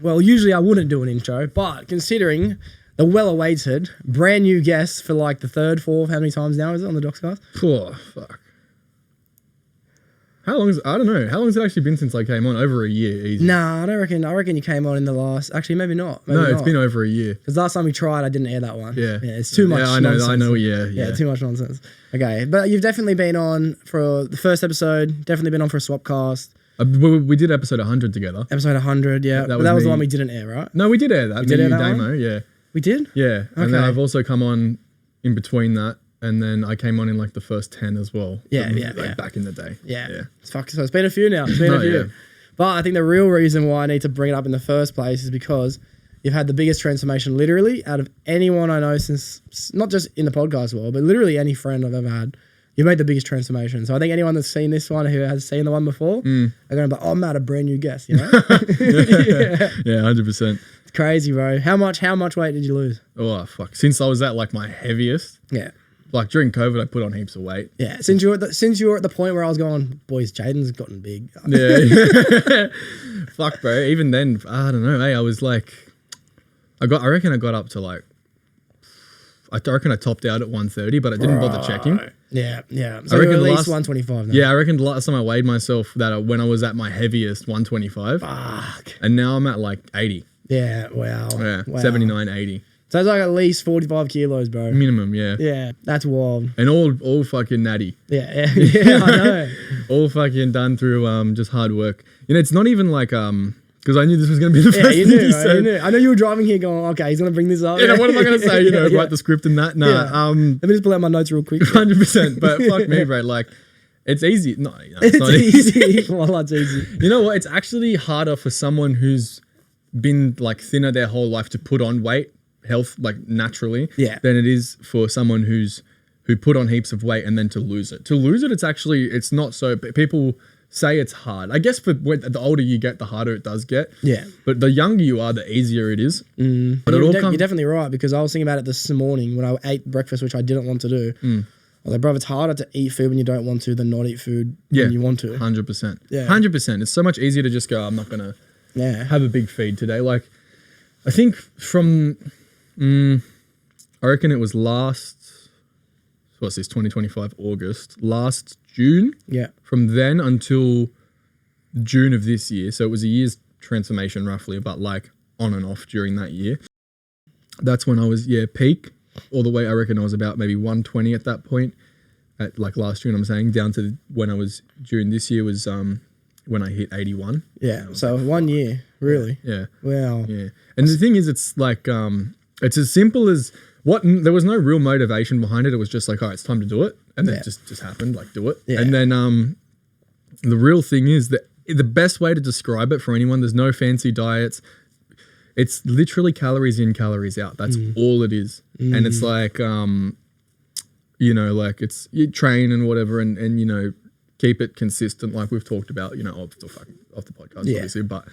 Well, usually I wouldn't do an intro, but considering the well-awaited brand new guest for like the third, fourth, how many times now is it on the Doxcast? Oh, fuck. I don't know. How long has it actually been since I came on? Over a year, easy. Nah, I reckon you came on in the last... Actually, maybe not. It's been over a year. Because last time we tried, I didn't air that one. Yeah. It's too much nonsense. I know, yeah. Too much nonsense. Okay, but you've definitely been on for the first episode, definitely been on for a Swapcast. We did episode 100 together. Episode 100, yeah. That was the one we didn't air, right? No, we did air that. We did air that demo, one? yeah. We did? Yeah. Okay. And then I've also come on in between that. And then I came on in like the first 10 as well. Yeah. Back in the day. Yeah. So it's been a few now. Yeah. But I think the real reason why I need to bring it up in the first place is because you've had the biggest transformation literally out of anyone I know since, not just in the podcast world, but literally any friend I've ever had. You made the biggest transformation. So I think anyone that's seen this one who has seen the one before, are going to be like, oh, Matt, a brand new guest, you know? Yeah, 100%. It's crazy, bro. How much weight did you lose? Oh, fuck. Since I was at like my heaviest. Yeah. Like during COVID, I put on heaps of weight. Yeah, since you were at the point where I was going, boys, Jayden's gotten big. Yeah, fuck, bro. Even then, I don't know. Hey, I was like, I reckon I got up to like, I reckon I topped out at 130, but I didn't bother checking. Yeah. So I reckon at least 125 now. Yeah, I reckon the last time I weighed myself when I was at my heaviest, 125. Fuck. And now I'm at like 80. Yeah. Wow. Yeah. 79, 80. So it's like at least 45 kilos, bro. Minimum, yeah. Yeah, that's wild. And all fucking natty. Yeah, I know. All fucking done through just hard work. You know, it's not even like because I knew this was going to be the first thing you said. You knew. I know you were driving here going, okay, he's going to bring this up. Yeah, what am I going to say? Write the script and that? Nah. Let me just pull out my notes real quick. 100%. But fuck me, bro. Like, it's easy. No, it's not easy. Well, that's easy. You know what? It's actually harder for someone who's been like thinner their whole life to put on weight. Health like naturally than it is for someone who put on heaps of weight and then to lose it. It's not so. People say it's hard. I guess for the older you get, the harder it does get. Yeah. But the younger you are, the easier it is. But you're definitely right, because I was thinking about it this morning when I ate breakfast, which I didn't want to do. I was like, bro, it's harder to eat food when you don't want to than not eat food when you want to. 100%. Yeah. 100%. It's so much easier to just go, I'm not going to have a big feed today. Like, I think from... I reckon it was 2025 August, last June. Yeah. From then until June of this year. So it was a year's transformation roughly, but like on and off during that year. That's when I was, peak all the way. I reckon I was about maybe 120 at that point at like last June, I'm saying, down to when I was June this year was when I hit 81. Yeah. So 1 year, really? Yeah. Wow. Yeah. And the thing is, it's like, it's as simple as there was no real motivation behind it. It was just like, all right, it's time to do it. And then it just happened, like do it. Yeah. And then the real thing is that the best way to describe it for anyone, there's no fancy diets. It's literally calories in, calories out. That's all it is. And it's like, like it's, you train and whatever and keep it consistent. Like we've talked about, off the podcast, obviously, but,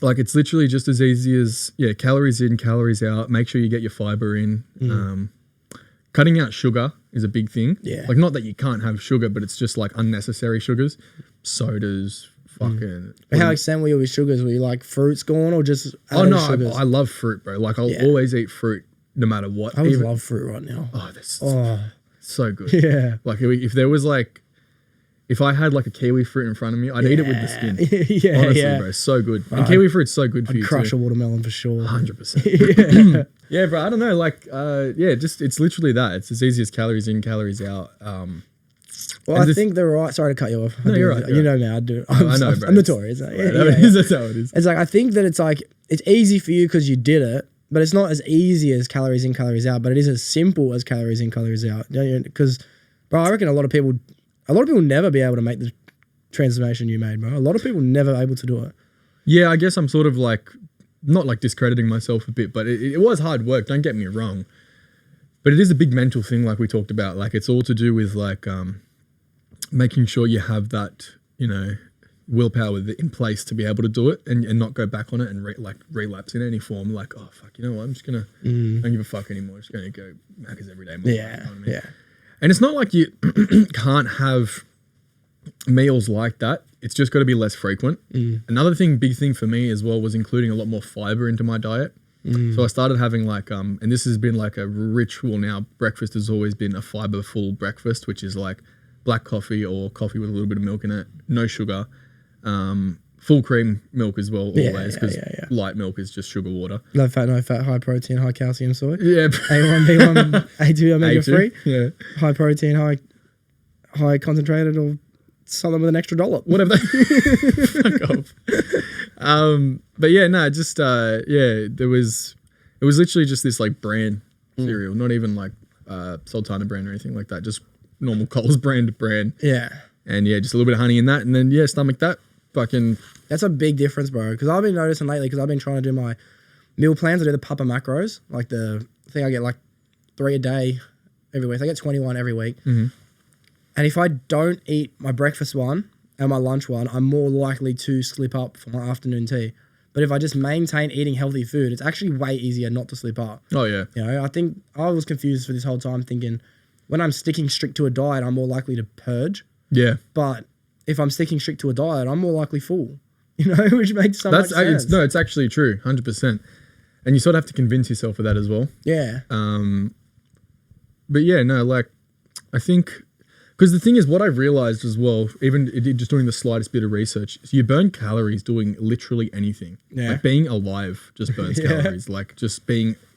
like it's literally just as easy as calories in, calories out. Make sure you get your fiber in. Cutting out sugar is a big thing. Yeah. Like not that you can't have sugar, but it's just like unnecessary sugars, sodas, fucking. How extent were you with sugars? Were you like fruits gone or just? Sugars? I love fruit, bro. Like I'll always eat fruit no matter what. I love fruit right now. Oh, that's so good. Yeah. Like if there was like. If I had like a kiwi fruit in front of me, I'd eat it with the skin. Honestly, bro, so good. And kiwi fruit's so good for you too. Crush a watermelon for sure. 100%. Yeah, bro. I don't know. Like, just it's literally that. It's as easy as calories in, calories out. Well, I think they're right. Sorry to cut you off. No, you're right. You know me. I do. I know, bro. I'm notorious. That's how it is. It's like I think that it's like it's easy for you because you did it, but it's not as easy as calories in, calories out. But it is as simple as calories in, calories out. Because, bro, I reckon a lot of people never be able to make the transformation you made, bro. A lot of people never able to do it. Yeah, I guess I'm sort of like, not like discrediting myself a bit, but it was hard work, don't get me wrong. But it is a big mental thing like we talked about. Like it's all to do with like making sure you have that, willpower in place to be able to do it and not go back on it and relapse in any form. Like, oh, fuck, you know what? I'm just going to, don't give a fuck anymore. I'm just going to go Macca's every day. Yeah, you know what I mean? yeah. And it's not like you can't have meals like that. it's just got to be less frequent. Another big thing for me as well was including a lot more fiber into my diet. So I started having like, and this has been like a ritual now. Breakfast has always been a fiber-full breakfast, which is like black coffee or coffee with a little bit of milk in it, no sugar, full cream milk as well, always, because light milk is just sugar water. No fat, high protein, high calcium soy. Yeah. A1, B1, A2, omega 3. Yeah. High protein, high concentrated, or something with an extra dollop. Whatever. Fuck off. But yeah, no, just it was literally just this like brand cereal, not even like Sultana brand or anything like that, just normal Coles brand. Yeah. And yeah, just a little bit of honey in that, and then stomach that. Fucking. That's a big difference, bro. Because I've been noticing lately, because I've been trying to do my meal plans. I do the Papa macros, like the thing I get like 3 a day every week. I get 21 every week. Mm-hmm. And if I don't eat my breakfast one and my lunch one, I'm more likely to slip up for my afternoon tea. But if I just maintain eating healthy food, it's actually way easier not to slip up. Oh, yeah. You know, I think I was confused for this whole time thinking when I'm sticking strict to a diet, I'm more likely to purge. Yeah. But if I'm sticking strict to a diet, I'm more likely full. You know, which makes so much sense. It's actually true, 100%. And you sort of have to convince yourself of that as well. Yeah. But yeah, no, like, I think, because the thing is, what I realized as well, even just doing the slightest bit of research, is you burn calories doing literally anything. Yeah. Like being alive just burns calories. Like just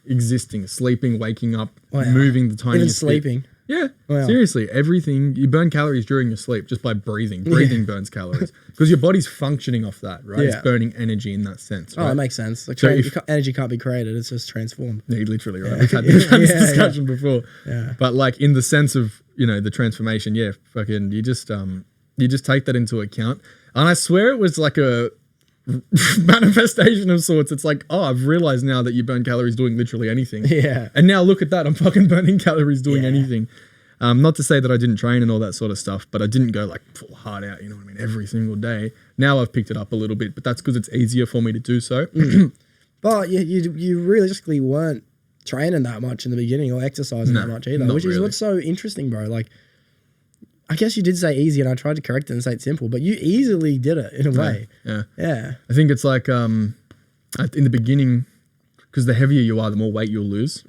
existing, sleeping, waking up, Wow. moving the tiniest Even sleeping. bit. Yeah, Wow. Seriously, everything, you burn calories during your sleep just by breathing. Breathing burns calories because your body's functioning off that, right? Yeah. It's burning energy in that sense, right? Oh, that makes sense. Like, So energy can't be created; it's just transformed. Yeah, literally, right? We've had this discussion before. Yeah. But like in the sense of, the transformation, fucking you just take that into account. And I swear it was like a manifestation of sorts. It's like, oh, I've realized now that you burn calories doing literally anything. Yeah. And now look at that, I'm fucking burning calories doing anything. Not to say that I didn't train and all that sort of stuff, but I didn't go like full hard out, you know what I mean, every single day. Now I've picked it up a little bit, but that's because it's easier for me to do so. But you realistically weren't training that much in the beginning or exercising that much either, which is what's so interesting, bro. Like, I guess you did say easy, and I tried to correct it and say it's simple, but you easily did it in a way. Yeah. I think it's like in the beginning, because the heavier you are, the more weight you'll lose,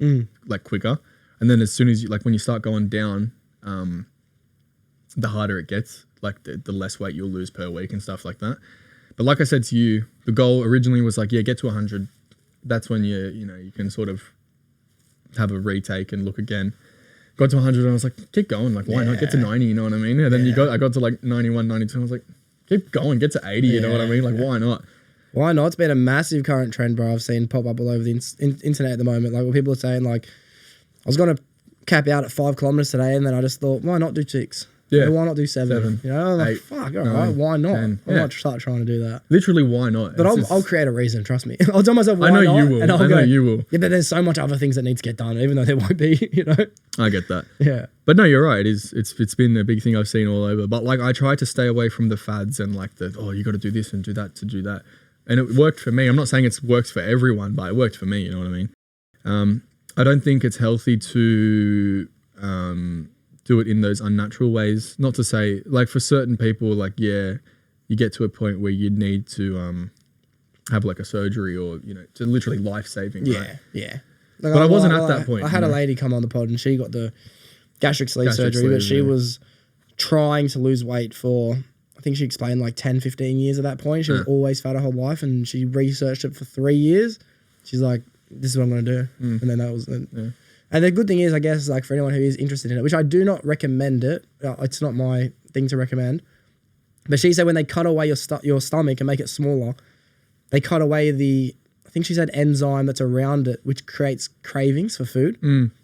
like quicker. And then as soon as when you start going down, the harder it gets, like the less weight you'll lose per week and stuff like that. But like I said to you, the goal originally was like, get to 100. That's when you can sort of have a retake and look again. Got to 100 and I was like, keep going. Like, why not get to 90? You know what I mean? And then I got to like 91, 92. I was like, keep going, get to 80. You know what I mean? Like, why not? Why not? It's been a massive current trend, bro. I've seen pop up all over the internet at the moment. Like, where people are saying, like, I was going to cap out at 5 kilometers today, and then I just thought, why not do 6? Yeah. Why not do 7? You know, I'm like, 8, fuck, all right, why not? and, I might start trying to do that. Literally, why not? But I'll create a reason, trust me. I'll tell myself why not. I know you will. And I know you will. Yeah, but there's so much other things that need to get done, even though there won't be, you know? I get that. Yeah. But no, you're right. It's been a big thing I've seen all over. But like, I try to stay away from the fads and like you got to do this and do that to do that. And it worked for me. I'm not saying it works for everyone, but it worked for me. You know what I mean? I don't think it's healthy to do it in those unnatural ways. Not to say, like, for certain people, like, you get to a point where you need to have like a surgery or, to literally life-saving. Yeah, right? yeah. Like, but I wasn't at that point. I had a lady come on the pod and she got the gastric sleeve surgery, but she was trying to lose weight for, I think she explained, like 10, 15 years at that point. She was always fat her whole life, and she researched it for 3 years. She's like, this is what I'm going to do. And then that was it. Yeah. And the good thing is, I guess, like for anyone who is interested in it, which I do not recommend it, it's not my thing to recommend. But she said when they cut away your stomach and make it smaller, they cut away I think she said enzyme that's around it, which creates cravings for food.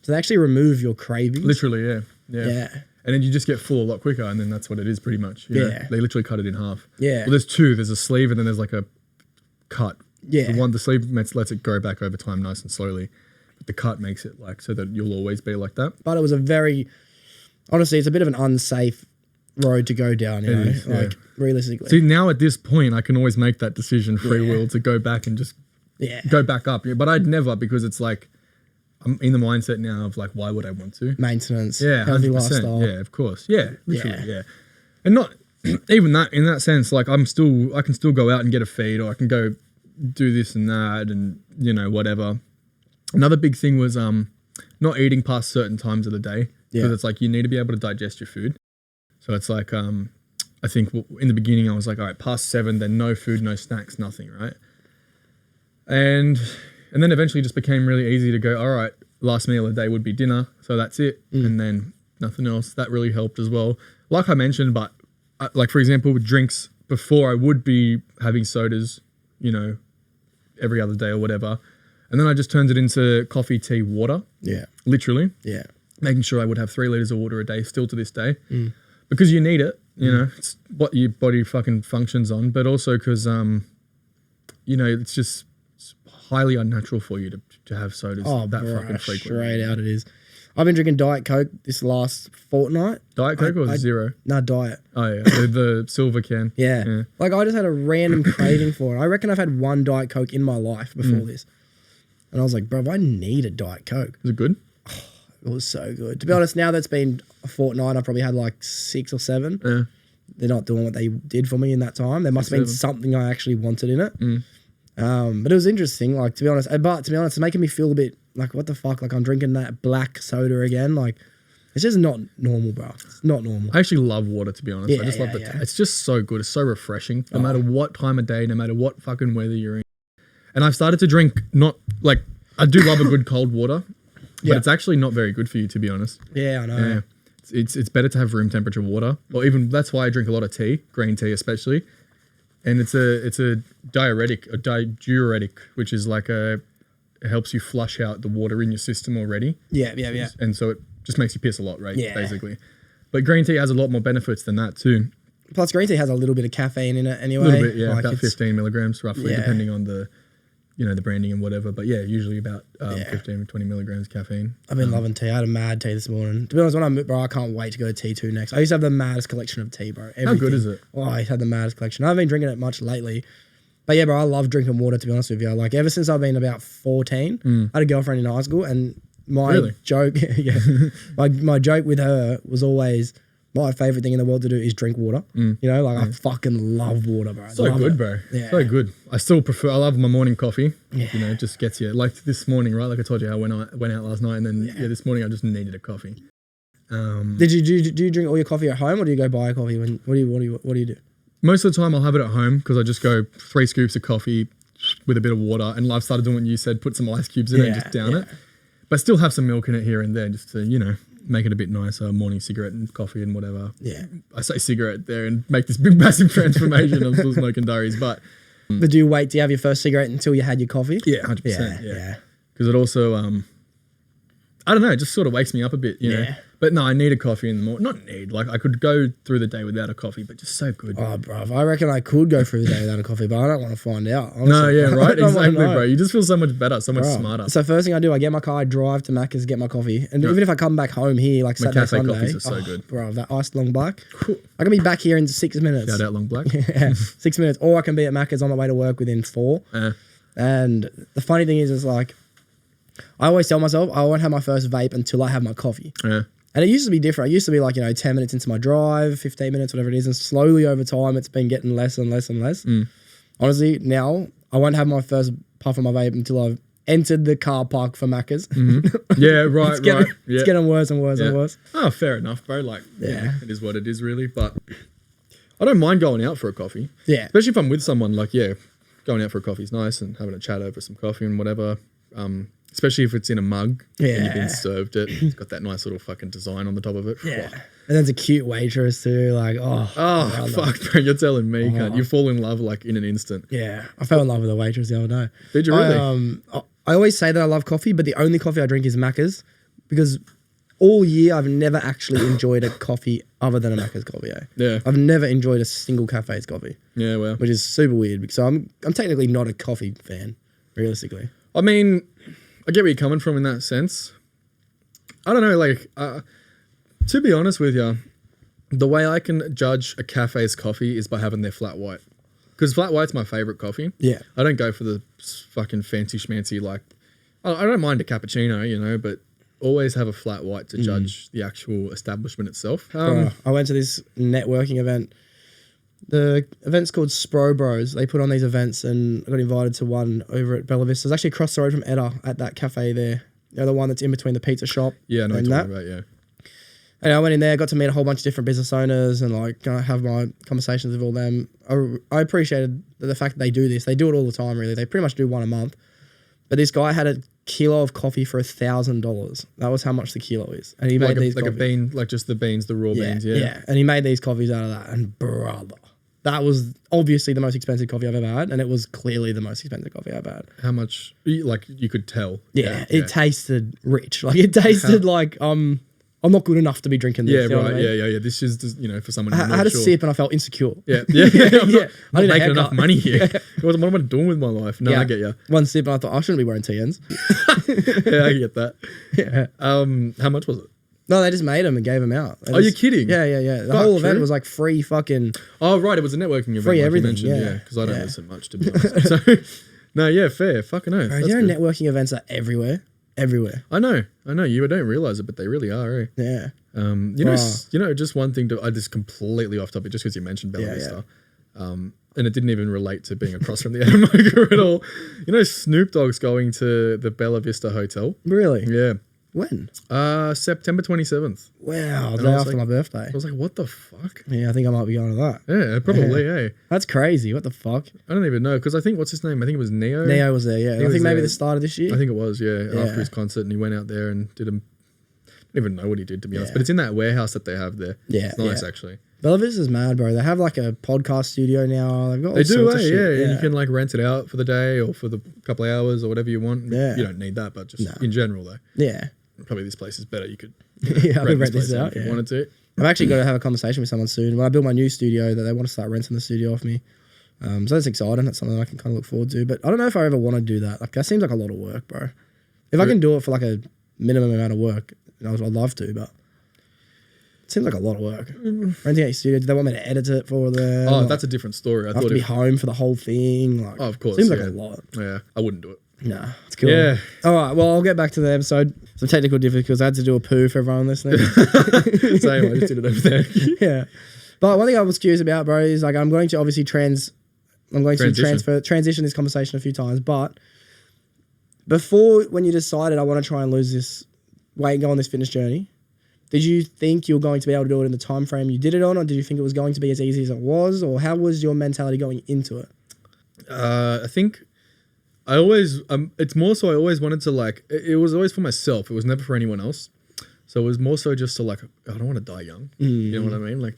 So they actually remove your cravings. Literally, yeah. And then you just get full a lot quicker, and then that's what it is pretty much. You know? They literally cut it in half. Yeah. Well, there's 2. There's a sleeve and then there's like a cut. Yeah. The sleeve lets it go back over time nice and slowly. But the cut makes it like so that you'll always be like that. But it was honestly, it's a bit of an unsafe road to go down, you know, realistically. See, now at this point, I can always make that decision, free will, to go back and just go back up. Yeah, but I'd never, because it's like, I'm in the mindset now of like, why would I want to? Maintenance, healthy 100%, lifestyle. Yeah, of course. Yeah, literally, yeah. And not, even that, in that sense, like I can still go out and get a feed, or I can go do this and that, and you know, whatever. Another big thing was not eating past certain times of the day, because it's like you need to be able to digest your food. So it's like I think in the beginning I was like, all right, past 7, then no food, no snacks, nothing, right? And then eventually it just became really easy to go, all right, last meal of the day would be dinner, so that's it, and then nothing else. That really helped as well. Like I mentioned, but like for example with drinks, before I would be having sodas, you know, every other day or whatever, and then I just turned it into coffee, tea, water. Yeah, literally. Yeah, making sure I would have 3 liters of water a day, still to this day, because you need it. You know, it's what your body fucking functions on, but also because you know, it's highly unnatural for you to have sodas that fucking frequently. Straight out it is. I've been drinking Diet Coke this last fortnight. Diet Coke or zero? No, Diet. Oh, yeah. the silver can. Yeah. Like, I just had a random craving for it. I reckon I've had 1 Diet Coke in my life before this. And I was like, bro, I need a Diet Coke. Was it good? Oh, it was so good. To be honest, now that's been a fortnight, I've probably had like 6 or 7. Yeah. They're not doing what they did for me in that time. There must have been something I actually wanted in it. But it was interesting, like, to be honest, it's making me feel a bit like, what the fuck, like I'm drinking that black soda again. Like, it's just not normal, bro. It's not normal. I actually love water, to be honest. I just love the it's just so good. It's so refreshing, no matter what time of day, no matter what fucking weather you're in. And I've started to drink, not like, I do love a good cold water, but it's actually not very good for you, to be honest. Yeah, I know. Yeah. It's better to have room temperature water, or even, that's why I drink a lot of tea, green tea especially. And it's a diuretic, which is like it helps you flush out the water in your system already. Yeah. And so it just makes you piss a lot, right? Yeah. Basically. But green tea has a lot more benefits than that too. Plus green tea has a little bit of caffeine in it anyway. A little bit, yeah. Like about 15 milligrams roughly, depending on the, you know, the branding and whatever. But yeah, usually about 15 or 20 milligrams caffeine. I've been loving tea. I had a mad tea this morning. To be honest, bro, I can't wait to go to T2 next. I used to have the maddest collection of tea, bro. Everything. How good is it? Oh, I had the maddest collection. I haven't been drinking it much lately. But yeah, bro, I love drinking water, to be honest with you. Like, ever since I've been about 14, I had a girlfriend in high school, and my joke, my joke with her was always, my favorite thing in the world to do is drink water. You know, like I fucking love water, bro. So good, bro. Yeah. So good. I love my morning coffee. Yeah. You know, it just gets you. Like this morning, right? Like I told you, I went out last night, and then this morning I just needed a coffee. Do you drink all your coffee at home, or do you go buy a coffee? What do you do? Most of the time I'll have it at home, because I just go 3 scoops of coffee with a bit of water, and I've started doing what you said, put some ice cubes in it and just down it. But still have some milk in it here and there, just to, you know, make it a bit nicer, morning cigarette and coffee and whatever. Yeah. I say cigarette there and make this big massive transformation. I'm still smoking durries, but do you wait to have your first cigarette until you had your coffee? Yeah, 100%. Yeah. Because it also, I don't know, it just sort of wakes me up a bit, you know. But no, I need a coffee in the morning. Not need, like I could go through the day without a coffee, but just so good. Oh, bro, I reckon I could go through the day without a coffee, but I don't want to find out. Honestly. No, yeah, right, exactly, bro. You just feel so much better, so much smarter. So first thing I do, I get my car, I drive to Macca's, get my coffee, and even if I come back home here, like Saturday, Sunday, coffees are so good, bro. That iced long black, I can be back here in 6 minutes. Shout out long black. 6 minutes, or I can be at Macca's on my way to work within 4. And the funny thing is like, I always tell myself I won't have my first vape until I have my coffee. Yeah. And it used to be different. It used to be like, you know, 10 minutes into my drive, 15 minutes, whatever it is. And slowly over time, it's been getting less and less and less. Honestly, now I won't have my first puff of my vape until I've entered the car park for Macca's. Yeah, right, It's getting worse and worse and worse. Oh, fair enough, bro. Like, yeah, it is what it is really. But I don't mind going out for a coffee. Yeah. Especially if I'm with someone, like, going out for a coffee is nice, and having a chat over some coffee and whatever. Especially if it's in a mug and you've been served it. It's got that nice little fucking design on the top of it. Yeah. And there's a cute waitress too. Like, fuck, bro. You're telling me, can't you fall in love like in an instant? Yeah. I fell in love with a waitress the other day. Did you really? I always say that I love coffee, but the only coffee I drink is Macca's, because all year I've never actually enjoyed a coffee other than a Macca's coffee. Yeah. I've never enjoyed a single cafe's coffee. Yeah, well. Which is super weird, because I'm technically not a coffee fan, realistically. I mean, I get where you're coming from in that sense. I don't know, like, to be honest with you, the way I can judge a cafe's coffee is by having their flat white. Because flat white's my favourite coffee. Yeah. I don't go for the fucking fancy schmancy, like, I don't mind a cappuccino, you know, but always have a flat white to judge the actual establishment itself. I went to this networking event The event's called Spro Bros. They put on these events, and I got invited to one over at Bella Vista. It's actually across the road from Etta at that cafe there. You know, the one that's in between the pizza shop. Yeah, I know what you're talking about, yeah. And I went in there, got to meet a whole bunch of different business owners and like have my conversations with all them. I appreciated the fact that they do this. They do it all the time, really. They pretty much do one a month. But this guy had a kilo of coffee for $1,000. That was how much the kilo is. And he made these like coffees. a bean, like just the beans, the raw beans, yeah. Yeah, and he made these coffees out of that. And brother, that was obviously the most expensive coffee I've ever had. And it was clearly the most expensive coffee I've had. How much? Like you could tell. Yeah, it tasted rich. Like it tasted like I'm not good enough to be drinking this. Yeah, you know right. what I mean? Yeah. This is just, for someone. I had a sip and I felt insecure. Yeah. I'm Yeah. not I need a making haircut. enough money here. What am I doing with my life? No, I get you. One sip and I thought I shouldn't be wearing TNs. Yeah, I get that. Yeah. How much was it? No, they just made them and gave them out. Are you kidding? Yeah. The whole event was like free fucking. Oh, right. It was a networking event. Free like everything. You mentioned. Yeah. Because I don't listen much, to be honest. So, no, yeah, fair. Fucking no. Bro, you know, networking events are everywhere. Everywhere. I know. You don't realize it, but they really are, eh? Yeah. Just one thing I just completely off topic, just because you mentioned Bella Vista. And it didn't even relate to being across from the Anamoga at all. You know, Snoop Dogg's going to the Bella Vista Hotel. Really? Yeah. When? September 27th. Wow, the And day I was after like- my birthday. I was like, what the fuck? Yeah, I think I might be going to that. Yeah, probably, eh? That's crazy. What the fuck? I don't even know, because I think, what's his name? I think it was Neo. Neo was there, yeah. I was think maybe there. the start of this year. I think it was, yeah. Yeah. After his concert, and he went out there and did I don't even know what he did, to be honest. Yeah. But it's in that warehouse that they have there. Yeah, It's nice, yeah. actually. Bella Vista's mad, bro. They have like a podcast studio now. They've got all They do, sorts of eh? shit. Yeah, and you can like rent it out for the day or for the couple of hours or whatever you want. Yeah. You don't need that, but just No. in general, though. Yeah. Probably this place is better. You could Yeah, I could rent this place out. if you Yeah. wanted to. I've actually got to have a conversation with someone soon. When I build my new studio, that they want to start renting the studio off me. So that's exciting. That's something I can kind of look forward to. But I don't know if I ever want to do that. Like that seems like a lot of work, bro. If I can do it for like a minimum amount of work, I'd love to. But it seems like a lot of work. Renting out your studio. Do they want me to edit it for them? Oh, Like, that's a different story. I I have thought to be home for the whole thing. Like, Oh, of course, Seems like yeah. a lot. Yeah, I wouldn't do it. Nah, it's cool. Yeah. All right. Well, I'll get back to the episode. Some technical difficulties. I had to do a poo for everyone listening. Same, I just did it over there. Yeah. But one thing I was curious about, bro, is like I'm going to obviously transition this conversation a few times. But before, when you decided I want to try and lose this weight and go on this fitness journey, did you think you were going to be able to do it in the time frame you did it on, or did you think it was going to be as easy as it was, or how was your mentality going into it? I think I always, it's more so I always wanted to like, it was always for myself. It was never for anyone else. So it was more so just to like, I don't want to die young. You know what I mean? Like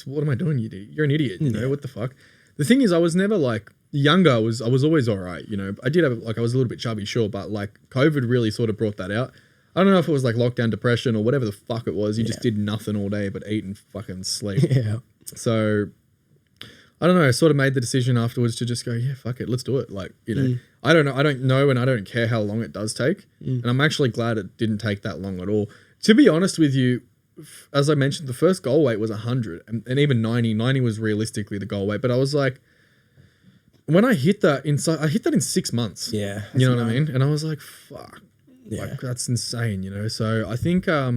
what am I doing? You're an idiot. You know, what the fuck? The thing is, I was never like, younger, I was always all right. You know, I did have like, I was a little bit chubby, sure. But like COVID really sort of brought that out. I don't know if it was like lockdown depression or whatever the fuck it was. You just did nothing all day but eat and fucking sleep. Yeah. So I don't know. I sort of made the decision afterwards to just go, yeah, fuck it, let's do it. Like, you know, I don't know, and I don't care how long it does take. And I'm actually glad it didn't take that long at all. To be honest with you, as I mentioned, the first goal weight was 100, and even 90. 90 was realistically the goal weight. But I was like, when I hit that in 6 months. Yeah. You know what I mean? And I was like, fuck. Yeah. Like, that's insane, you know? So I think I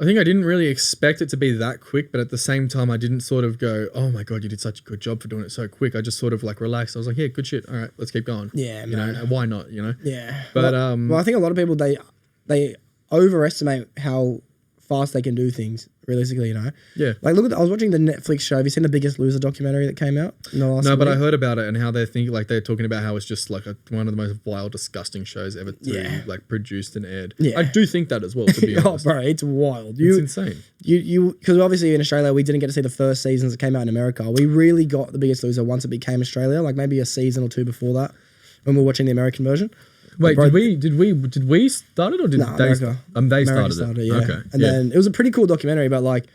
didn't really expect it to be that quick, but at the same time, I didn't sort of go, oh my God, you did such a good job for doing it so quick. I just sort of like relaxed. I was like, yeah, good shit. All right, let's keep going. Yeah, you man. know, why not, you know? Yeah. But, well, I think a lot of people, they overestimate how fast they can do things, realistically, you know? Yeah. Like, I was watching the Netflix show. Have you seen the Biggest Loser documentary that came out in the last No, but week? I heard about it and how they think, like, they're talking about how it's just like one of the most vile, disgusting shows ever like produced and aired. Yeah. I do think that as well, to be Oh, honest. bro, it's wild. It's insane. Because obviously in Australia, we didn't get to see the first seasons that came out in America. We really got The Biggest Loser once it became Australia, like maybe a season or two before that when we were watching the American version. Wait, Bro, did we start it or did No, they? America. They America started it. yeah. Okay. And then it was a pretty cool documentary, but like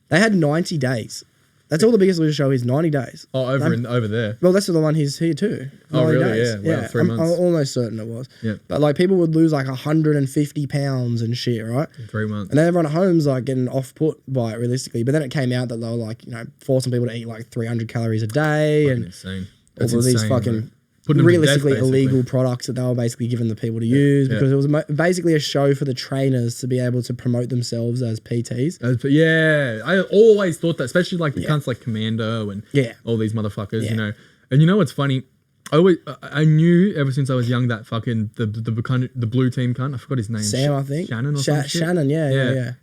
they had 90 days. That's all The Biggest Loser show is, 90 days. Oh, over there. Well, that's the one he's here too. Oh, 90 really? days. Yeah. Wow, 3 months. I'm almost certain it was. Yeah. But like people would lose like 150 pounds and shit, right? In 3 months. And then everyone at home's like getting off-put by it realistically. But then it came out that they were like, you know, forcing people to eat like 300 calories a day Fucking and insane. all of these fucking putting them realistically to death, illegal products that they were basically giving the people to use because it was basically a show for the trainers to be able to promote themselves as PTs. I always thought that, especially like the cunts like Commando and all these motherfuckers, you know. And you know what's funny? I knew ever since I was young that fucking the blue team cunt. I forgot his name. Sam, I think. Shannon or something. Shannon, yeah.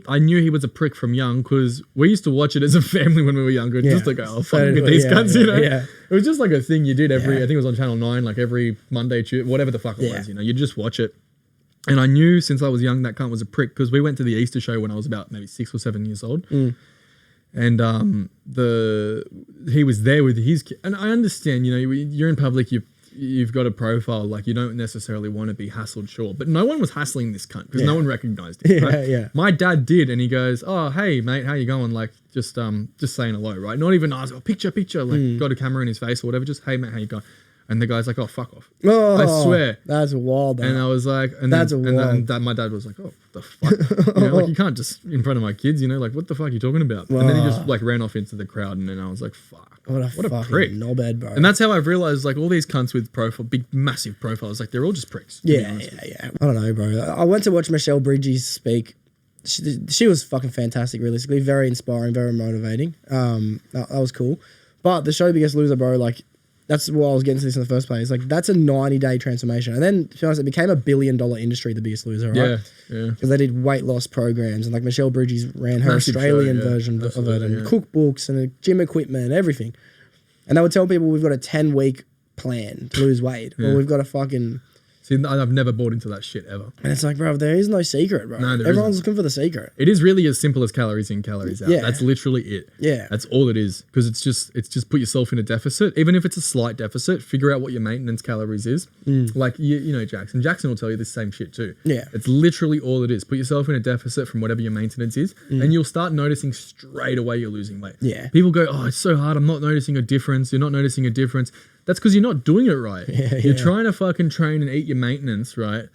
I knew he was a prick from young because we used to watch it as a family when we were younger. Just like, oh, fucking with these cunts, you know. Yeah. It was just like a thing you did every. I think it was on Channel 9, like every Monday, Tuesday, whatever the fuck it was. You know, you just watch it. And I knew since I was young that cunt was a prick because we went to the Easter show when I was about maybe 6 or 7 years old. And he was there with his kid. And I understand, you know, you're in public, you've got a profile, like you don't necessarily want to be hassled, sure. But no one was hassling this cunt because no one recognized him. Right? My dad did, and he goes, "Oh, hey mate, how you going?" Like just saying hello, right? Not even ask, picture, like got a camera in his face or whatever. Just, hey mate, how you going? And the guy's like, "Oh, fuck off." I swear. That's wild. And I was like, and my dad was like, "Oh, what the fuck?" You know, like you can't just in front of my kids, you know, like what the fuck are you talking about? And then he just like ran off into the crowd, and then I was like, "Fuck, what a prick!" Knobhead, bro. And that's how I've realized like all these cunts with big, massive profiles, like they're all just pricks. Yeah. I don't know, bro. I went to watch Michelle Bridges speak. She was fucking fantastic, realistically, very inspiring, very motivating. That was cool. But the show Biggest Loser, bro, like. That's why I was getting to this in the first place. Like, that's a 90-day transformation. And then, to be honest, it became $1 billion industry, The Biggest Loser, right? Yeah. Because they did weight loss programs. And, like, Michelle Bridges ran her Australian version of it. And cookbooks and gym equipment, everything. And they would tell people, we've got a 10-week plan to lose weight. Or we've got a fucking... See, I've never bought into that shit ever. And it's like, bro, there is no secret, bro. No, everyone's looking for the secret. It is really as simple as calories in, calories out. That's literally it. Yeah. That's all it is. Because it's just put yourself in a deficit. Even if it's a slight deficit, figure out what your maintenance calories is. Like, you know, Jackson. Jackson will tell you the same shit too. Yeah. It's literally all it is. Put yourself in a deficit from whatever your maintenance is. And you'll start noticing straight away you're losing weight. Yeah. People go, oh, it's so hard. I'm not noticing a difference. You're not noticing a difference. That's because you're not doing it right. You're trying to fucking train and eat your maintenance, right?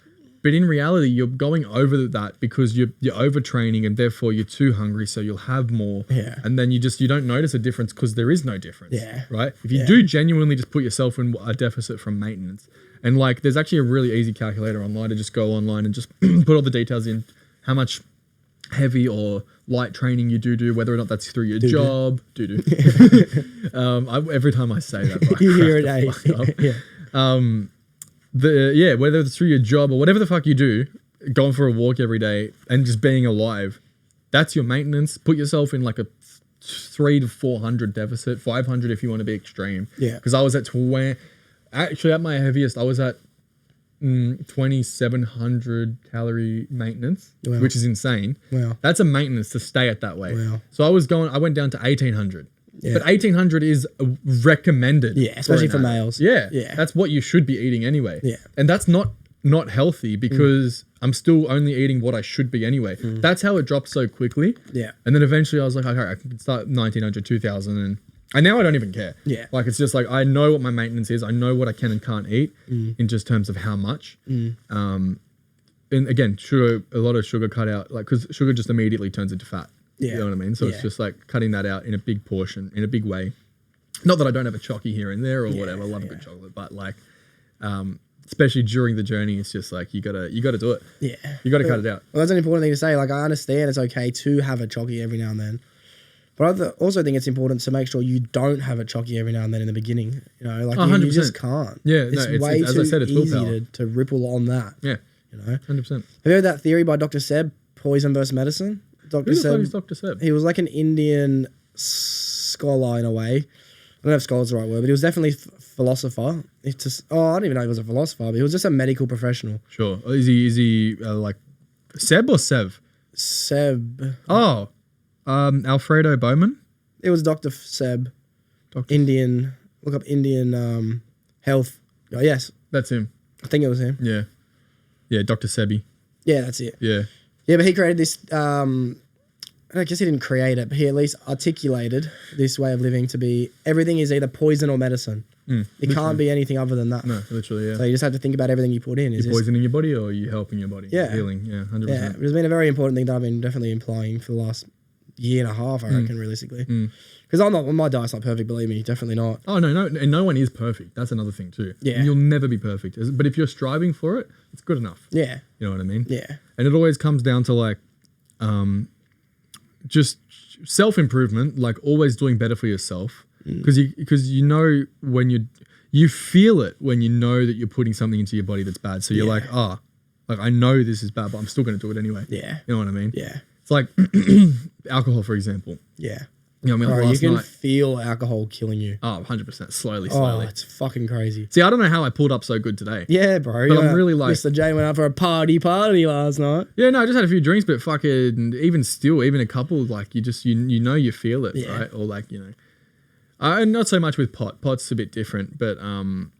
But in reality, you're going over that because you're overtraining and therefore you're too hungry, so you'll have more. Yeah. And then you don't notice a difference because there is no difference. Yeah. Right? If you do genuinely just put yourself in a deficit from maintenance, and like there's actually a really easy calculator online to just go online and just put all the details in, how much heavy or light training you do, whether or not that's through your job. Every time I say that, you hear it, whether it's through your job or whatever the fuck you do, going for a walk every day and just being alive, that's your maintenance. Put yourself in like a 300 to 400 deficit, 500 if you want to be extreme. Yeah. Because I was at actually at my heaviest, I was at 2,700 calorie maintenance, which is insane. Wow. That's a maintenance to stay at that weight. Wow. So I went down to 1,800. Yeah. But 1,800 is recommended. Yeah, especially for males. Yeah. That's what you should be eating anyway. Yeah. And that's not healthy because I'm still only eating what I should be anyway. That's how it dropped so quickly. Yeah. And then eventually I was like, okay, I can start 1,900, 2,000 and now I don't even care. Yeah. Like, it's just like, I know what my maintenance is. I know what I can and can't eat in just terms of how much. And again, sugar, a lot of sugar cut out, like, because sugar just immediately turns into fat. Yeah. You know what I mean? So it's just like cutting that out in a big portion, in a big way. Not that I don't have a chocky here and there or whatever. I love a good chocolate, but like, especially during the journey, it's just like, you gotta do it. Yeah. You gotta cut it out. Well, that's an important thing to say. Like, I understand it's okay to have a chocky every now and then. But I also think it's important to make sure you don't have a chocky every now and then in the beginning. You know, like you just can't. Yeah, it's way as too I said, it's easy to ripple on that. Yeah, you know, 100%. Have you heard that theory by Dr. Seb, poison versus medicine? Who the fuck is Dr. Seb? He was like an Indian scholar in a way. I don't know if scholar's the right word, but he was definitely philosopher. I don't even know if he was a philosopher, but he was just a medical professional. Sure. Is he like Seb or Sev? Seb. Oh. Alfredo Bowman? It was Dr. Seb. Indian. Look up Indian health. Oh, yes. That's him. I think it was him. Yeah. Yeah, Dr. Sebi. Yeah, that's it. Yeah. Yeah, but he created this, I guess he didn't create it, but he at least articulated this way of living to be everything is either poison or medicine. It can't be anything other than that. No, literally, yeah. So you just have to think about everything you put in. Is poisoning your body or are you helping your body? Yeah. Healing, yeah, 100%. Yeah, it's been a very important thing that I've been definitely implying for the last year and a half, I reckon, realistically. Because my diet's not perfect, believe me, definitely not. Oh no, and no one is perfect. That's another thing too. Yeah. And you'll never be perfect. But if you're striving for it, it's good enough. Yeah. You know what I mean? Yeah. And it always comes down to like, just self-improvement, like always doing better for yourself. Because you know when you feel it when you know that you're putting something into your body that's bad. So you're like, like I know this is bad, but I'm still going to do it anyway. Yeah. You know what I mean? Yeah. It's like alcohol, for exexample. Yeah. You know what I mean? Bro, Like you can last night. feel alcohol killing you. Oh, 100%. Slowly. Oh, it's fucking crazy. See, I don't know how I pulled up so good today. Yeah, bro. But I'm really like... Mr. J went out for a party last night. Yeah, no, I just had a few drinks, but fucking even still, even a couple, like you just, you know you feel it, right? Or like, you know. And not so much with pot. Pot's a bit different, but...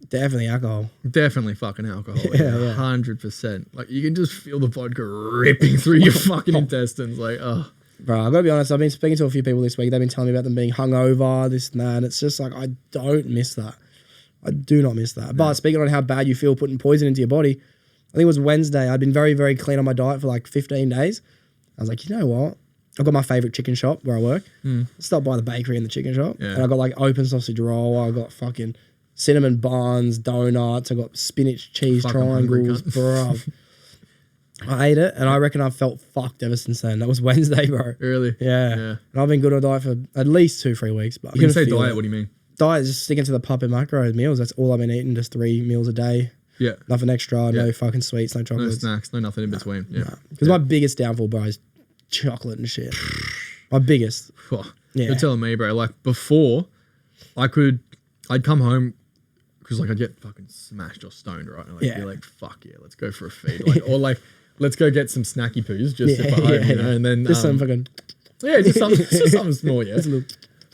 Definitely alcohol. Definitely fucking alcohol. Yeah. 100%. Like you can just feel the vodka ripping through your fucking intestines. Like, oh. Bro, I've got to be honest, I've been speaking to a few people this week. They've been telling me about them being hungover, this and that. And it's just like, I don't miss that. I do not miss that. Yeah. But speaking on how bad you feel putting poison into your body, I think it was Wednesday. I'd been very, very clean on my diet for like 15 days. I was like, you know what? I've got my favourite chicken shop where I work. Stop by the bakery and the chicken shop. Yeah. And I got like open sausage roll. I got fucking cinnamon buns, donuts. I got spinach cheese triangles, bro. I ate it, and I reckon I've felt fucked ever since then. That was Wednesday, bro. Really? Yeah. And I've been good on diet for at least 2-3 weeks. But you can say diet, what do you mean? Diet is just sticking to the puppet macro meals. That's all I've been eating, just 3 meals a day. Yeah. Nothing extra, no fucking sweets, no chocolates. No snacks, no nothing in between. Yeah. Because my biggest downfall, bro, is chocolate and shit. My biggest. You're telling me, bro. Like before, I'd come home because like I'd get fucking smashed or stoned, right? And I'd be like, fuck yeah, let's go for a feed. Like, or like, let's go get some snacky poos just at home, you know? And then just some fucking... Yeah, just something small, yeah. So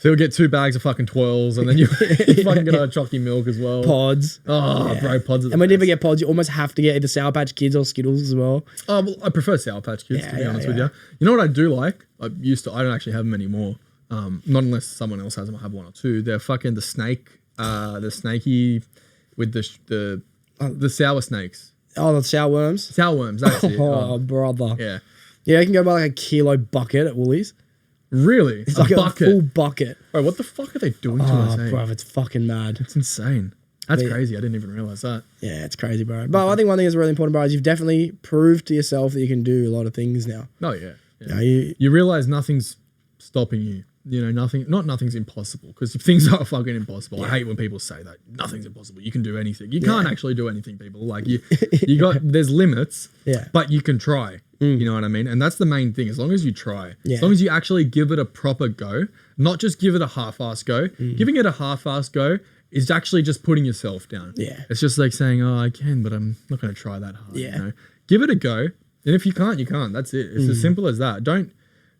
you'll get 2 bags of fucking twirls and then you fucking get a chalky milk as well. Pods. Oh, bro, pods are the And whenever you get pods, you almost have to get either Sour Patch Kids or Skittles as well. Oh, well, I prefer Sour Patch Kids, to be honest with you. You know what I do like? I don't actually have them anymore. Not unless someone else has them. I have 1 or 2. They're fucking the snaky with the sour snakes. Oh, the sour worms? Sour worms, that's it. Oh, brother. Yeah. Yeah, you can go buy like a kilo bucket at Woolies. Really? It's like a full bucket. Bro, what the fuck are they doing to us? Oh, bro, it's fucking mad. It's insane. That's crazy. I didn't even realize that. Yeah, it's crazy, bro. But I think one thing that's really important, bro, is you've definitely proved to yourself that you can do a lot of things now. Oh, yeah. You realize nothing's stopping you. You know, nothing's impossible because things are fucking impossible. I hate when people say that nothing's impossible. You can do anything. You can't actually do anything, people. Like there's limits, but you can try. You know what I mean? And that's the main thing. As long as you try, as long as you actually give it a proper go, not just give it a half-ass go. Giving it a half-ass go is actually just putting yourself down. Yeah. It's just like saying, oh, I can, but I'm not going to try that hard. Yeah. You know? Give it a go. And if you can't, you can't. That's it. It's as simple as that. Don't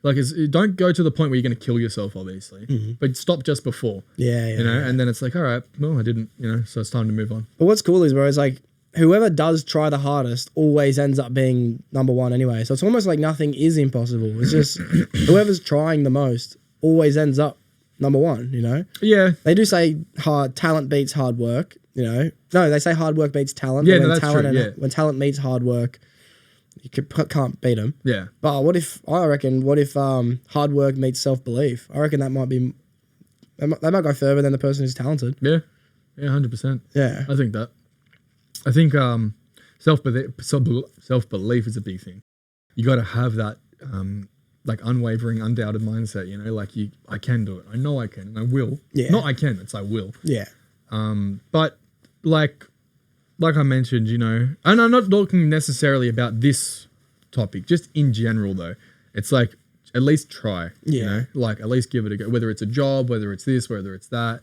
go to the point where you're going to kill yourself, obviously, but stop just before. You know, and then it's like, all right, well, I didn't, you know, so it's time to move on. But what's cool is, bro, it's like whoever does try the hardest always ends up being number 1 anyway. So it's almost like nothing is impossible. It's just whoever's trying the most always ends up number 1, you know? Yeah. They do say talent beats hard work, you know? No, they say hard work beats talent. Yeah, no, that's true, When talent meets hard work, you can't beat them. Yeah. But what if hard work meets self-belief? I reckon that might be... They might go further than the person who's talented. Yeah. Yeah, 100%. Yeah. I think that. I think self-belief is a big thing. You got to have that like unwavering, undoubted mindset, you know, like I can do it. I know I can and I will. Yeah. Not I can, it's I will. Yeah. But like I mentioned, you know, and I'm not talking necessarily about this topic, just in general though. It's like at least try, you know, like at least give it a go, whether it's a job, whether it's this, whether it's that,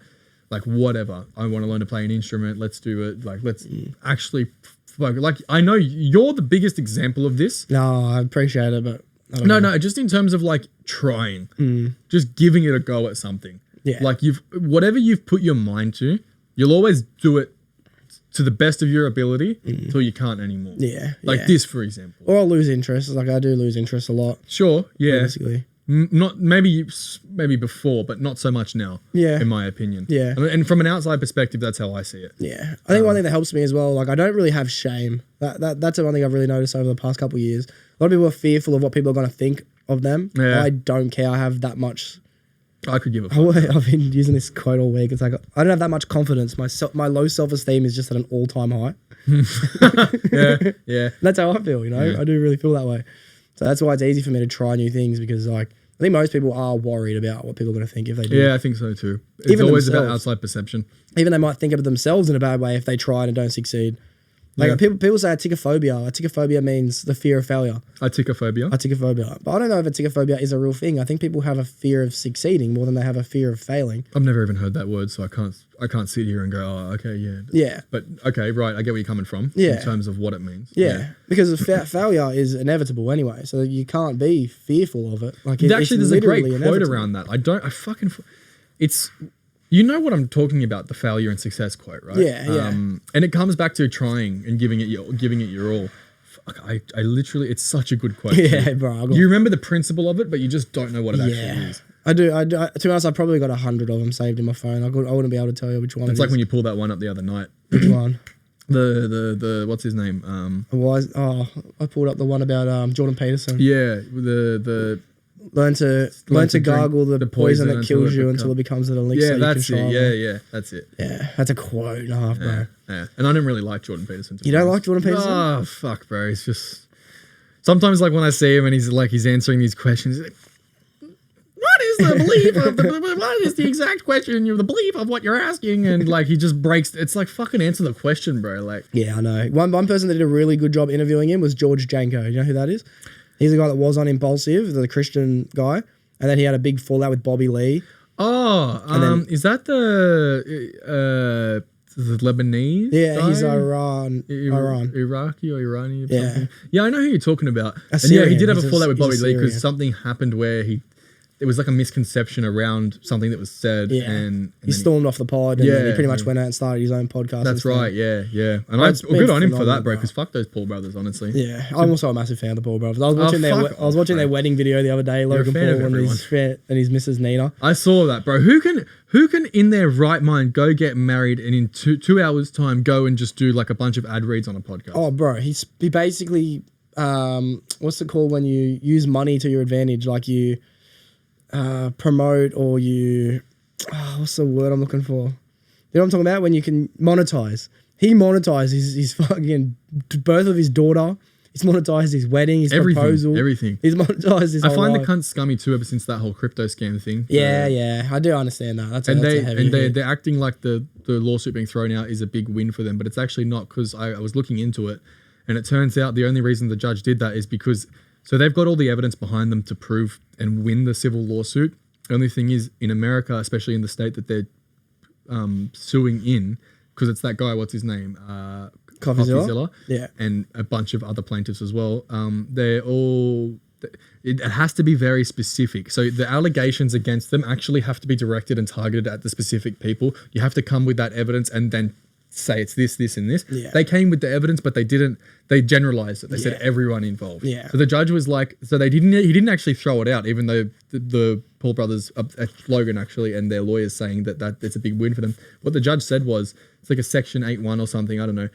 like whatever. I want to learn to play an instrument. Let's do it. Like, let's actually like, I know you're the biggest example of this. No, I appreciate it, but no, just in terms of like trying, just giving it a go at something. Yeah. Like whatever you've put your mind to, you'll always do it to the best of your ability until you can't anymore. Yeah. Like this, for example. Or I'll lose interest. Like I do lose interest a lot. Sure. Yeah. Basically. Not maybe before, but not so much now. Yeah. In my opinion. Yeah. And from an outside perspective, that's how I see it. Yeah. I think one thing that helps me as well, like I don't really have shame. That's the one thing I've really noticed over the past couple of years. A lot of people are fearful of what people are going to think of them. Yeah. I don't care. I have that much I could give a fuck. I've been using this quote all week. It's like, I don't have that much confidence. My low self-esteem is just at an all-time high. Yeah. That's how I feel, you know? Yeah. I do really feel that way. So that's why it's easy for me to try new things, because like, I think most people are worried about what people are going to think if they do. Yeah, I think so too. It's Even always themselves. about outside perception. Even they might think of themselves in a bad way if they try and don't succeed. Like people say aticophobia. Aticophobia means the fear of failure. Aticophobia? Aticophobia. But I don't know if aticophobia is a real thing. I think people have a fear of succeeding more than they have a fear of failing. I've never even heard that word, so I can't sit here and go, oh, okay, yeah. Yeah. But okay, right, I get where you're coming from in terms of what it means. Yeah. Because failure is inevitable anyway, so you can't be fearful of it. Like Actually, there's a great quote inevitable. around that. It's... You know what I'm talking about, the failure and success quote, right? Yeah. And it comes back to trying and giving it your all. Fuck, I literally, it's such a good quote. Yeah, bro. You remember the principle of it, but you just don't know what it actually is. I do. To be honest, I probably got 100 of them saved in my phone. I wouldn't be able to tell you which one. It's like when you pulled that one up the other night. Which one? The what's his name? I pulled up the one about Jordan Peterson. Yeah, the Learn to gargle the poison that kills you until it becomes an elixir. Yeah, that's it. Yeah, that's it. Yeah, that's a quote and a half, bro. Yeah. And I didn't really like Jordan Peterson. You don't like Jordan Peterson? Oh, fuck, bro. He's just... Sometimes, like, when I see him and he's answering these questions, he's like, what is the belief of what is the exact question? The belief of what you're asking? And, like, he just breaks... It's like, fucking answer the question, bro. Like... Yeah, I know. One person that did a really good job interviewing him was George Janko. You know who that is? He's the guy that was on Impulsive, the Christian guy, and then he had a big fallout with Bobby Lee. Oh, is that the Lebanese? Yeah, guy? he's Iran. Iraqi or Iranian. Yeah. Something. Yeah, I know who you're talking about. Syrian. And he did have a fallout with Bobby Lee Lee because something happened where it was like a misconception around something that was said. Yeah. And he stormed off the pod and then he pretty much went out and started his own podcast. That's right, yeah. And good on him for that, bro, because fuck those Paul brothers, honestly. Yeah, I'm also a massive fan of the Paul brothers. I was watching their wedding video the other day, Logan Paul and his Mrs. Nina. I saw that, bro. Who can in their right mind go get married and in 2 hours time go and just do like a bunch of ad reads on a podcast? Oh, bro, he basically what's it called when you use money to your advantage, like you promote or you what's the word I'm looking for? You know what I'm talking about? When you can monetize. He monetized his fucking birth of his daughter. He's monetized his wedding, his proposal. Everything. He's monetized his whole I find life. the cunt scummy too ever since that whole crypto scam thing. Yeah, I do understand that. They're acting like the lawsuit being thrown out is a big win for them, but it's actually not, because I was looking into it and it turns out the only reason the judge did that is because so they've got all the evidence behind them to prove and win the civil lawsuit. The only thing is, in America, especially in the state that they're suing in, because it's that guy, what's his name? Coffeezilla. Yeah. And a bunch of other plaintiffs as well. They're all... It has to be very specific. So the allegations against them actually have to be directed and targeted at the specific people. You have to come with that evidence and then say it's this, this, and this. Yeah. They came with the evidence, but they didn't. They generalized it. They said everyone involved. Yeah. So the judge was like, so they didn't. He didn't actually throw it out, even though the Paul brothers, Logan actually, and their lawyers saying that it's a big win for them. What the judge said was it's like a Section 8(1) or something. I don't know.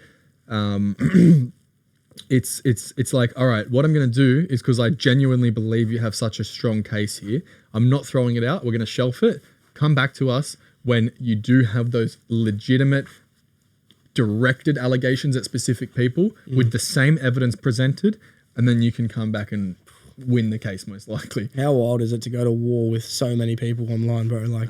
It's like, all right, what I'm going to do is, because I genuinely believe you have such a strong case here, I'm not throwing it out. We're going to shelf it. Come back to us when you do have those legitimate directed allegations at specific people with the same evidence presented, and then you can come back and win the case most likely. How wild is it to go to war with so many people online, bro? Like,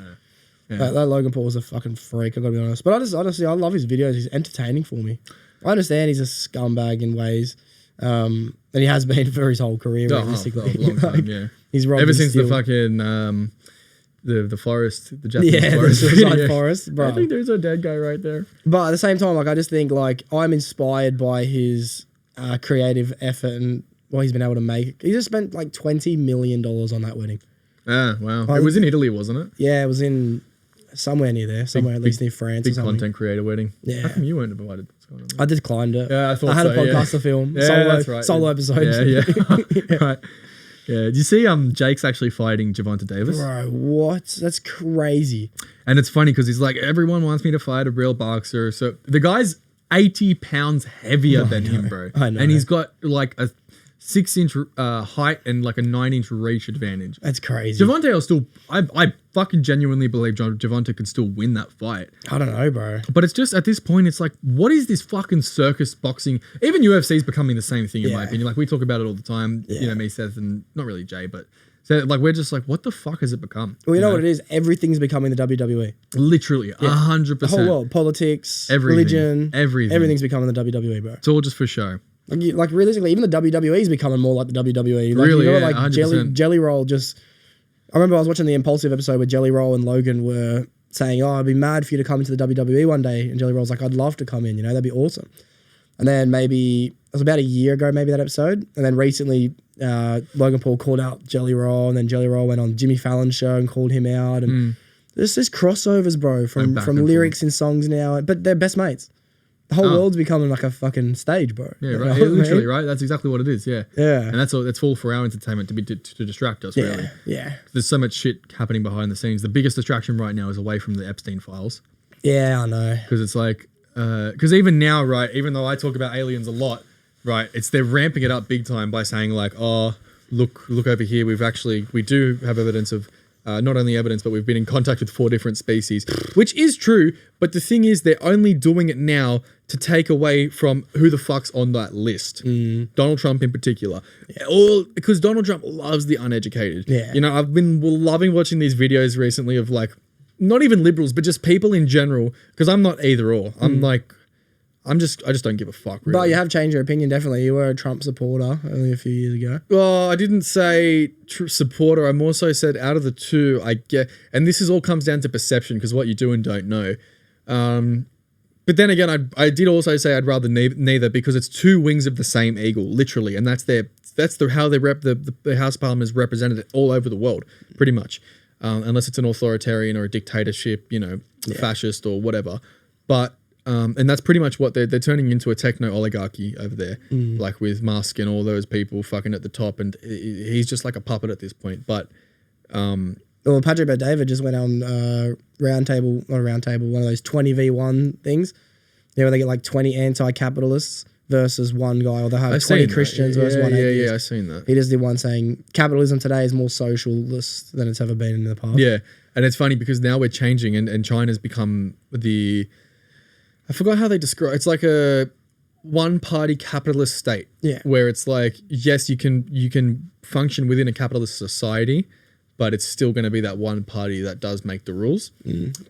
that Logan Paul was a fucking freak, I gotta be honest. But I love his videos. He's entertaining for me. I understand he's a scumbag in ways, and he has been for his whole career, realistically. A long time, yeah. He's robbed ever since the fucking the forest, the Japanese forest. The suicide forest, bro. I think there's a dead guy right there. But at the same time, like, I just think, like, I'm inspired by his creative effort and what he's been able to make. He just spent like $20 million on that wedding. Ah, wow. It was in Italy, wasn't it? Yeah, it was in somewhere near there, at least near France. Big or something. content creator wedding. Yeah. How come you weren't invited? What's going on there? I declined it. Yeah, I thought I had so, a podcast to film. Yeah, that's right. Solo episode. Yeah. Right. Yeah. Did you see Jake's actually fighting Gervonta Davis? Bro, what? That's crazy. And it's funny because he's like, everyone wants me to fight a real boxer. So the guy's 80 pounds heavier than him, bro. I know. And he's got like 6-inch height and like a 9-inch reach advantage. That's crazy. Gervonta, I fucking genuinely believe Gervonta could still win that fight. I don't know, bro. But it's just at this point, it's like, what is this fucking circus boxing? Even UFC is becoming the same thing in my opinion. Like we talk about it all the time. You know, me, Seth, and not really Jay, but so like we're just like, what the fuck has it become? Well, you know what it is? Everything's becoming the WWE. Literally, 100%. The whole world, politics, Everything. religion, everything's becoming the WWE, bro. It's all just for show. Like realistically, even the WWE is becoming more like the WWE. Like, Really, you know, yeah, like 100%. Jelly Roll just. I remember I was watching the Impulsive episode where Jelly Roll and Logan were saying, "Oh, I'd be mad for you to come into the WWE one day." And Jelly Roll's like, "I'd love to come in. You know, that'd be awesome." And then maybe it was about a year ago, maybe that episode. And then recently, Logan Paul called out Jelly Roll, and then Jelly Roll went on Jimmy Fallon's show and called him out. And there's this crossovers, bro, from lyrics in songs now. But they're best mates. The whole world's becoming like a fucking stage, bro. Yeah, right. Yeah, literally, right? That's exactly what it is, yeah. Yeah. And that's all for our entertainment to distract us, really. Yeah. There's so much shit happening behind the scenes. The biggest distraction right now is away from the Epstein files. Yeah, I know. Because it's like, because even now, right, even though I talk about aliens a lot, right, they're ramping it up big time by saying like, oh, look over here, we do have evidence of, not only evidence, but we've been in contact with 4 different species, which is true. But the thing is, they're only doing it now to take away from who the fuck's on that list. Donald Trump in particular. Yeah. Because Donald Trump loves the uneducated. Yeah. You know, I've been loving watching these videos recently of like, not even liberals, but just people in general. Because I'm not either or. I just don't give a fuck, really. But you have changed your opinion, definitely. You were a Trump supporter only a few years ago. Well, I didn't say supporter. I more so said out of the two, I get... And this all comes down to perception, because what you do and don't know. But then again, I did also say I'd rather neither, because it's 2 wings of the same eagle, literally. And that's how the House of Parliament is represented all over the world, pretty much. Unless it's an authoritarian or a dictatorship, you know, fascist or whatever. But... and that's pretty much what they're turning into, a techno oligarchy over there, like with Musk and all those people fucking at the top, and he's just like a puppet at this point. But well, Patrick Bet-David just went on one of those 20v1 things, where they get like 20 anti-capitalists versus one guy, or they have 20 Christians versus one atheist. Yeah, I've seen that. He just did one saying capitalism today is more socialist than it's ever been in the past. Yeah, and it's funny because now we're changing, and China's become I forgot how they describe. It's like a one-party capitalist state. Yeah. Where it's like, yes, you can function within a capitalist society, but it's still going to be that one party that does make the rules.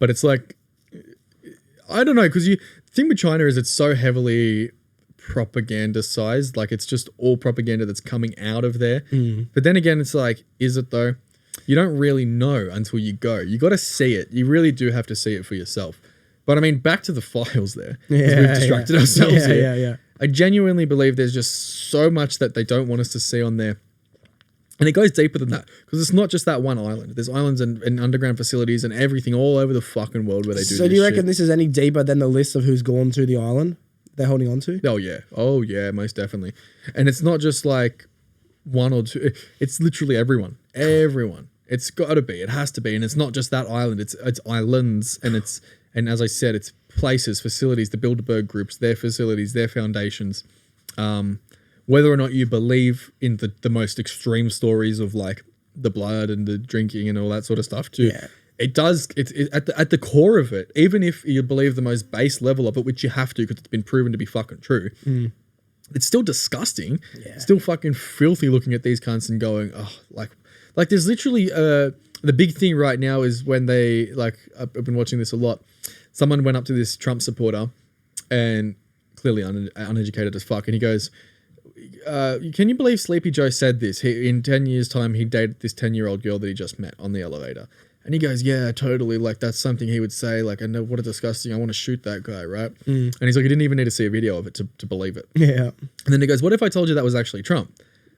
But it's like, I don't know, because the thing with China is it's so heavily propagandized. Like it's just all propaganda that's coming out of there. But then again, it's like, is it though? You don't really know until you go. You got to see it. You really do have to see it for yourself. But I mean, back to the files there. Yeah, we've distracted ourselves here. Yeah. I genuinely believe there's just so much that they don't want us to see on there. And it goes deeper than that. Because it's not just that one island. There's islands and underground facilities and everything all over the fucking world where they do this. So do you reckon this is any deeper than the list of who's gone to the island they're holding on to? Oh yeah, most definitely. And it's not just like 1 or 2. It's literally everyone. It's got to be. It has to be. And it's not just that island. It's islands, and as I said, it's places, facilities, the Bilderberg groups, their facilities, their foundations. Whether or not you believe in the most extreme stories of like the blood and the drinking and all that sort of stuff too. Yeah. It does. It's at the core of it. Even if you believe the most base level of it, which you have to because it's been proven to be fucking true. It's still disgusting. Yeah. Still fucking filthy looking at these cunts and going, oh, like there's literally the big thing right now is when they like I've been watching this a lot. Someone went up to this Trump supporter and clearly uneducated as fuck. And he goes, can you believe Sleepy Joe said this? In 10 years time, he dated this 10-year-old girl that he just met on the elevator. And he goes, yeah, totally. Like that's something he would say. Like, I know what a disgusting, I want to shoot that guy. Right. And he's like, you didn't even need to see a video of it to believe it. Yeah. And then he goes, what if I told you that was actually Trump?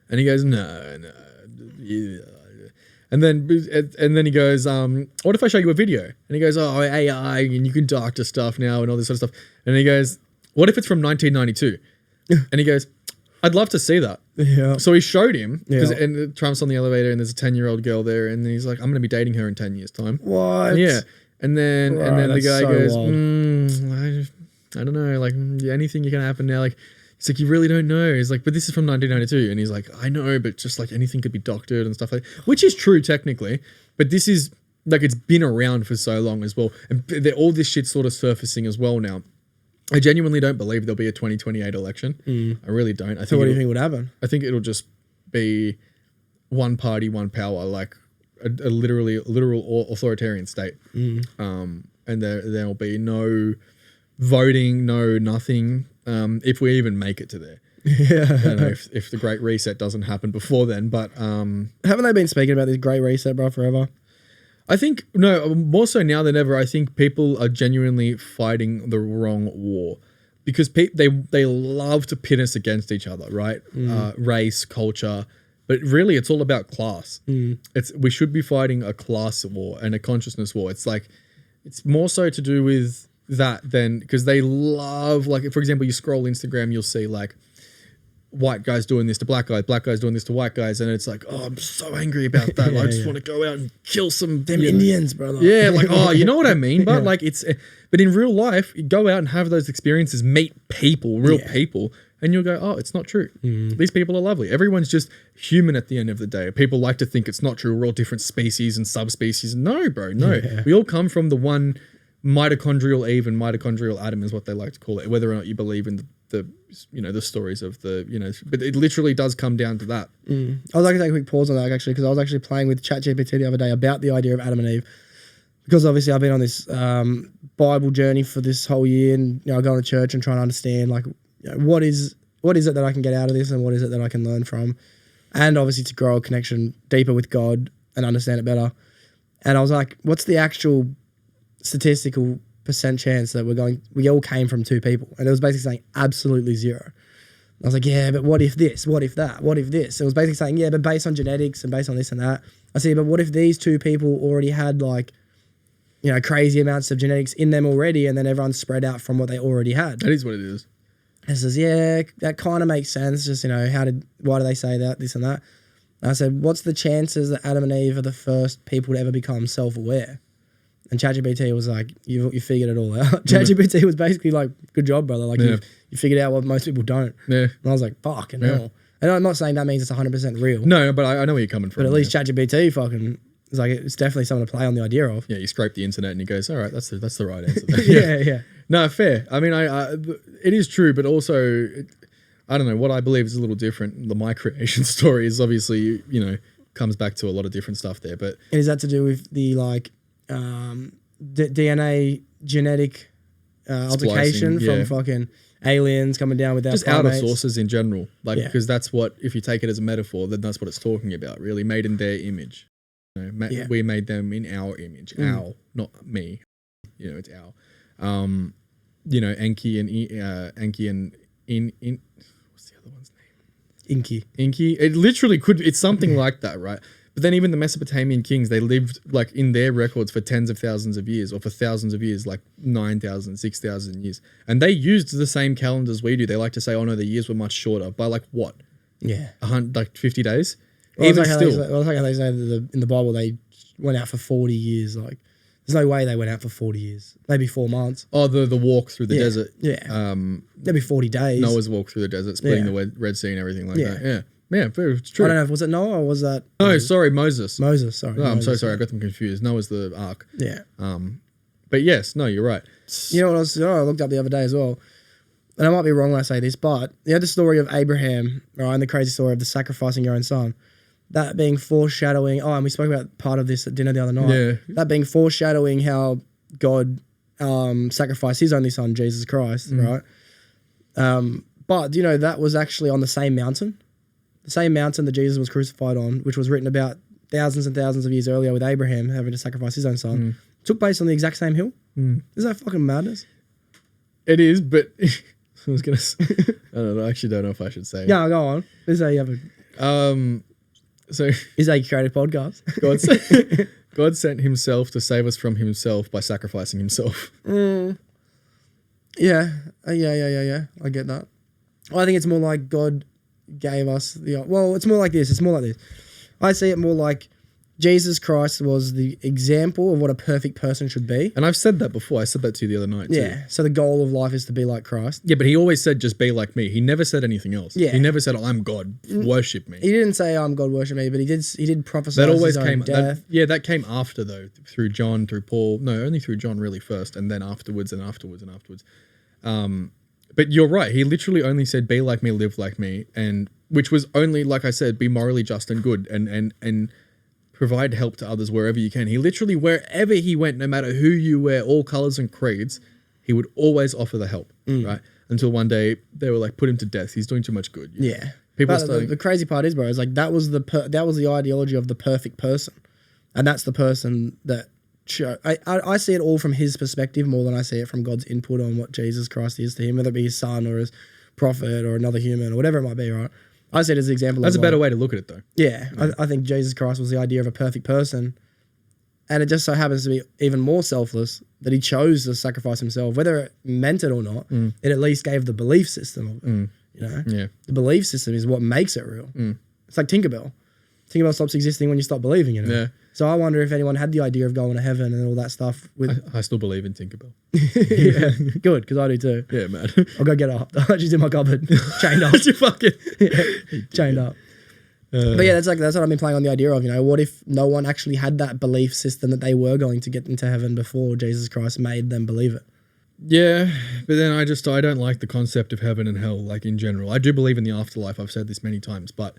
And he goes, no. Yeah. And then he goes, what if I show you a video? And he goes, oh, AI, and you can doctor stuff now and all this sort of stuff. And he goes, what if it's from 1992? And he goes, I'd love to see that. Yeah. So he showed him, and Trump's on the elevator and there's a 10-year-old girl there, and he's like, I'm going to be dating her in 10 years' time. What? Yeah. And then the guy goes, I don't know, like anything can happen now. Like, He's like, you really don't know. He's like, but this is from 1992. And he's like, I know, but just like anything could be doctored and stuff like that, which is true technically. But this is like, it's been around for so long as well. And all this shit's sort of surfacing as well now. I genuinely don't believe there'll be a 2028 election. I really don't. So what do you think would happen? I think it'll just be one party, one power, like a literal authoritarian state. And there'll be no voting, no nothing. If we even make it to there. I don't know if the Great Reset doesn't happen before then, but haven't they been speaking about this Great Reset, bro, forever? I think no, more so now than ever. I think people are genuinely fighting the wrong war because they love to pit us against each other, right? Race, culture, but really it's all about class. We should be fighting a class war and a consciousness war. It's like it's more so to do with that than because they love, like, for example, you scroll Instagram, you'll see like white guys doing this to black guys doing this to white guys, and it's like, oh, I'm so angry about that. I just want to go out and kill some them Indians, brother. Yeah, like, oh, you know what I mean? But like but in real life, you go out and have those experiences, meet people, real people, and you'll go, oh, it's not true. These people are lovely. Everyone's just human at the end of the day. People like to think it's not true. We're all different species and subspecies. No, bro, no. We all come from the one mitochondrial Eve and mitochondrial Adam is what they like to call it, whether or not you believe in the stories of but it literally does come down to that. I was like to take a quick pause on that actually, because I was actually playing with ChatGPT the other day about the idea of Adam and Eve, because obviously I've been on this Bible journey for this whole year, and going to church and trying to understand like what is it that I can get out of this and what is it that I can learn from, and obviously to grow a connection deeper with God and understand it better. And I was like, what's the actual statistical percent chance that we all came from two people? And it was basically saying absolutely zero. I was like, yeah, but what if this? What if that? What if this? It was basically saying, yeah, but based on genetics and based on this and that. I said, but what if these two people already had like, crazy amounts of genetics in them already, and then everyone's spread out from what they already had? That is what it is. And it says, yeah, that kind of makes sense. Just, why do they say that, this and that? And I said, what's the chances that Adam and Eve are the first people to ever become self-aware? And ChatGPT was like, you figured it all out. ChatGPT was basically like, good job, brother. Like, you figured out what most people don't. Yeah. And I was like, fucking hell. And I'm not saying that means it's 100% real. No, but I know where you're coming from. But at least ChatGPT fucking, it's like, it's definitely something to play on the idea of. Yeah, you scrape the internet and he goes, all right, that's the right answer. Yeah. No, fair. I mean, it is true, but also, I don't know, what I believe is a little different. My creation story is obviously, comes back to a lot of different stuff there. But and is that to do with the like, DNA genetic altercation from fucking aliens coming down with our just primates? Outer sources in general, because that's what, if you take it as a metaphor, then that's what it's talking about, really, made in their image. We made them in our image, our, not me. It's our. Enki and in what's the other one's name? Inky. It literally could. It's something like that, right? But then even the Mesopotamian kings, they lived like in their records for tens of thousands of years, or for thousands of years, like 9,000, 6,000 years. And they used the same calendars we do. They like to say, oh no, the years were much shorter. By like what? Yeah. Like 50 days? Well, even still. It's like how they say in the Bible, they went out for 40 years. Like, there's no way they went out for 40 years. Maybe 4 months. Oh, the walk through the desert. Yeah. Maybe 40 days. Noah's walk through the desert, splitting the Red Sea and everything like that. Yeah. Yeah, it's true. I don't know, was it Noah or was that... No, sorry, Moses. Sorry. Oh, I'm so sorry, I got them confused. Noah's the ark. Yeah. But yes, no, you're right. You know what I looked up the other day as well, and I might be wrong when I say this, but the story of Abraham, right, and the crazy story of the sacrificing your own son, that being foreshadowing... Oh, and we spoke about part of this at dinner the other night. Yeah. That being foreshadowing how God sacrificed his only son, Jesus Christ, right? But, that was actually on the same mountain. The same mountain that Jesus was crucified on, which was written about thousands and thousands of years earlier with Abraham having to sacrifice his own son, took place on the exact same hill. Isn't that fucking madness? It is, but I was going to say, I don't know, I actually don't know if I should say. Yeah, go on. This is how you have so is how you create a podcast. God sent himself to save us from himself by sacrificing himself. Yeah. I get that. I think it's more like God gave us it's more like this. I see it more like Jesus Christ was the example of what a perfect person should be. And I've said that before. I said that to you the other night too. Yeah. So the goal of life is to be like Christ. Yeah, but he always said, just be like me. He never said anything else. Yeah. He never said, I'm God, worship me. He didn't say, I'm God, worship me, but he did prophesy That always his own came, death. that came after though, through John, through Paul. No, only through John really first, and then afterwards and afterwards and afterwards. But you're right. He literally only said, be like me, live like me. And which was only, like I said, be morally just and good and provide help to others wherever you can. He literally, wherever he went, no matter who you were, all colors and creeds, he would always offer the help, right? Until one day they were like, put him to death. He's doing too much good. You know? Yeah. People But the crazy part is, bro, is like that was the ideology of the perfect person. And that's the person that I see it all from his perspective more than I see it from God's input on what Jesus Christ is to him, whether it be his son or his prophet or another human or whatever it might be, right? I see it as an example. That's a better way to look at it, though. Yeah, I think Jesus Christ was the idea of a perfect person, and it just so happens to be even more selfless that he chose to sacrifice himself, whether it meant it or not. It at least gave the belief system of it. You know, the belief system is what makes it real. It's like Tinkerbell. Tinkerbell stops existing when you stop believing in it. Yeah. So I wonder if anyone had the idea of going to heaven and all that stuff. I still believe in Tinkerbell. Yeah, good, because I do too. Yeah, man. I'll go get her up. She's in my cupboard, chained up. You fucking chained up. But yeah, that's what I've been playing on the idea of. You know, what if no one actually had that belief system that they were going to get into heaven before Jesus Christ made them believe it? Yeah, but then I don't like the concept of heaven and hell, like in general. I do believe in the afterlife. I've said this many times, but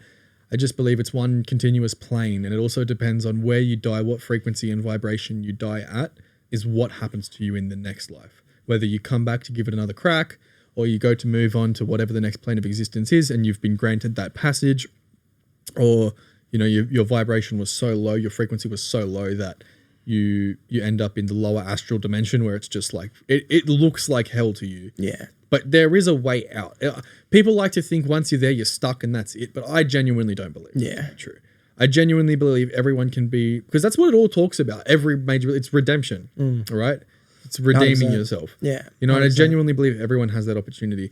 I just believe it's one continuous plane, and it also depends on where you die, what frequency and vibration you die at is what happens to you in the next life. Whether you come back to give it another crack, or you go to move on to whatever the next plane of existence is, and you've been granted that passage, or you know your vibration was so low, your frequency was so low that you end up in the lower astral dimension where it's just like it looks like hell to you. Yeah. But there is a way out. People like to think once you're there, you're stuck and that's it. But I genuinely don't believe that's true. I genuinely believe everyone can be, because that's what it all talks about. It's redemption, right? It's redeeming 100%. yourself. Yeah. You know, and I genuinely believe everyone has that opportunity.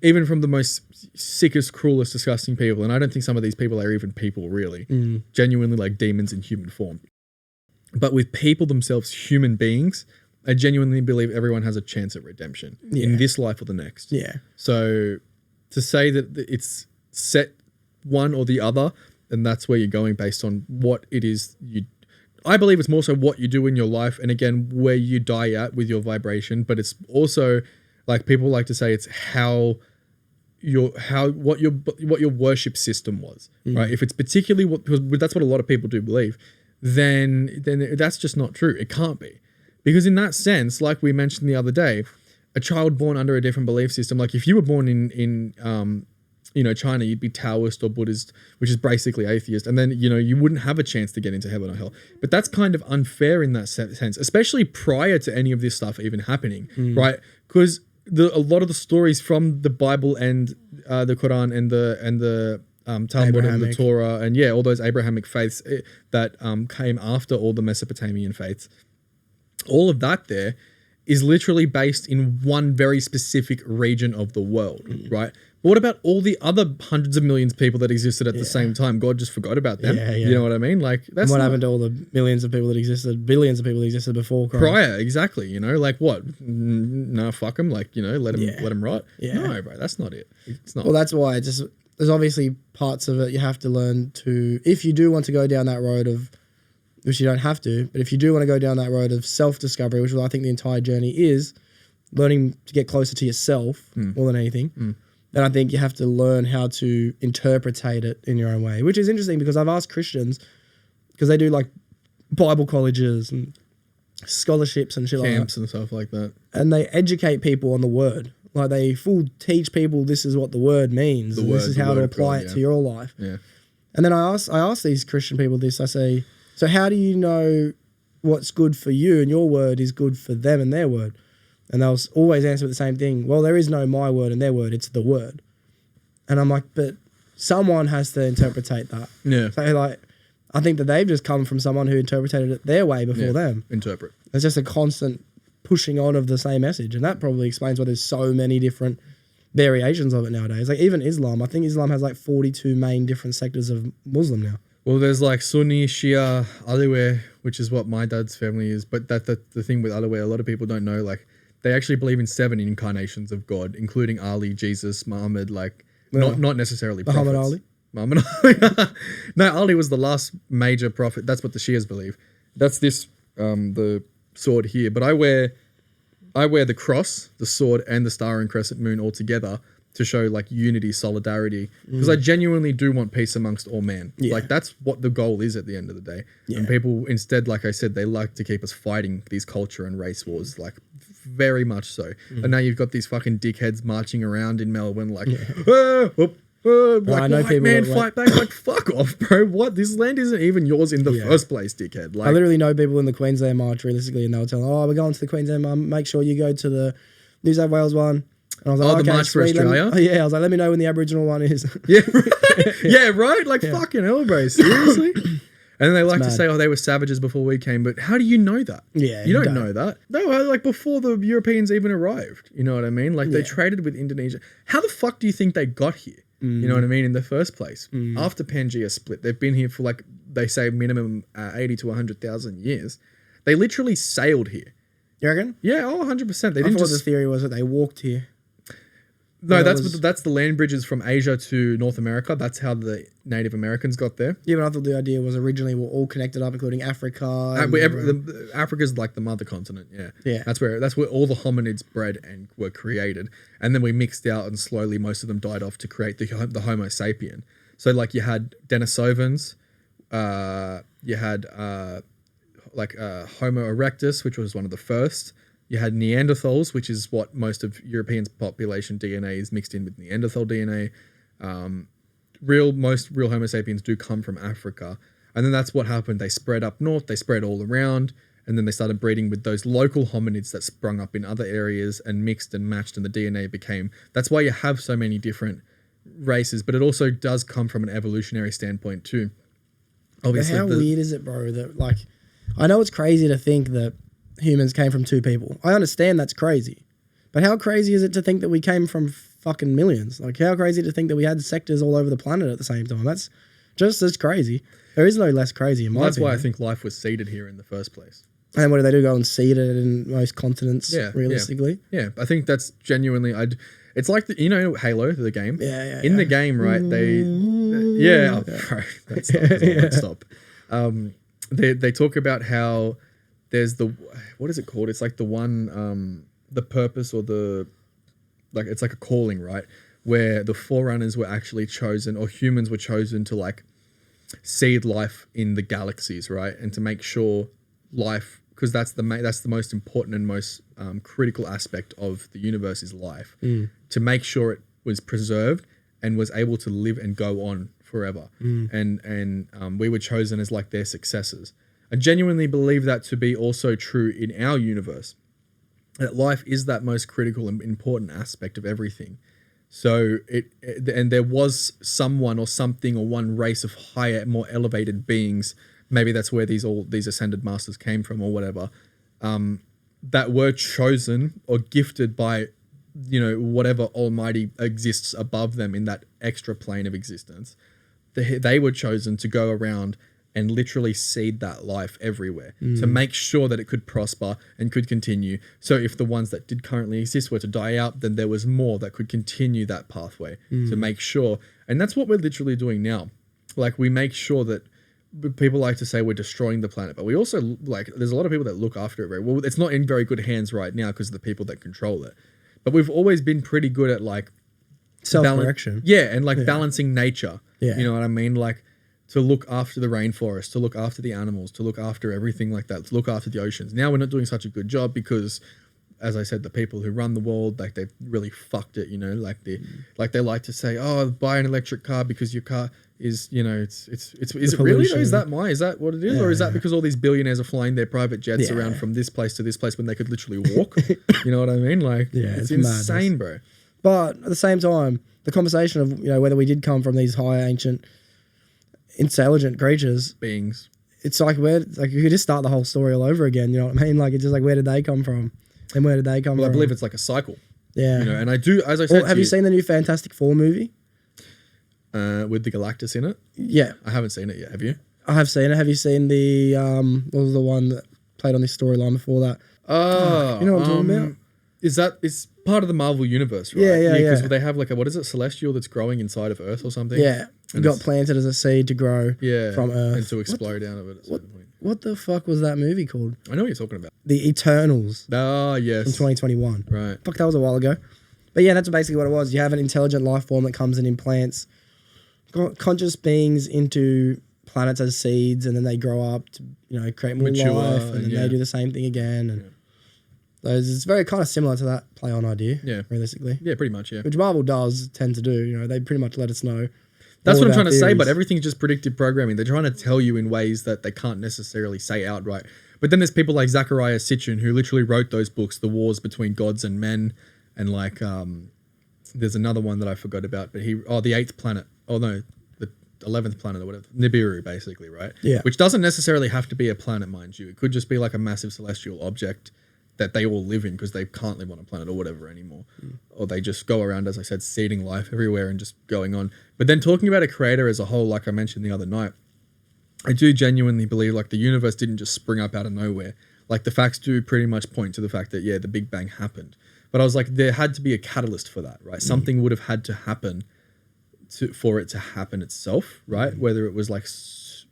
Even from the most sickest, cruelest, disgusting people. And I don't think some of these people are even people, really. Genuinely like demons in human form. But with people themselves, human beings, I genuinely believe everyone has a chance at redemption in this life or the next. Yeah. So to say that it's set one or the other, and that's where you're going based on what it is I believe it's more so what you do in your life, and again where you die at with your vibration. But it's also like people like to say it's what your worship system was, right? If it's particularly because that's what a lot of people do believe, then that's just not true. It can't be. Because in that sense, like we mentioned the other day, a child born under a different belief system, like if you were born in China, you'd be Taoist or Buddhist, which is basically atheist, and then, you wouldn't have a chance to get into heaven or hell. But that's kind of unfair in that sense, especially prior to any of this stuff even happening, right? Because a lot of the stories from the Bible and the Quran and the Talmud and the Torah and all those Abrahamic faiths that came after all the Mesopotamian faiths, all of that there is literally based in one very specific region of the world, right? But what about all the other hundreds of millions of people that existed at the same time? God just forgot about them. You know what I mean? Like, that's what happened to all the millions of people that existed, billions of people that existed before Christ? Prior, exactly. Like what? No, fuck them. Like, let them rot. No, bro, that's not it. It's not. Well, that's why there's obviously parts of it you have to learn to, if you do want to go down that road of, which you don't have to, but if you do want to go down that road of self-discovery, which I think the entire journey is, learning to get closer to yourself more than anything, then I think you have to learn how to interpretate it in your own way, which is interesting because I've asked Christians, because they do like Bible colleges and scholarships and shit like that. Camps and stuff like that. And they educate people on the word. Like they teach people this is what the word means. This is how to apply it to your life. Yeah. And then I ask these Christian people this, I say, so how do you know what's good for you and your word is good for them and their word? And they'll always answer with the same thing. Well, there is no my word and their word. It's the word. And I'm like, but someone has to interpretate that. Yeah. So like, I think that they've just come from someone who interpreted it their way before them. Interpret. It's just a constant pushing on of the same message. And that probably explains why there's so many different variations of it nowadays. Like even Islam, I think Islam has like 42 main different sectors of Muslim now. Well, there's like Sunni, Shia, Alawite, which is what my dad's family is. But the thing with Alawite, a lot of people don't know, like, they actually believe in 7 incarnations of God, including Ali, Jesus, Muhammad, like, not necessarily Muhammad prophets. Ali? Muhammad Ali. No, Ali was the last major prophet. That's what the Shias believe. That's this, the sword here. But I wear the cross, the sword, and the star and crescent moon all together to show like unity, solidarity, because I genuinely do want peace amongst all men. Yeah. Like that's what the goal is at the end of the day. Yeah. And people instead, like I said, they like to keep us fighting these culture and race wars, like very much so. And now you've got these fucking dickheads marching around in Melbourne like, like, I know white people man that fight back. Like, fuck off, bro. What? This land isn't even yours in the first place, dickhead. Like, I literally know people in the Queensland March realistically, and they'll tell, "Oh, we're going to the Queensland March. Make sure you go to the New South Wales one." And I was like, the okay, March for sweet, Australia? Yeah, I was like, let me know when the Aboriginal one is. yeah, right. Yeah, right. Like, fucking hell, bro. Seriously. And then they like to mad. say, oh, they were savages before we came. But how do you know that? Yeah, You don't know that. No, like before the Europeans even arrived. You know what I mean? Like they Yeah. traded with Indonesia. How the fuck do you think they got here? You know what I mean? In the first place. After Pangea split, they've been here for like, they say minimum 80 to 100,000 years. They literally sailed here. You reckon? Yeah, 100%. They I didn't thought just... the theory was that they walked here. No, that that's the land bridges from Asia to North America. That's how the Native Americans got there. Yeah, but I thought the idea was originally we're all connected up, including Africa. Africa's like the mother continent. Yeah, Yeah. That's where all the hominids bred and were created, and then we mixed out, and slowly most of them died off to create the Homo sapien. So like you had Denisovans, you had Homo erectus, which was one of the first. You had Neanderthals, which is what most of Europeans' population DNA is mixed in with Neanderthal DNA. Most real Homo sapiens do come from Africa. And then that's what happened. They spread up north, they spread all around, and then they started breeding with those local hominids that sprung up in other areas and mixed and matched, and the DNA became... That's why you have so many different races, but it also does come from an evolutionary standpoint too. Obviously, But how weird is it, bro, that like... I know it's crazy to think that humans came from 2 people. I understand that's crazy. But how crazy is it to think that we came from fucking millions? Like, how crazy to think that we had sectors all over the planet at the same time? That's just as crazy. There is no less crazy in my That's opinion. why I think life was seeded here in the first place. And what do they do? Go and seed it in most continents, realistically? Yeah, I think that's genuinely... It's like, Halo, the game? Yeah. In the game, right, they... Yeah, bro, that stop. They talk about how there's the... What is it called? It's like the one... the purpose or the... Like, it's like a calling, right? Where the forerunners were actually chosen, or humans were chosen to, like, seed life in the galaxies, right? And to make sure life... Because that's the most important and most critical aspect of the universe is life. To make sure it was preserved and was able to live and go on forever. And we were chosen as like their successors. I genuinely believe that to be also true in our universe. That life is that most critical and important aspect of everything. So and there was someone or something or one race of higher, more elevated beings. Maybe that's where these ascended masters came from or whatever, that were chosen or gifted by, whatever almighty exists above them in that extra plane of existence. They were chosen to go around and literally seed that life everywhere to make sure that it could prosper and could continue. So if the ones that did currently exist were to die out, then there was more that could continue that pathway to make sure. And that's what we're literally doing now. Like, we make sure that... People like to say we're destroying the planet, but we also there's a lot of people that look after it very well. It's not in very good hands right now because of the people that control it. But we've always been pretty good at like self-correction. And balancing nature. Yeah. You know what I mean? Like to look after the rainforest, to look after the animals, to look after everything like that, to look after the oceans. Now we're not doing such a good job because, as I said, the people who run the world, like they've really fucked it, they like to say, oh, buy an electric car because your car is, is it really? Is that what it is? Yeah, or is that because all these billionaires are flying their private jets around from this place to this place when they could literally walk? You know what I mean? Like, it's insane, bro. But at the same time, the conversation of, whether we did come from these high ancient intelligent creatures, beings, it's like you could just start the whole story all over again. You know what I mean? Like, it's just like, where did they come from? And where did they come from? I believe it's like a cycle. Yeah. And I do, as I said, have you seen the new Fantastic Four movie? with the Galactus in it. Yeah. I haven't seen it yet. Have you? I have seen it. Have you seen the, what was the one that played on this storyline before that? Oh. You know what I'm talking about? It's part of the Marvel universe, right? Yeah. Because they have like what is it, Celestial that's growing inside of Earth or something? Yeah. It got planted as a seed to grow from Earth. And to explode out of it at a certain point. What the fuck was that movie called? I know what you're talking about. The Eternals. Ah, yes. From 2021. Right. Fuck, that was a while ago. But yeah, that's basically what it was. You have an intelligent life form that comes and implants conscious beings into planets as seeds, and then they grow up to, create more life, and then they do the same thing again. And it's very kind of similar to that play on idea, realistically. Yeah, pretty much, yeah. Which Marvel does tend to do. They pretty much let us know. That's what I'm trying to say, but everything's just predictive programming. They're trying to tell you in ways that they can't necessarily say outright. But then there's people like Zachariah Sitchin who literally wrote those books, The Wars Between Gods and Men, and like there's another one that I forgot about, but the 8th planet. Oh no, the 11th planet or whatever. Nibiru, basically, right? Yeah. Which doesn't necessarily have to be a planet, mind you. It could just be like a massive celestial object that they all live in because they can't live on a planet or whatever anymore. Or they just go around, as I said, seeding life everywhere and just going on. But then talking about a creator as a whole, like I mentioned the other night, I do genuinely believe like the universe didn't just spring up out of nowhere. Like the facts do pretty much point to the fact that, the Big Bang happened. But I was like, there had to be a catalyst for that, right? Something would have had to happen for it to happen itself, right? Whether it was like,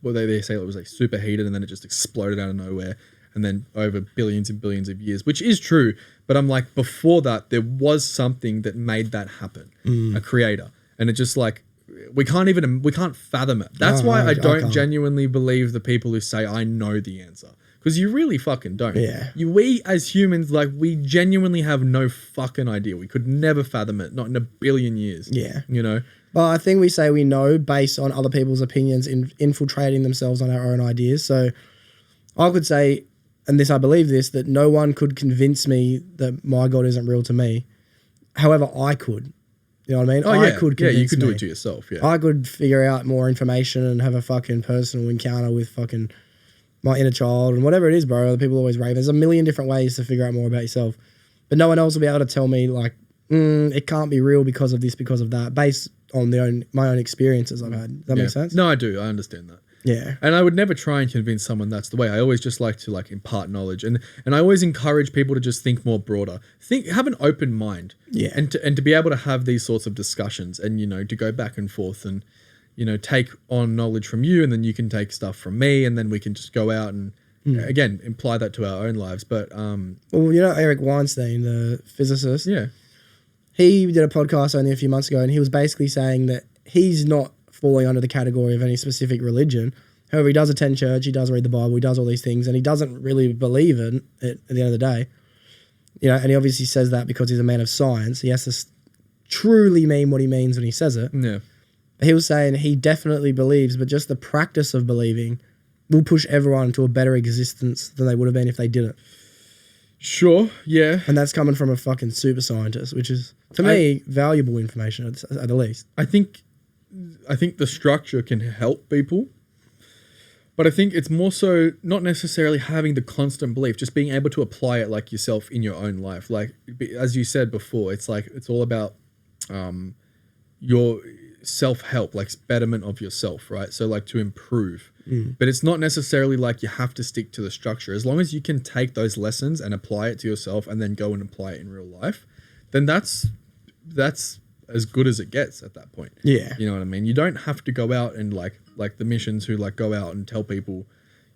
they say it was like superheated and then it just exploded out of nowhere. And then over billions and billions of years, which is true. But I'm like, before that, there was something that made that happen, a creator. And it just like, we can't fathom it. That's why I don't genuinely believe the people who say, I know the answer. Because you really fucking don't. Yeah. We as humans, like, we genuinely have no fucking idea. We could never fathom it, not in a billion years. Yeah. But I think we say we know based on other people's opinions infiltrating themselves on our own ideas. So I could say, and I believe this, that no one could convince me that my God isn't real to me. However, I could. You know what I mean? I could convince you could do me. it to yourself, yeah. I could figure out more information and have a fucking personal encounter with fucking my inner child and whatever it is, bro. People always rave. There's a million different ways to figure out more about yourself. But no one else will be able to tell me, like, it can't be real because of this, because of that, based on my own experiences I've had. Does that make sense? No, I do. I understand that. Yeah. And I would never try and convince someone that's the way. I always just like to like impart knowledge, and I always encourage people to just think more broader. Have an open mind. Yeah. And to be able to have these sorts of discussions and, to go back and forth and, take on knowledge from you, and then you can take stuff from me, and then we can just go out and again, apply that to our own lives. But well, Eric Weinstein, the physicist. Yeah. He did a podcast only a few months ago, and he was basically saying that he's not falling under the category of any specific religion. However, he does attend church, he does read the Bible, he does all these things, and he doesn't really believe in it at the end of the day. And he obviously says that because he's a man of science. He has to truly mean what he means when he says it. Yeah. But he was saying he definitely believes, but just the practice of believing will push everyone into a better existence than they would have been if they didn't. Sure, yeah. And that's coming from a fucking super scientist, which is, to me, valuable information at the least. I think the structure can help people, but I think it's more so not necessarily having the constant belief, just being able to apply it like yourself in your own life. Like, as you said before, it's like, it's all about your self-help, like betterment of yourself, right? So like to improve. But it's not necessarily like you have to stick to the structure. As long as you can take those lessons and apply it to yourself and then go and apply it in real life, then that's as good as it gets at that point. Yeah. You know what I mean? You don't have to go out and like the missions who like go out and tell people,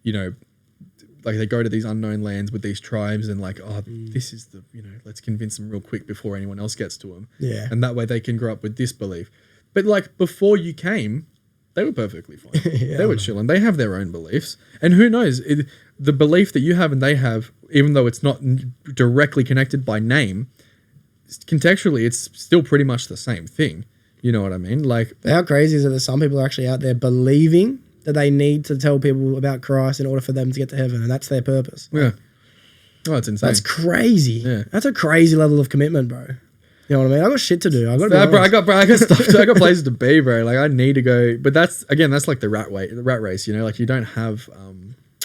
like they go to these unknown lands with these tribes and like, this is the, let's convince them real quick before anyone else gets to them. Yeah. And that way they can grow up with this belief. But like before you came, they were perfectly fine. They were chilling. They have their own beliefs. And who knows, the belief that you have and they have, even though it's not directly connected by name, contextually, it's still pretty much the same thing. You know what I mean? Like, how crazy is it that some people are actually out there believing that they need to tell people about Christ in order for them to get to heaven, and that's their purpose? Yeah. Oh, it's insane. That's crazy. Yeah. That's a crazy level of commitment, bro. You know what I mean? I got shit to do. I got stuff. I got places to be, bro. Like I need to go, but that's like the rat race. Like you don't have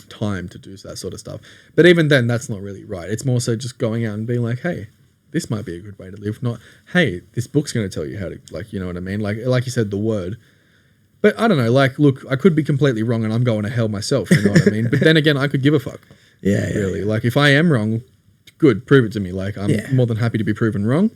time to do that sort of stuff. But even then, that's not really right. It's more so just going out and being like, hey, this might be a good way to live. Not, hey, this book's going to tell you how to, like, you know what I mean? Like you said, the word. But I don't know, like, look, I could be completely wrong and I'm going to hell myself, you know what I mean? But then again, I could give a fuck. Yeah, really. Like, if I am wrong, good, prove it to me. Like, I'm more than happy to be proven wrong.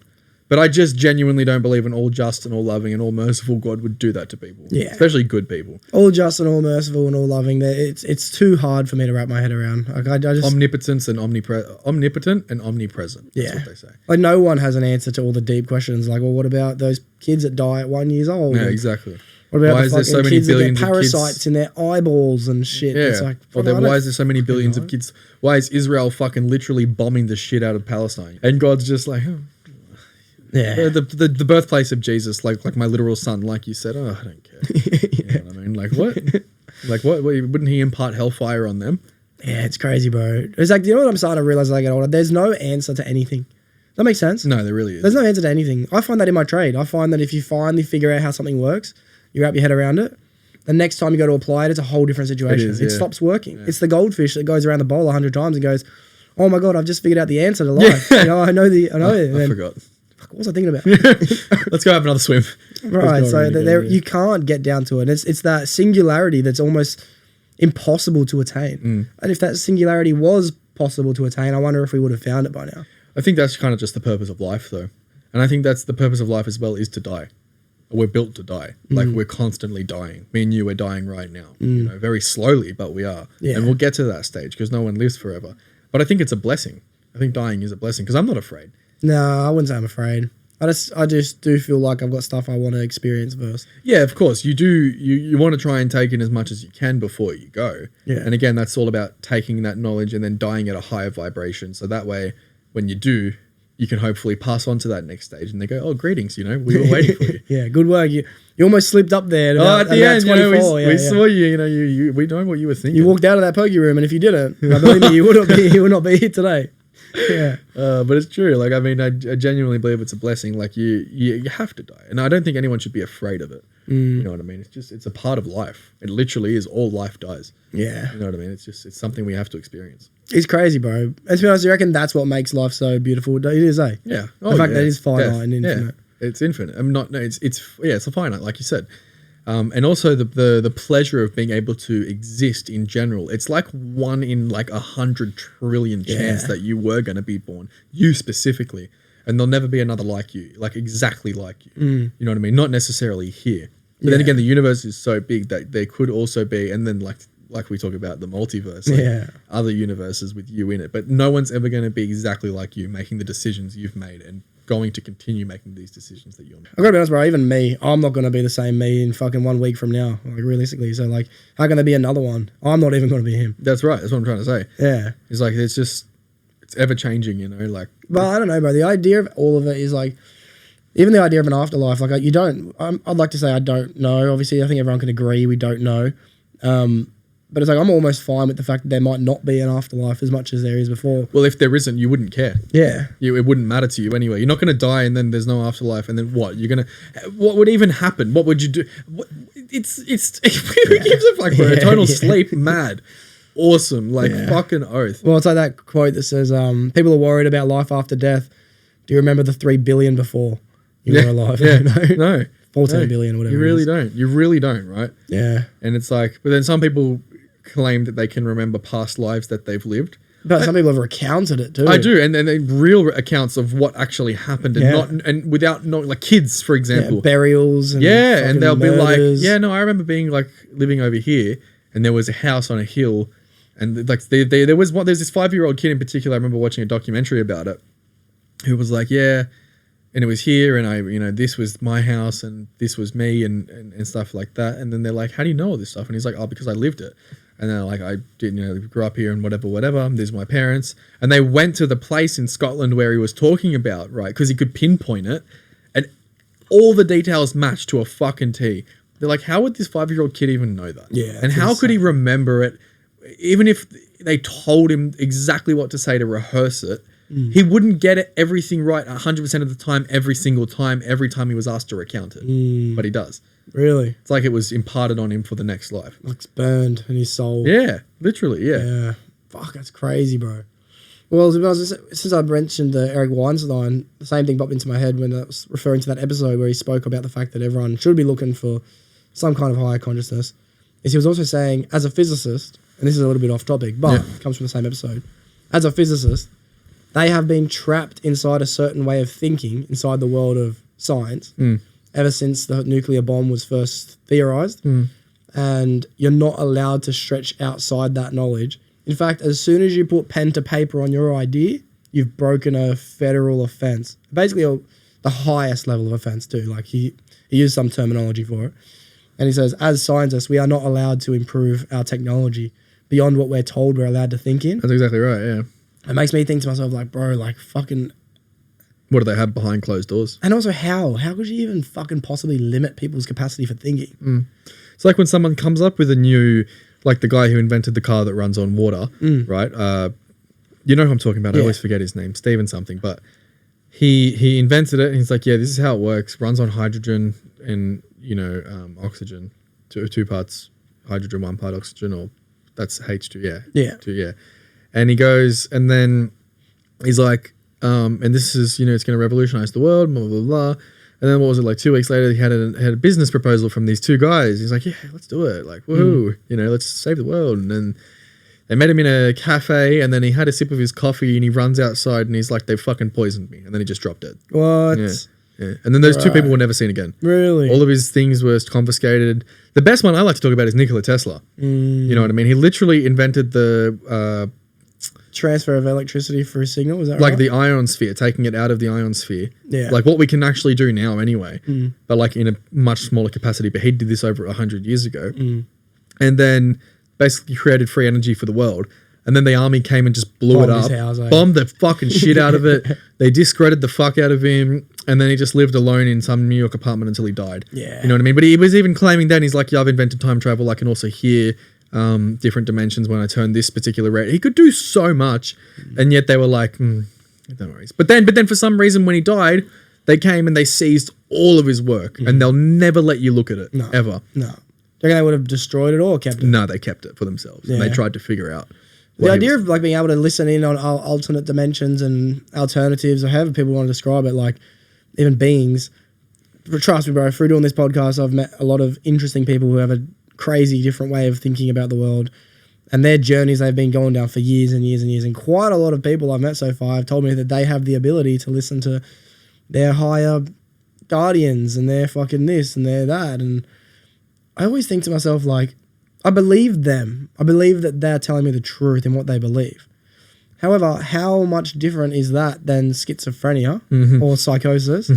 But I just genuinely don't believe an all just and all loving and all merciful God would do that to people. Yeah. Especially good people. All just and all merciful and all loving. It's too hard for me to wrap my head around. Like I just omnipotent and omnipresent. That's what they say. Like no one has an answer to all the deep questions. Like, well, what about those kids that die at 1 year old? Yeah, exactly. What about the fucking kids that get parasites in their eyeballs and shit? Yeah. It's like, why is there so many billions of kids? Why is Israel fucking literally bombing the shit out of Palestine? And God's just like, yeah, the birthplace of Jesus, like my literal son, like you said. Oh, I don't care. You know what I mean? Like what? Like what? Wouldn't he impart hellfire on them? Yeah, it's crazy, bro. It's like, you know what I'm starting to realize as I get older? There's no answer to anything. Does that make sense? No, there really is. There's no answer to anything. I find that in my trade. I find that if you finally figure out how something works, you wrap your head around it, the next time you go to apply it, it's a whole different situation. It stops working. Yeah. It's the goldfish that goes around the bowl 100 times and goes, oh my God, I've just figured out the answer to life. You know, I know it. I forgot. What was I thinking about? Let's go have another swim. Right, so you can't get down to it. It's that singularity that's almost impossible to attain. And if that singularity was possible to attain, I wonder if we would have found it by now. I think that's kind of just the purpose of life, though. And I think that's the purpose of life as well, is to die. We're built to die. Like, we're constantly dying. Me and you are dying right now. You know, very slowly, but we are. Yeah. And we'll get to that stage because no one lives forever. But I think it's a blessing. I think dying is a blessing because I'm not afraid. No, I wouldn't say I'm afraid. I just do feel like I've got stuff I want to experience first. Yeah, of course. You do. You want to try and take in as much as you can before you go. Yeah. And again, that's all about taking that knowledge and then dying at a higher vibration. So that way, when you do, you can hopefully pass on to that next stage. And they go, oh, greetings, you know, we were waiting for you. Yeah, good work. You almost slipped up there. At the end, you know, we saw you, you know, we know what you were thinking. You walked out of that pokey room, and if you didn't, I believe me, you would not be here today. Yeah, but it's true. Like, I mean, I genuinely believe it's a blessing. Like, you have to die, and I don't think anyone should be afraid of it. You know what I mean? It's a part of life. It literally is. All life dies. Yeah, you know what I mean? It's something we have to experience. It's crazy, bro. And to be honest, I reckon that's what makes life so beautiful. It is, eh? Yeah. The fact that it is finite and infinite. Yeah. It's infinite. I'm not. No, it's a finite, like you said. And also the pleasure of being able to exist in general. It's like 1 in like 100 trillion chance that you were going to be born, you specifically, and there'll never be another like you, like exactly like you. You know what I mean? Not necessarily here, but then again, the universe is so big that there could also be, and then like we talk about the multiverse, other universes with you in it. But no one's ever going to be exactly like you, making the decisions you've made and going to continue making these decisions that you're making. I've got to be honest, bro, even me, I'm not going to be the same me in fucking 1 week from now, like realistically. So like, how can there be another one? I'm not even going to be him. That's right. That's what I'm trying to say. Yeah. It's like, it's ever changing, you know, like. But I don't know, bro. The idea of all of it is like, even the idea of an afterlife, like I'd like to say I don't know. Obviously, I think everyone can agree we don't know. But it's like, I'm almost fine with the fact that there might not be an afterlife as much as there is before. Well, if there isn't, you wouldn't care. Yeah. It wouldn't matter to you anyway. You're not going to die and then there's no afterlife. And then what? What would even happen? What would you do? Who gives a fuck, bro? Total sleep, mad. Awesome. Like, fucking oath. Well, it's like that quote that says, people are worried about life after death. Do you remember the 3 billion before you were alive? Yeah. No. 14 billion, whatever. You really don't. You really don't, right? Yeah. And it's like, but then some people claim that they can remember past lives that they've lived. But some people have recounted it too. I do, and they real accounts of what actually happened, and without like kids, for example, burials, and and they'll murders. be like, no, I remember being like living over here, and there was a house on a hill, and like there's this 5-year-old kid in particular. I remember watching a documentary about it, who was like, and it was here, and this was my house, and this was me, and stuff like that. And then they're like, how do you know all this stuff? And he's like, oh, because I lived it. And then like, I did, grew up here and whatever. These are my parents. And they went to the place in Scotland where he was talking about, right? Because he could pinpoint it. And all the details matched to a fucking T. They're like, how would this 5-year-old kid even know that? Yeah. And how could he remember it? Even if they told him exactly what to say to rehearse it, he wouldn't get it everything right 100% of the time, every single time, every time he was asked to recount it. But he does. Really? It's like it was imparted on him for the next life. Like it's burned in his soul. Yeah, literally, Yeah. Fuck, that's crazy, bro. Well, since I mentioned Eric Weinstein, the same thing popped into my head when I was referring to that episode where he spoke about the fact that everyone should be looking for some kind of higher consciousness, is he was also saying, as a physicist, and this is a little bit off topic, but it comes from the same episode, as a physicist, they have been trapped inside a certain way of thinking inside the world of science ever since the nuclear bomb was first theorized. And you're not allowed to stretch outside that knowledge. In fact, as soon as you put pen to paper on your idea, you've broken a federal offense. Basically, the highest level of offense too. Like he used some terminology for it. And he says, as scientists, we are not allowed to improve our technology beyond what we're told we're allowed to think in. That's exactly right, yeah. It makes me think to myself, like, bro, like, fucking... What do they have behind closed doors? And also, how? How could you even fucking possibly limit people's capacity for thinking? It's like when someone comes up with a new... Like the guy who invented the car that runs on water, right? You know who I'm talking about. I always forget his name, Steven something. But he invented it, and he's like, yeah, this is how it works. Runs on hydrogen and, oxygen. Two parts hydrogen, 1 part oxygen, or that's H2, yeah. And he goes, and then he's like, and this is, it's going to revolutionize the world, blah, blah, blah. And then what was it, like 2 weeks later, he had a business proposal from these two guys. He's like, yeah, let's do it. Like, woohoo, let's save the world. And then they met him in a cafe, and then he had a sip of his coffee, and he runs outside, and he's like, they fucking poisoned me. And then he just dropped dead. What? Yeah. And then those two people were never seen again. Really? All of his things were confiscated. The best one I like to talk about is Nikola Tesla. You know what I mean? He literally invented the... transfer of electricity through signal, was that like right? the ionosphere, taking it out of the ionosphere. Yeah. Like what we can actually do now anyway, but like in a much smaller capacity. But he did this over 100 years ago. And then basically created free energy for the world. And then the army came and just blew it up, bombed the fucking shit out of it. They discredited the fuck out of him. And then he just lived alone in some New York apartment until he died. Yeah. You know what I mean? But he was even claiming that, he's like, yeah, I've invented time travel. I can also hear different dimensions when I turn this particular rate. He could do so much, and yet they were like, no worries. But then for some reason, when he died, they came and they seized all of his work, and they'll never let you look at it, ever. No. Do you reckon they would have destroyed it or kept it? No, they kept it for themselves. Yeah. And they tried to figure out. The idea of like being able to listen in on alternate dimensions and alternatives, or however people want to describe it, like even beings. Trust me, bro, through doing this podcast, I've met a lot of interesting people who have a crazy different way of thinking about the world, and their journeys they've been going down for years and years and years. And quite a lot of people I've met so far have told me that they have the ability to listen to their higher guardians and their fucking this and their that. And I always think to myself, like, I believe them. I believe that they're telling me the truth in what they believe. However, how much different is that than schizophrenia or psychosis?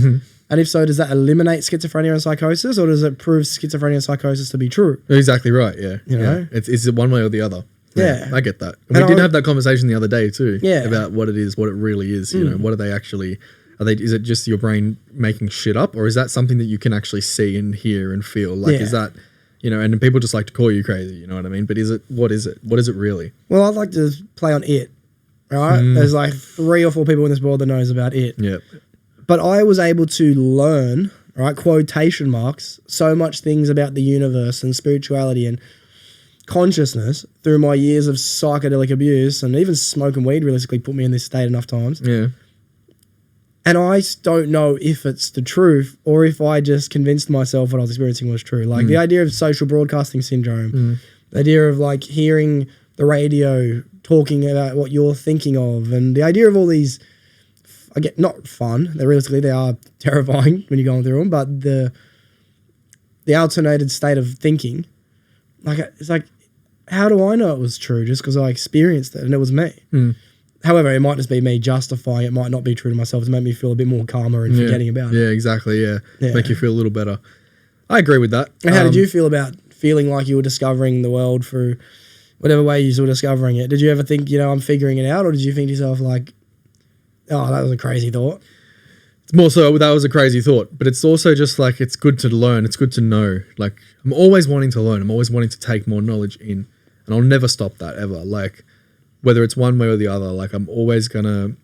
And if so, does that eliminate schizophrenia and psychosis, or does it prove schizophrenia and psychosis to be true? Exactly right, yeah. You know? Is it one way or the other? Yeah. I get that. And we did have that conversation the other day too, Yeah. about what it is, what it really is. What are they actually... Is it just your brain making shit up, or is that something that you can actually see and hear and feel? Like, is that... and people just like to call you crazy, you know what I mean? But what is it? What is it really? Well, I'd like to play on it, right? There's like 3 or 4 people in this world that knows about it. Yep. But I was able to learn, right, quotation marks, so much things about the universe and spirituality and consciousness through my years of psychedelic abuse, and even smoking weed realistically put me in this state enough times. Yeah. And I don't know if it's the truth or if I just convinced myself what I was experiencing was true. Like the idea of social broadcasting syndrome, the idea of like hearing the radio talking about what you're thinking of, and the idea of all these, I get not fun. They are terrifying when you're going through them, but the alternated state of thinking, like it's like, how do I know it was true? Just because I experienced it and it was me. However, it might just be me justifying. It might not be true to myself to make me feel a bit more calmer and forgetting about it. Yeah, exactly. Yeah. Make you feel a little better. I agree with that. And how did you feel about feeling like you were discovering the world through whatever way you were discovering it? Did you ever think, I'm figuring it out, or did you think to yourself like, oh, that was a crazy thought? It's more so that was a crazy thought, but it's also just like, it's good to learn. It's good to know. Like, I'm always wanting to learn. I'm always wanting to take more knowledge in, and I'll never stop that ever. Like, whether it's one way or the other, like I'm always going to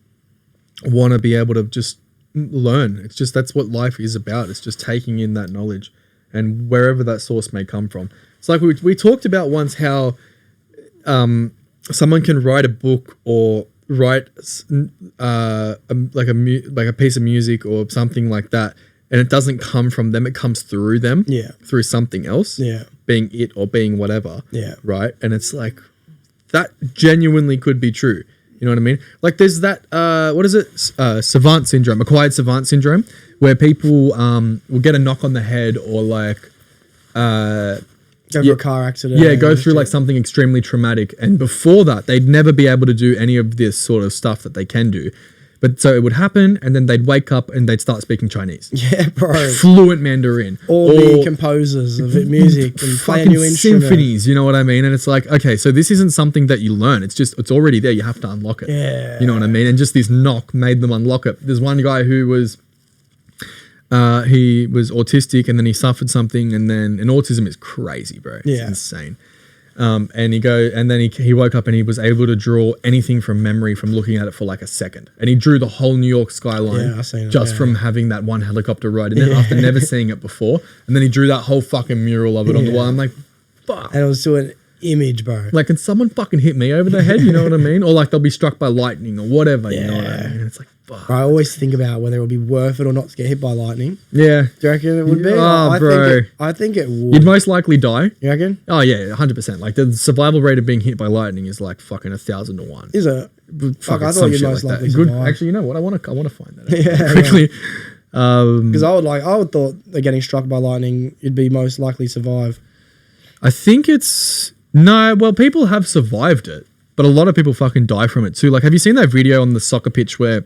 want to be able to just learn. It's just, that's what life is about. It's just taking in that knowledge, and wherever that source may come from. It's like we talked about once how someone can write a book or write like a piece of music or something like that, and it doesn't come from them, it comes through them, through something else, being it or being whatever, right? And it's like, that genuinely could be true. You know what I mean? Like there's that, what is it? Savant syndrome, acquired savant syndrome, where people will get a knock on the head or like, go through a car accident. Yeah, go through like something extremely traumatic. And before that, they'd never be able to do any of this sort of stuff that they can do. But so it would happen, and then they'd wake up and they'd start speaking Chinese. Yeah, bro. Fluent Mandarin. Or be composers of music and play a new instrument. Symphonies, you know what I mean? And it's like, okay, so this isn't something that you learn. It's just, it's already there. You have to unlock it. Yeah. You know what I mean? And just this knock made them unlock it. There's one guy who was, he was autistic, and then he suffered something, and autism is crazy, bro. It's insane. And then he woke up and he was able to draw anything from memory from looking at it for like a second. And he drew the whole New York skyline from having that one helicopter ride. And then after never seeing it before, and then he drew that whole fucking mural of it on the wall. I'm like, fuck. And it was to an image, bro. Like, can someone fucking hit me over the head? You know what I mean? Or like they'll be struck by lightning or whatever. You know what I mean? And it's like, fuck. Bro, I always think about whether it would be worth it or not to get hit by lightning. Yeah. Do you reckon it would be? Oh, bro. I think it would. You'd most likely die. You reckon? Oh, yeah, 100%. Like, the survival rate of being hit by lightning is like fucking 1,000 to 1. Is it? Fuck, I thought you'd most likely survive. Actually, you know what? I want to find that out quickly. Because I would thought that getting struck by lightning, you'd be most likely survive. I think it's... No, well, people have survived it, but a lot of people fucking die from it too. Like, have you seen that video on the soccer pitch where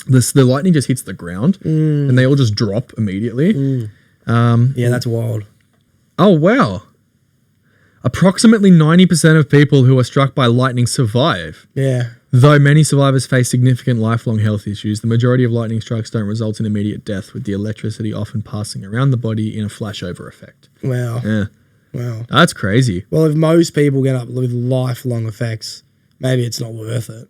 the lightning just hits the ground and they all just drop immediately? Yeah, that's wild. Oh, wow. Approximately 90% of people who are struck by lightning survive. Yeah. Though many survivors face significant lifelong health issues, the majority of lightning strikes don't result in immediate death, with the electricity often passing around the body in a flashover effect. Wow. Yeah. Wow. That's crazy. Well, if most people get up with lifelong effects, maybe it's not worth it.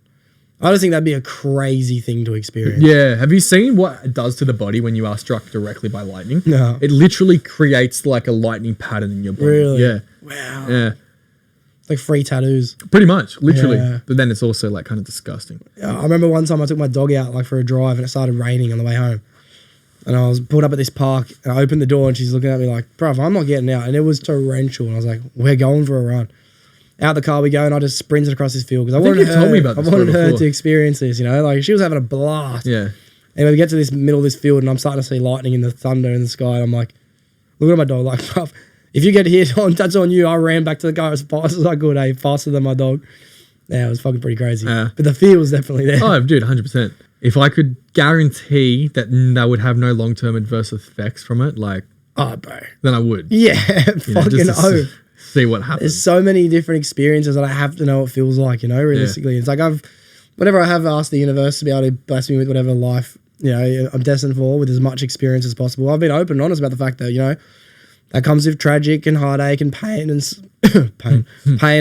I just think that'd be a crazy thing to experience. Yeah. Have you seen what it does to the body when you are struck directly by lightning? No. It literally creates like a lightning pattern in your body. Really? Yeah. Wow. Yeah. Like free tattoos. Pretty much, literally. Yeah. But then it's also like kind of disgusting. I remember one time I took my dog out like for a drive and it started raining on the way home. And I was pulled up at this park and I opened the door and she's looking at me like, bruv, I'm not getting out. And it was torrential. And I was like, we're going for a run. Out the car we go, and I just sprinted across this field because I wanted her to experience this, you know? Like, she was having a blast. Yeah. Anyway, we get to this middle of this field and I'm starting to see lightning and the thunder in the sky. And I'm like, looking at my dog like, bruv, if you get hit, that's on you. I ran back to the car as fast as I could, faster than my dog. Yeah, it was fucking pretty crazy. But the fear was definitely there. Oh, dude, 100%. If I could guarantee that I would have no long-term adverse effects from it, like, oh, bro, then I would. Yeah, fucking oath. See what happens. There's so many different experiences that I have to know what it feels like, you know, realistically. Yeah. It's like whenever I have asked the universe to be able to bless me with whatever life, you know, I'm destined for with as much experience as possible. I've been open and honest about the fact that, you know, that comes with tragic and heartache and pain and pain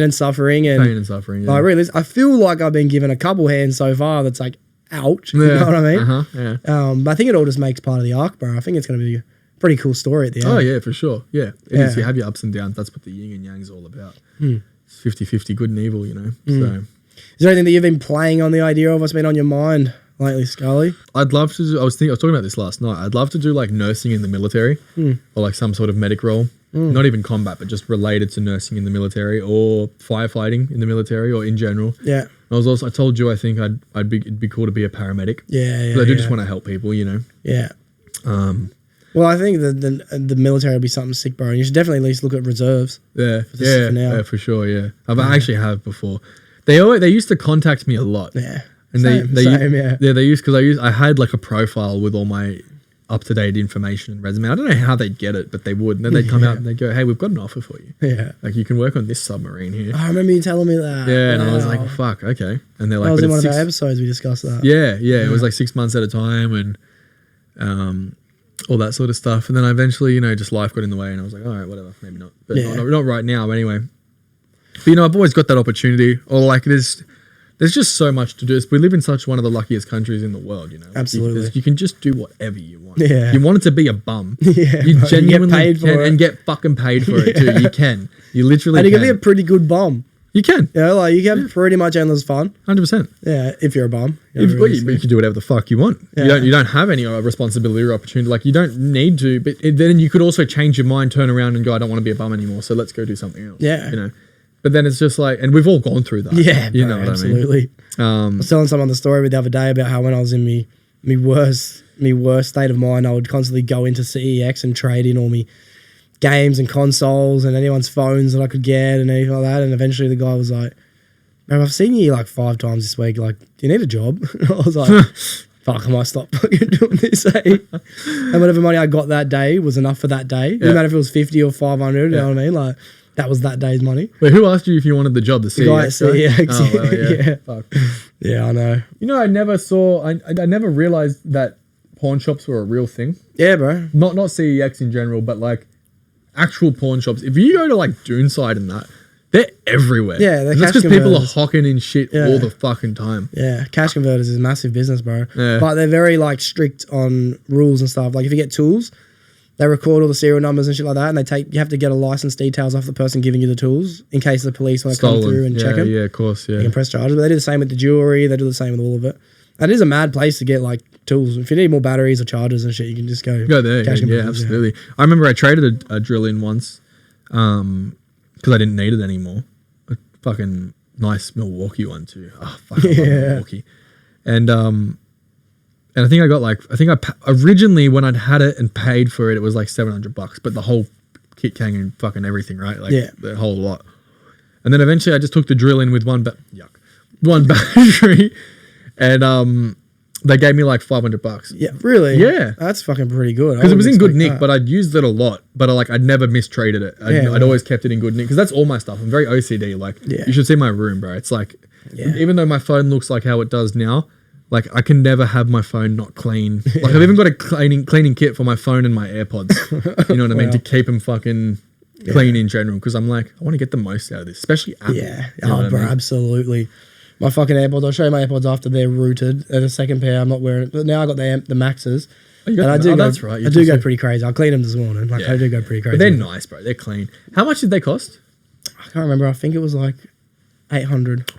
and suffering. And pain and suffering, yeah. Like, really, I feel like I've been given a couple hands so far that's like, ouch. You know what I mean? Yeah. But I think it all just makes part of the arc, bro. I think it's going to be a pretty cool story at the end. Oh, yeah, for sure. Yeah. It is. You have your ups and downs. That's what the yin and yang is all about. It's 50-50 good and evil, you know? So, is there anything that you've been playing on the idea of? What's been on your mind lately, Scully? I'd love to do, I was talking about this last night. I'd love to do like nursing in the military or like some sort of medic role. Not even combat, but just related to nursing in the military or firefighting in the military or in general. Yeah. I told you I think it'd be cool to be a paramedic. Yeah. But I do just want to help people, you know. Yeah. Well, I think the military will be something sick, bro. And you should definitely at least look at reserves. Yeah. For sure. Yeah. I actually have before. They used to contact me a lot. Yeah. And same. I had like a profile with all my up-to-date information and resume. I don't know how they'd get it, but they would. And then they'd come out and they'd go, hey, we've got an offer for you. Yeah. Like, you can work on this submarine here. I remember you telling me that. Yeah, and I was like, oh, fuck, okay. And they're like, that was in one of our episodes we discussed that. Yeah. It was like 6 months at a time and all that sort of stuff. And then eventually, you know, just life got in the way and I was like, all right, whatever, maybe not. But not right now, anyway. But, you know, I've always got that opportunity. Or like there's just so much to do. We live in such one of the luckiest countries in the world, you know. Absolutely. You can just do whatever you want. Yeah. You want it to be a bum. Yeah. You genuinely get paid for can it. and get fucking paid for it too. You can. You literally and you can. be a pretty good bum. You can. You know, like you can pretty much endless fun. 100%. Yeah, if you're a bum. You can do whatever the fuck you want. Yeah. You don't have any responsibility or opportunity. Like you don't need to. But then you could also change your mind, turn around, and go, I don't want to be a bum anymore. So let's go do something else. Yeah. You know. But then it's just like, and we've all gone through that. Yeah, you bro, know what absolutely. I mean. I was telling someone the story the other day about how when I was in me worst state of mind, I would constantly go into CEX and trade in all me games and consoles and anyone's phones that I could get and anything like that. And eventually the guy was like, "Man, I've seen you like 5 times this week. Like, do you need a job?" And I was like, "Fuck, I might stop fucking doing this." Eh? And whatever money I got that day was enough for that day. No matter if it was 50 or 500. You know what I mean? Like. That was that day's money. Wait, who asked you if you wanted the job? The CEX guy at CEX. Oh, well, yeah. Yeah. Fuck. Yeah, I know. You know, I never realized that pawn shops were a real thing. Yeah, bro. Not CEX in general, but like actual pawn shops. If you go to like Doonside and that, they're everywhere. Yeah, they're that's cash because people are converters. hocking in shit all the fucking time. Yeah, cash converters is a massive business, bro. Yeah. But they're very like strict on rules and stuff. Like if you get tools, they record all the serial numbers and shit like that, and you have to get a license details off the person giving you the tools in case the police want to come through and check them. Yeah, of course, yeah. You can press charges, but they do the same with the jewelry. They do the same with all of it. And it is a mad place to get like tools. If you need more batteries or chargers and shit, you can just go there. cash Yeah, converters, absolutely. I remember I traded a drill in once because I didn't need it anymore. A fucking nice Milwaukee one too. Oh, fuck, I love Milwaukee. And I think I got originally when I'd had it and paid for it, it was like $700, but the whole kit came and fucking everything, right? Like the whole lot. And then eventually I just took the drill in with one battery and they gave me like $500. Yeah, really? Yeah. That's fucking pretty good. Because it was in good nick, but I'd used it a lot, but I'd never mistraded it. I'd always kept it in good nick because that's all my stuff. I'm very OCD. Like you should see my room, bro. It's like, even though my phone looks like how it does now, like I can never have my phone not clean. Like I've even got a cleaning kit for my phone and my AirPods. You know what I mean? To keep them fucking clean in general. Because I'm like, I want to get the most out of this, especially Apple. Yeah. You know Bro, absolutely. My fucking AirPods. I'll show you my AirPods after they're rooted. They're the second pair. I'm not wearing it, but now I got the Maxes. That's right. I do go pretty crazy. I'll clean them this morning. Like I do go pretty crazy. But they're nice, bro. They're clean. How much did they cost? I can't remember. I think it was like 800.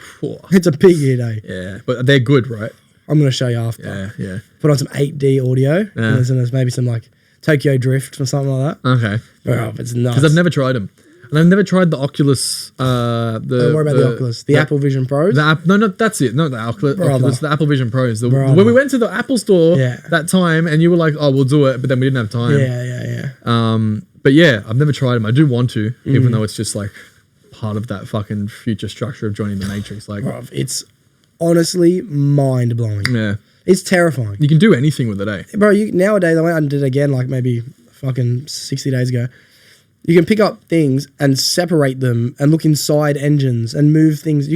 It's a big hit, eh? Yeah, but they're good, right? I'm going to show you after. Yeah. Put on some 8D audio. And there's maybe some like Tokyo Drift or something like that. Okay. Bro, it's nuts. Because I've never tried them. And I've never tried the Oculus. Don't worry about the Oculus. The Apple Vision Pros. No, that's it. Not the Oculus. The Apple Vision Pros. When we went to the Apple store that time and you were like, oh, we'll do it. But then we didn't have time. Yeah. But yeah, I've never tried them. I do want to, even though it's just like part of that fucking future structure of joining the Matrix. Like, bro, it's honestly mind blowing. Yeah. It's terrifying. You can do anything with it, eh? Bro, nowadays, I went and did it again like maybe fucking 60 days ago. You can pick up things and separate them and look inside engines and move things.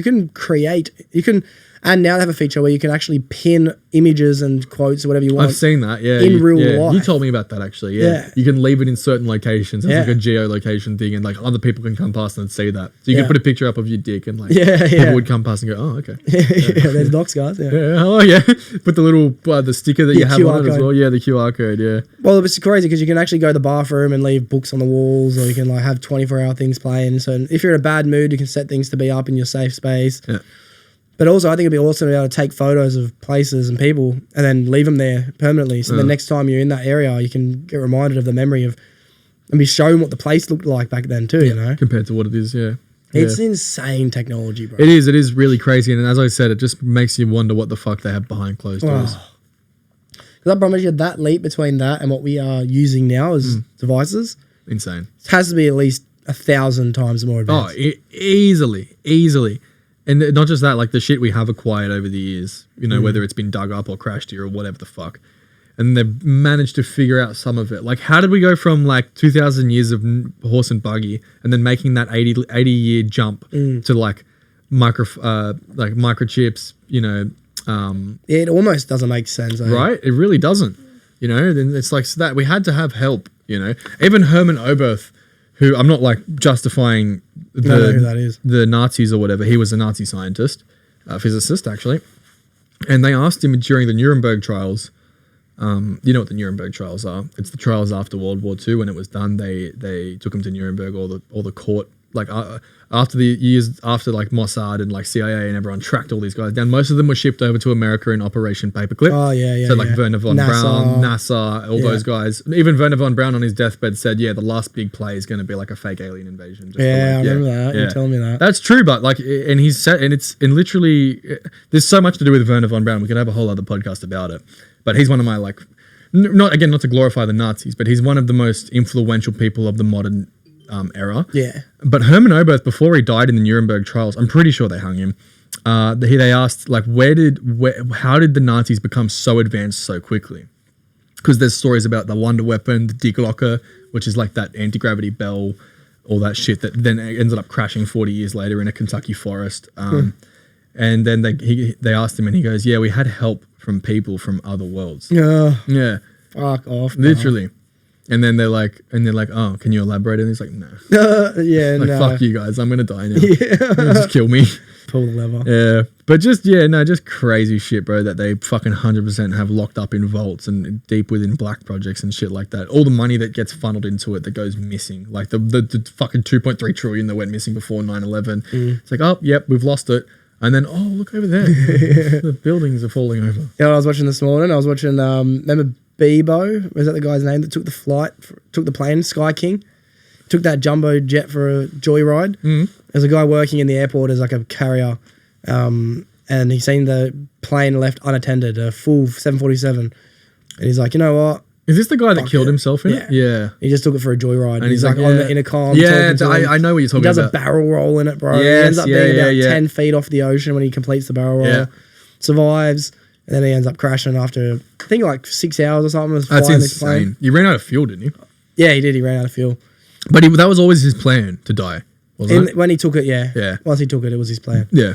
And now they have a feature where you can actually pin images and quotes or whatever you want. I've seen that, yeah. In real life. You told me about that actually, yeah. You can leave it in certain locations. It's like a geolocation thing and like other people can come past and see that. So you can put a picture up of your dick and like people would come past and go, oh, okay. There's Doxcast, Oh, yeah. Put the little, the sticker that you have QR on it as well. Yeah, the QR code, yeah. Well, it's crazy because you can actually go to the bathroom and leave books on the walls or you can like have 24-hour things playing. So if you're in a bad mood, you can set things to be up in your safe space. Yeah. But also, I think it'd be awesome to be able to take photos of places and people and then leave them there permanently. So the next time you're in that area, you can get reminded of the memory of and be shown what the place looked like back then too, you know? Compared to what it is, It's insane technology, bro. It is really crazy. And as I said, it just makes you wonder what the fuck they have behind closed doors. Because I promise you that leap between that and what we are using now as devices. Insane. It has to be at least 1,000 times more advanced. Oh, easily. And not just that, like the shit we have acquired over the years, you know, whether it's been dug up or crashed here or whatever the fuck. And they've managed to figure out some of it. Like, how did we go from like 2,000 years of horse and buggy and then making that 80-year jump to like microchips, you know? It almost doesn't make sense. Right? It really doesn't. You know, then it's like that we had to have help, you know? Even Herman Oberth, who I'm not like justifying I don't know who that is. The Nazis or whatever. He was a Nazi scientist, physicist actually. And they asked him during the Nuremberg trials, you know what the Nuremberg trials are? It's the trials after World War II. When it was done, they took him to Nuremberg, all the court after the years after like Mossad and like CIA and everyone tracked all these guys down, most of them were shipped over to America in Operation Paperclip. Oh yeah. So like Werner von Braun, NASA, all those guys. Even Werner von Braun on his deathbed said, the last big play is going to be like a fake alien invasion. I remember that. You telling me that. That's true, but like, and he's said, and literally, there's so much to do with Werner von Braun. We could have a whole other podcast about it. But he's one of my like, not to glorify the Nazis, but he's one of the most influential people of the modern era. Yeah. But Hermann Oberth, before he died in the Nuremberg trials, I'm pretty sure they hung him. They asked like, how did the Nazis become so advanced so quickly? Because there's stories about the Wonder Weapon, the Die Glocke, which is like that anti-gravity bell, all that shit that then ended up crashing 40 years later in a Kentucky forest. And then they asked him, and he goes, "Yeah, we had help from people from other worlds." Yeah. Fuck off. Literally. And then they're like, "Oh, can you elaborate?" And he's like, "No." Fuck you guys, I'm gonna die now. Just kill me. Pull the lever. Yeah, but just crazy shit, bro. That they fucking 100% have locked up in vaults and deep within black projects and shit like that. All the money that gets funneled into it that goes missing, like the fucking 2.3 trillion that went missing before 9/11. It's like, oh, yep, we've lost it. And then, oh, look over there. The buildings are falling over. Yeah, I was watching this morning. I was watching, remember Bebo? Was that the guy's name that took the plane, Sky King? Took that jumbo jet for a joyride. There's a guy working in the airport as like a carrier. And he's seen the plane left unattended, a full 747. And he's like, you know what? Is this the guy that killed himself in it? Yeah. He just took it for a joyride. And he's like yeah. on the intercom. Yeah, I know what you're talking about. He does a barrel roll in it, bro. Yes, he ends up being about 10 feet off the ocean when he completes the barrel roll. Yeah. Survives. And then he ends up crashing after, I think like 6 hours or something. That's insane. You ran out of fuel, didn't you? Yeah, he did. He ran out of fuel. But that was always his plan, to die, wasn't it? When he took it, yeah. Yeah. Once he took it, it was his plan. Yeah.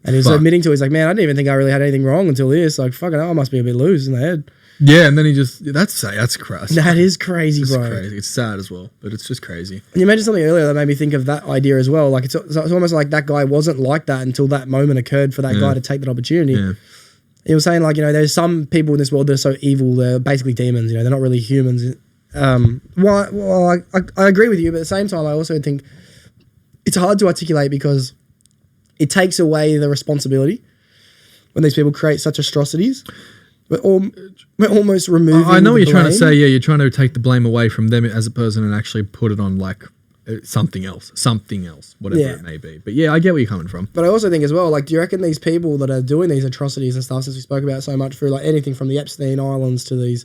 And he was admitting to it. He's like, man, I didn't even think I really had anything wrong until this. Like, fucking hell, I must be a bit loose in the head. Yeah, and then he just, that's crazy. That is crazy, bro. It's crazy. It's sad as well, but it's just crazy. And you mentioned something earlier that made me think of that idea as well. Like, it's almost like that guy wasn't like that until that moment occurred for that guy to take that opportunity. Yeah. He was saying, like, you know, there's some people in this world that are so evil, they're basically demons, you know, they're not really humans. Well, I agree with you, but at the same time, I also think it's hard to articulate because it takes away the responsibility when these people create such atrocities. We're almost removing I know what you're trying to say. Yeah, you're trying to take the blame away from them as a person and actually put it on like something else, whatever it may be. But yeah, I get where you're coming from. But I also think as well, like, do you reckon these people that are doing these atrocities and stuff, since we spoke about so much through like anything from the Epstein Islands to these,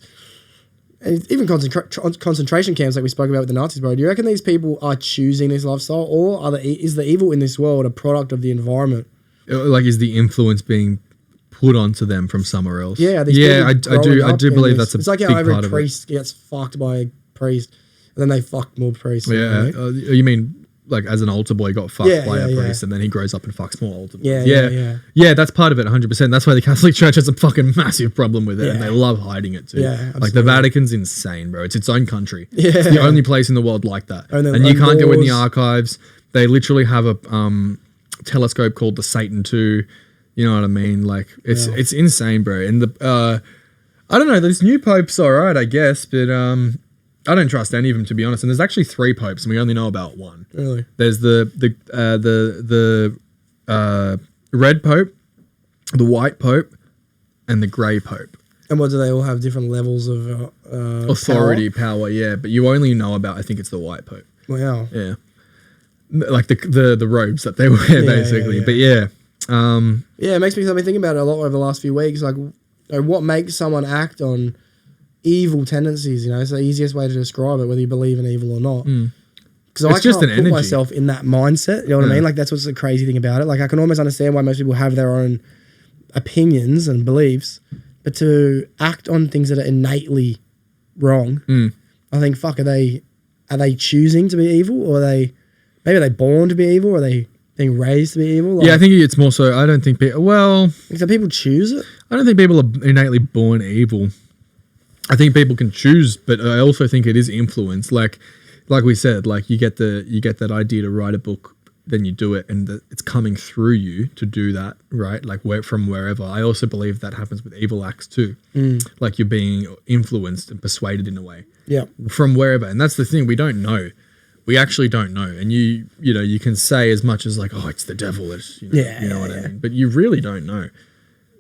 even concentration camps like we spoke about with the Nazis, bro, do you reckon these people are choosing this lifestyle, or is the evil in this world a product of the environment? Like, is the influence being put onto them from somewhere else? Yeah, I do believe that's a big part of it. It's like how every priest gets fucked by a priest, and then they fuck more priests. Yeah, you mean like as an altar boy got fucked by a priest, and then he grows up and fucks more altar boys. Yeah, that's part of it, 100%. That's why the Catholic Church has a fucking massive problem with it, and they love hiding it too. Yeah, absolutely. Like the Vatican's insane, bro. It's its own country. Yeah. It's the only place in the world like that, and you can't go in the archives. They literally have a telescope called the Satan II. You know what I mean? Like it's insane, bro. And I don't know. This new pope's alright, I guess, but I don't trust any of them, to be honest. And there's actually 3 popes, and we only know about one. Really? There's the red pope, the white pope, and the grey pope. And what do they all have different levels of authority, power? Yeah, but you only know about, I think it's the white pope. Wow. Yeah, like the robes that they wear, basically. Yeah. But yeah. It makes me thinking about it a lot over the last few weeks. Like, what makes someone act on evil tendencies? You know, it's the easiest way to describe it, whether you believe in evil or not. Because I can't put myself in that mindset. You know what I mean? Like, that's what's the crazy thing about it. Like, I can almost understand why most people have their own opinions and beliefs, but to act on things that are innately wrong, I think, fuck, are they choosing to be evil, or are they born to be evil, or are they being raised to be evil? Like, yeah, I think it's more so. I don't think do people choose it? I don't think people are innately born evil. I think people can choose, but I also think it is influence. Like we said, like you get that idea to write a book, then you do it, and it's coming through you to do that, right? Like from wherever. I also believe that happens with evil acts too. Like you're being influenced and persuaded in a way. Yeah. From wherever, and that's the thing. We don't know. we actually don't know. And you know, you can say as much as like, oh, it's the devil. It's, you know what I mean? But you really don't know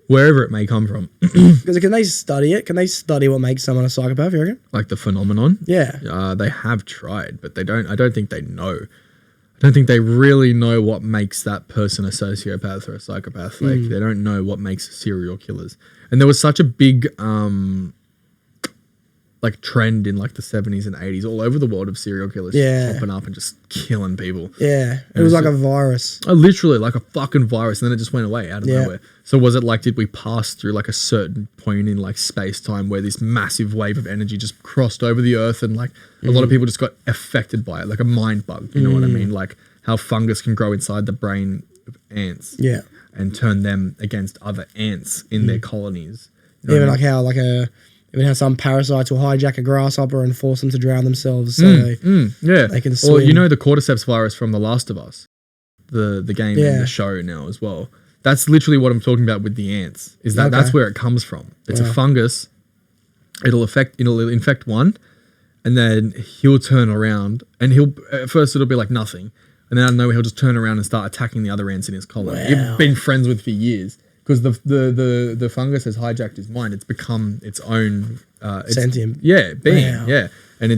wherever it may come from. Because can they study it? Can they study what makes someone a psychopath, you reckon? Like the phenomenon? Yeah. They have tried, but I don't think they know. I don't think they really know what makes that person a sociopath or a psychopath. Like they don't know what makes serial killers. And there was such a big like trend in like the 70s and 80s all over the world of serial killers popping up and just killing people. Yeah. It was like a virus. Literally like a fucking virus, and then it just went away out of nowhere. So was it like, did we pass through like a certain point in like space time where this massive wave of energy just crossed over the earth, and like a lot of people just got affected by it, like a mind bug, you know what I mean? Like how fungus can grow inside the brain of ants and turn them against other ants in their colonies. You know Even how some parasites will hijack a grasshopper and force them to drown themselves so they can swim. Or you know the cordyceps virus from The Last of Us, the game and the show now as well. That's literally what I'm talking about with the ants. Is that that's where it comes from. It's a fungus. It'll infect one, and then he'll turn around and at first it'll be like nothing, and then I know he'll just turn around and start attacking the other ants in his colony. You've been friends with for years. Because the fungus has hijacked his mind. It's become its own sentient being. Wow. Yeah. And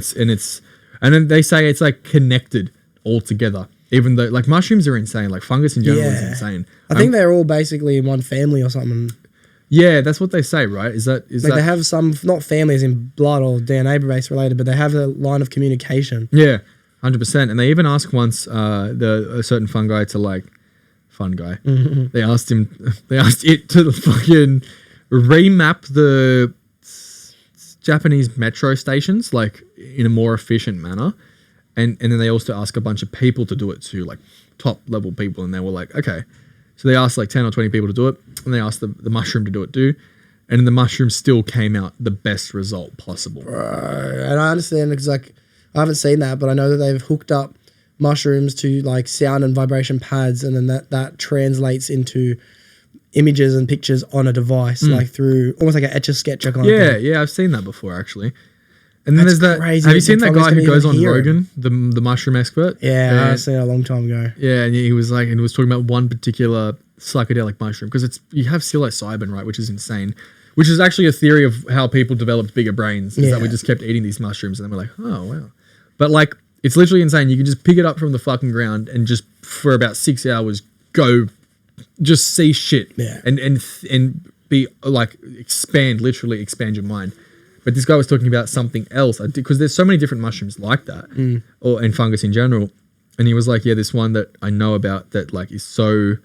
then they say it's like connected all together. Even though like mushrooms are insane, like fungus in general is insane. I think they're all basically in one family or something. Yeah, that's what they say, right? Is that they have some, not families in blood or DNA base related, but they have a line of communication. Yeah, 100%. And they even asked once a certain fungi to like, fun guy. They asked it to fucking remap the Japanese metro stations like in a more efficient manner, and then they also asked a bunch of people to do it too, like top level people, and they were like, okay, so they asked like 10 or 20 people to do it, and they asked the mushroom to do it too, and then the mushroom still came out the best result possible. Bro, and I understand because like I haven't seen that, but I know that they've hooked up mushrooms to like sound and vibration pads, and then that translates into images and pictures on a device, like through almost like an etch-a-sketch kind of thing. Yeah, I've seen that before actually. And then there's that. Crazy. Have you seen that guy who goes on Rogan, the mushroom expert? Yeah, I've seen it a long time ago. Yeah, and he was talking about one particular psychedelic mushroom, because you have psilocybin, right, which is insane. Which is actually a theory of how people developed bigger brains, is that we just kept eating these mushrooms and then we're like, oh wow. But like, it's literally insane. You can just pick it up from the fucking ground and just for about 6 hours go just see shit and be like literally expand your mind. But this guy was talking about something else, because there's so many different mushrooms like that, and fungus in general. And he was like, yeah, this one that I know about that like is so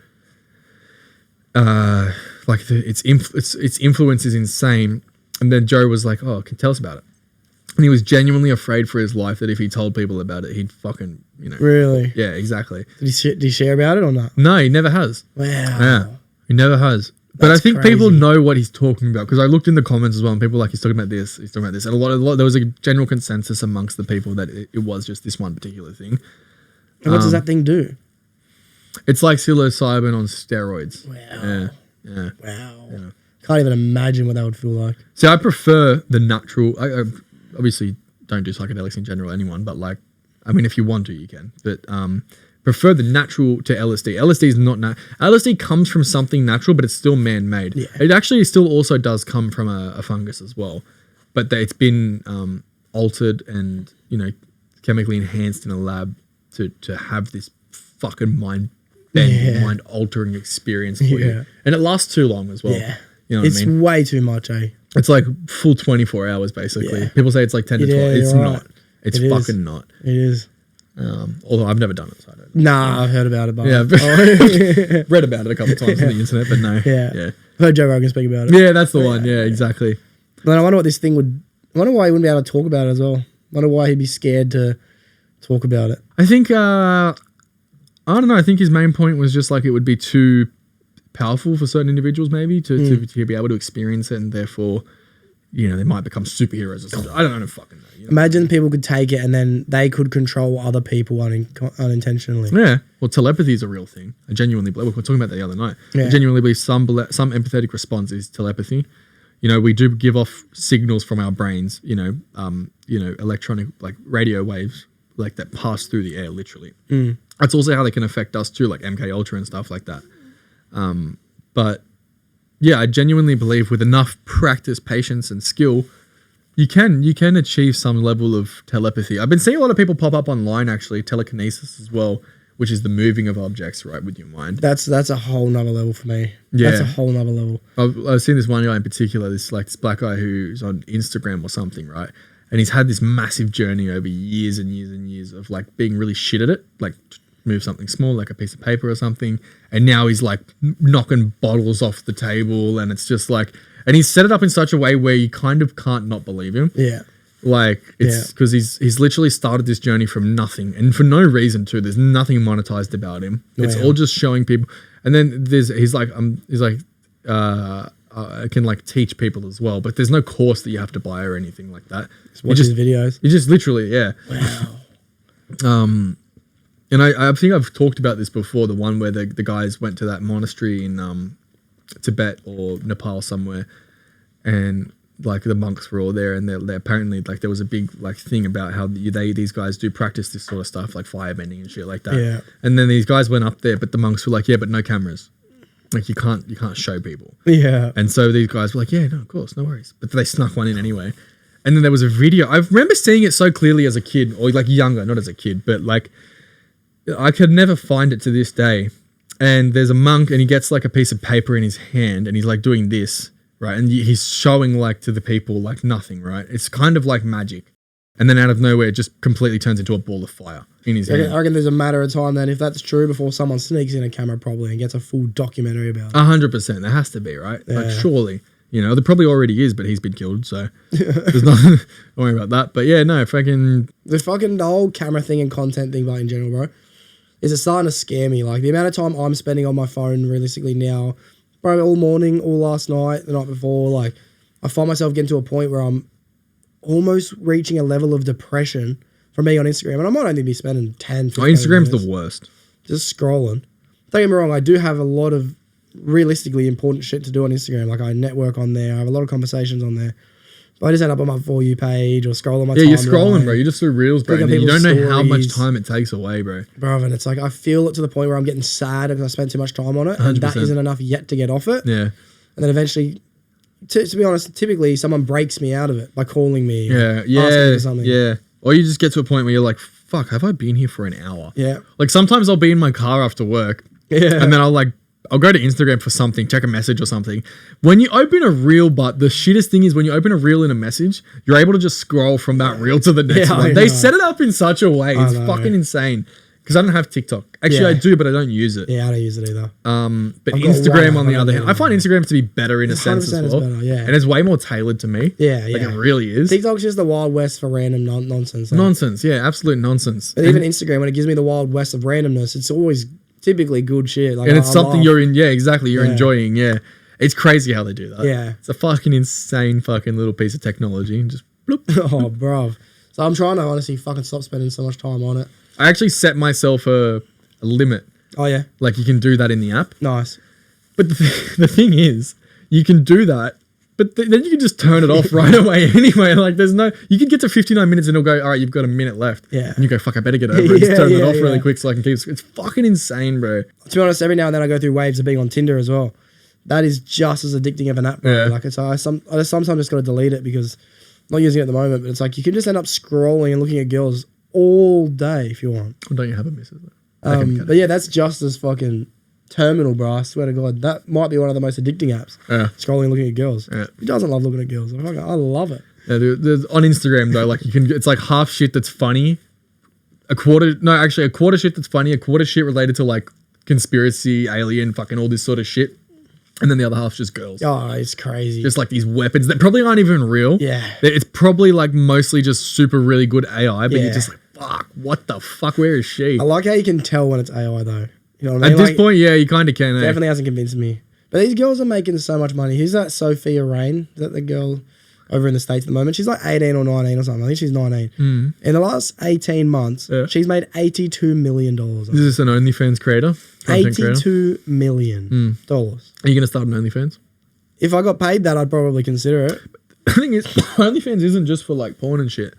like its influence is insane. And then Joe was like, oh, tell us about it. And he was genuinely afraid for his life that if he told people about it, he'd fucking, Really? Yeah, exactly. Did he share about it or not? No, he never has. Wow. Yeah, he never has. But I think people know what he's talking about, because I looked in the comments as well, and people were like, he's talking about this, he's talking about this. And a lot, there was a general consensus amongst the people that it was just this one particular thing. And what does that thing do? It's like psilocybin on steroids. Wow. Yeah. Wow. Yeah. Can't even imagine what that would feel like. So I prefer the natural. I obviously don't do psychedelics in general, anyone, but like, I mean, if you want to, you can. But prefer the natural to LSD. LSD is not LSD comes from something natural, but it's still man-made. Yeah. It actually still also does come from a fungus as well, but it's been altered and chemically enhanced in a lab to have this fucking mind-bending, mind-altering experience for you, and it lasts too long as well. Yeah. You know what I mean? It's way too much, eh? It's like full 24 hours, basically. Yeah. People say it's like 10 to 12. It's not. It's fucking not. It is. Although I've never done it, so I don't know. Nah, I've heard about it. But read about it a couple of times on the internet, but no. Yeah. Heard Joe Rogan speak about it. Yeah, that's the one. Yeah, exactly. Then I wonder what this thing would... I wonder why he wouldn't be able to talk about it as well. I wonder why he'd be scared to talk about it. I think... I don't know. I think his main point was just like it would be too powerful for certain individuals, maybe, to be able to experience it, and therefore, they might become superheroes or something. I don't know. Fucking know. Imagine people could take it and then they could control other people unintentionally. Yeah. Well, telepathy is a real thing. I genuinely believe. We were talking about that the other night. Yeah. I genuinely believe some empathetic response is telepathy. We do give off signals from our brains. Electronic like radio waves like that pass through the air, literally. That's also how they can affect us too, like MK Ultra and stuff like that. But yeah, I genuinely believe with enough practice, patience, and skill, you can achieve some level of telepathy. I've been seeing a lot of people pop up online, actually, telekinesis as well, which is the moving of objects, right, with your mind. That's a whole nother level for me. Yeah. That's a whole nother level. I've seen this one guy in particular, this black guy who's on Instagram or something, right? And he's had this massive journey over years and years and years of like being really shit at it, like move something small, like a piece of paper or something. And now he's like knocking bottles off the table, and it's just like, and he's set it up in such a way where you kind of can't not believe him. Yeah. Like it's because he's literally started this journey from nothing, and for no reason too. There's nothing monetized about him. It's all just showing people. And then he's like I can like teach people as well, but there's no course that you have to buy or anything like that. Just watch his videos. You just literally, yeah. Wow. And I think I've talked about this before. The one where the guys went to that monastery in Tibet or Nepal somewhere, and like the monks were all there, and they apparently like there was a big like thing about how these guys do practice this sort of stuff like firebending and shit like that. Yeah. And then these guys went up there, but the monks were like, yeah, but no cameras. Like you can't show people. Yeah. And so these guys were like, yeah, no, of course, no worries. But they snuck one in anyway. And then there was a video. I remember seeing it so clearly as a kid, or like younger, not as a kid, but like I could never find it to this day. And there's a monk, and he gets like a piece of paper in his hand, and he's like doing this, right? And he's showing like to the people like nothing, right? It's kind of like magic. And then out of nowhere, it just completely turns into a ball of fire in his hand. I reckon there's a matter of time then, if that's true, before someone sneaks in a camera probably and gets a full documentary about it. 100%. There has to be, right? Yeah. Like surely, you know, there probably already is, but he's been killed, so there's nothing. Don't worry about that. But yeah, no, the whole camera thing and content thing, like in general, bro, is it starting to scare me? Like the amount of time I'm spending on my phone realistically now, bro, all morning, all last night, the night before, like I find myself getting to a point where I'm almost reaching a level of depression from being on Instagram. And I might only be spending 10, 15 Instagram's minutes the worst. just scrolling. Don't get me wrong, I do have a lot of realistically important shit to do on Instagram. Like I network on there, I have a lot of conversations on there. But I just end up on my For You page or scroll on my timeline. Yeah, you're scrolling, bro. You just do reels, bro. And you don't know how much stories. time it takes away, bro. Bro, and it's like I feel it to the point where I'm getting sad because I spent too much time on it. 100%. And that isn't enough yet to get off it. Yeah. And then eventually, to be honest, typically someone breaks me out of it by calling me. Yeah, asking me for something. yeah. Or you just get to a point where you're like, fuck, have I been here for an hour? Yeah. Like sometimes I'll be in my car after work. Yeah. And then I'll go to Instagram for something, check a message or something. When you open a reel, but the shittest thing is when you open a reel in a message, you're able to just scroll from that reel to the next one. They set it up in such a way. It's fucking insane. Because I don't have TikTok. Actually, I do, but I don't use it. Yeah, I don't use it either. But Instagram, on the other hand, I find Instagram to be better in a sense as well. Better, yeah. And it's way more tailored to me. Yeah, Like it really is. TikTok's just the Wild West for random nonsense. Like. Nonsense. Yeah, absolute nonsense. But even Instagram, when it gives me the Wild West of randomness, it's always typically good shit. Like, and it's something you're in. Yeah, exactly. You're enjoying. Yeah. It's crazy how they do that. Yeah. It's a fucking insane fucking little piece of technology. And just bloop. Oh, bro. So I'm trying to honestly fucking stop spending so much time on it. I actually set myself a limit. Oh, yeah? Like you can do that in the app. Nice. But the thing is, you can do that, but then you can just turn it off right away anyway. Like there's no, you can get to 59 minutes and it'll go, all right, you've got a minute left. Yeah. And you go, fuck, I better get over it. Just turn it off really quick so I can keep, it's fucking insane, bro. To be honest, every now and then I go through waves of being on Tinder as well. That is just as addicting of an app, bro. Yeah. Like I sometimes just got to delete it because I'm not using it at the moment, but it's like you can just end up scrolling and looking at girls all day if you want. Well, don't you have a missus? But yeah, that's just as fucking terminal, bro. I swear to God. That might be one of the most addicting apps. Yeah. Scrolling and looking at girls. Yeah. Who doesn't love looking at girls? I love it. Yeah, there's, on Instagram though, like you can, it's like half shit that's funny, a quarter shit that's funny, a quarter shit related to like conspiracy, alien, fucking all this sort of shit. And then the other half's just girls. Oh, it's crazy. Just like these weapons that probably aren't even real. Yeah. It's probably like mostly just super really good AI, but Yeah. you're just like, fuck, what the fuck? Where is she? I like how you can tell when it's AI though. You know what I At mean? this Like, point, yeah, you kind of can. definitely hasn't convinced me. But these girls are making so much money. Who's that Sophia Rain? Is that the girl over in the States at the moment? She's like 18 or 19 or something. I think she's 19. In the last 18 months, she's made $82 million. Is this an OnlyFans creator? $82 million. Are you going to start an OnlyFans? If I got paid that, I'd probably consider it. The thing is, OnlyFans isn't just for like porn and shit.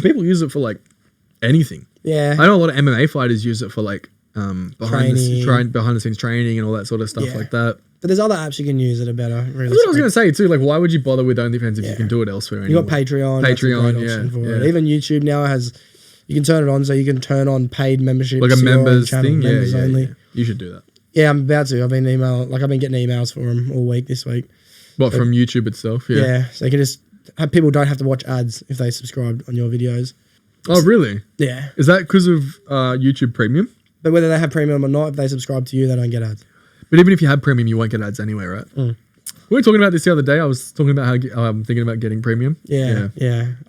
People use it for like anything. Yeah. I know a lot of MMA fighters use it for like behind the scenes training and all that sort of stuff like that. But there's other apps you can use that are better. Really. That's what I was going to say too. Like, why would you bother with OnlyFans if you can do it elsewhere? You got Patreon. Patreon, for it. Even YouTube now you can turn it on so you can turn on paid memberships. Like a members thing? Members only. Yeah. You should do that. Yeah, I'm about to. I've been getting emails for them all week this week. What, from YouTube itself? Yeah. Yeah, so you can just have people don't have to watch ads if they subscribe on your videos. Oh, really? Yeah. Is that because of YouTube Premium? But whether they have premium or not, if they subscribe to you, they don't get ads. But even if you have premium, you won't get ads anyway, right? We were talking about this the other day. I was talking about how I'm thinking about getting premium. Yeah.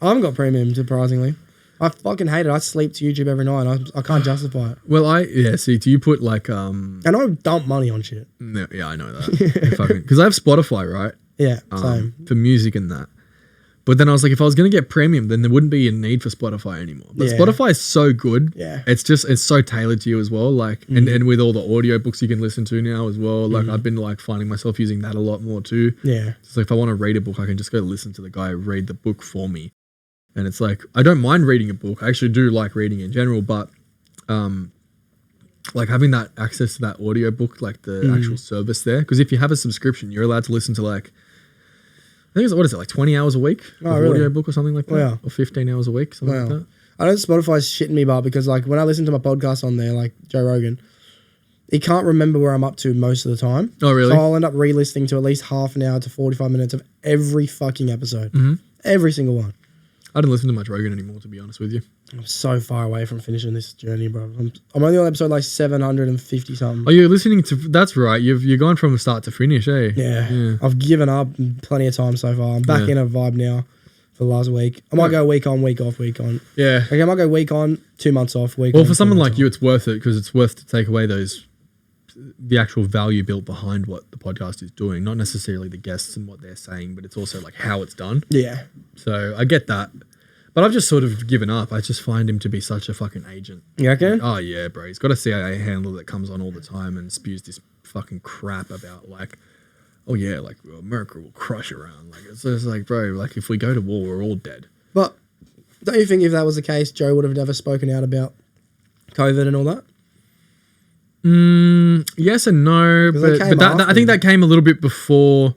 I haven't got premium, surprisingly. I fucking hate it. I sleep to YouTube every night. I can't justify it. Well, see, do you put like... And I dump money on shit. No, yeah, I know that. Because I have Spotify, right? Yeah, same. For music and that. But then I was like, if I was going to get premium, then there wouldn't be a need for Spotify anymore. But Spotify is so good. Yeah. It's so tailored to you as well. Like, and with all the audiobooks you can listen to now as well. Like, I've been like finding myself using that a lot more too. Yeah. So if I want to read a book, I can just go listen to the guy read the book for me. And it's like, I don't mind reading a book. I actually do like reading in general, but like having that access to that audiobook, like the actual service there. Because if you have a subscription, you're allowed to listen to like, I think it's, like 20 hours a week of audiobook or something like that? Wow. Or 15 hours a week, something like that. I know Spotify's shitting me, but because like when I listen to my podcast on there, like Joe Rogan, he can't remember where I'm up to most of the time. Oh, really? So I'll end up re-listening to at least half an hour to 45 minutes of every fucking episode. Every single one. I don't listen to much Rogan anymore, to be honest with you. I'm so far away from finishing this journey, bro. I'm only on episode like 750 something. Oh, you're listening to... That's right. You're gone from start to finish, eh? Yeah. I've given up plenty of time so far. I'm back in a vibe now for the last week. I might go week on, week off, week on. Yeah. Like I might go week on, 2 months off, week on. Well, for someone like you, it's worth it because it's worth to take away the actual value built behind what the podcast is doing, not necessarily the guests and what they're saying, but it's also like how it's done. Yeah. So I get that. But I've just sort of given up. I just find him to be such a fucking agent. You reckon? Oh, yeah, bro. He's got a CIA handler that comes on all the time and spews this fucking crap about, like, oh, yeah, like, America will crush Iran. Like, it's just like, bro, like, if we go to war, we're all dead. But don't you think if that was the case, Joe would have never spoken out about COVID and all that? Yes and no. But I think that came a little bit before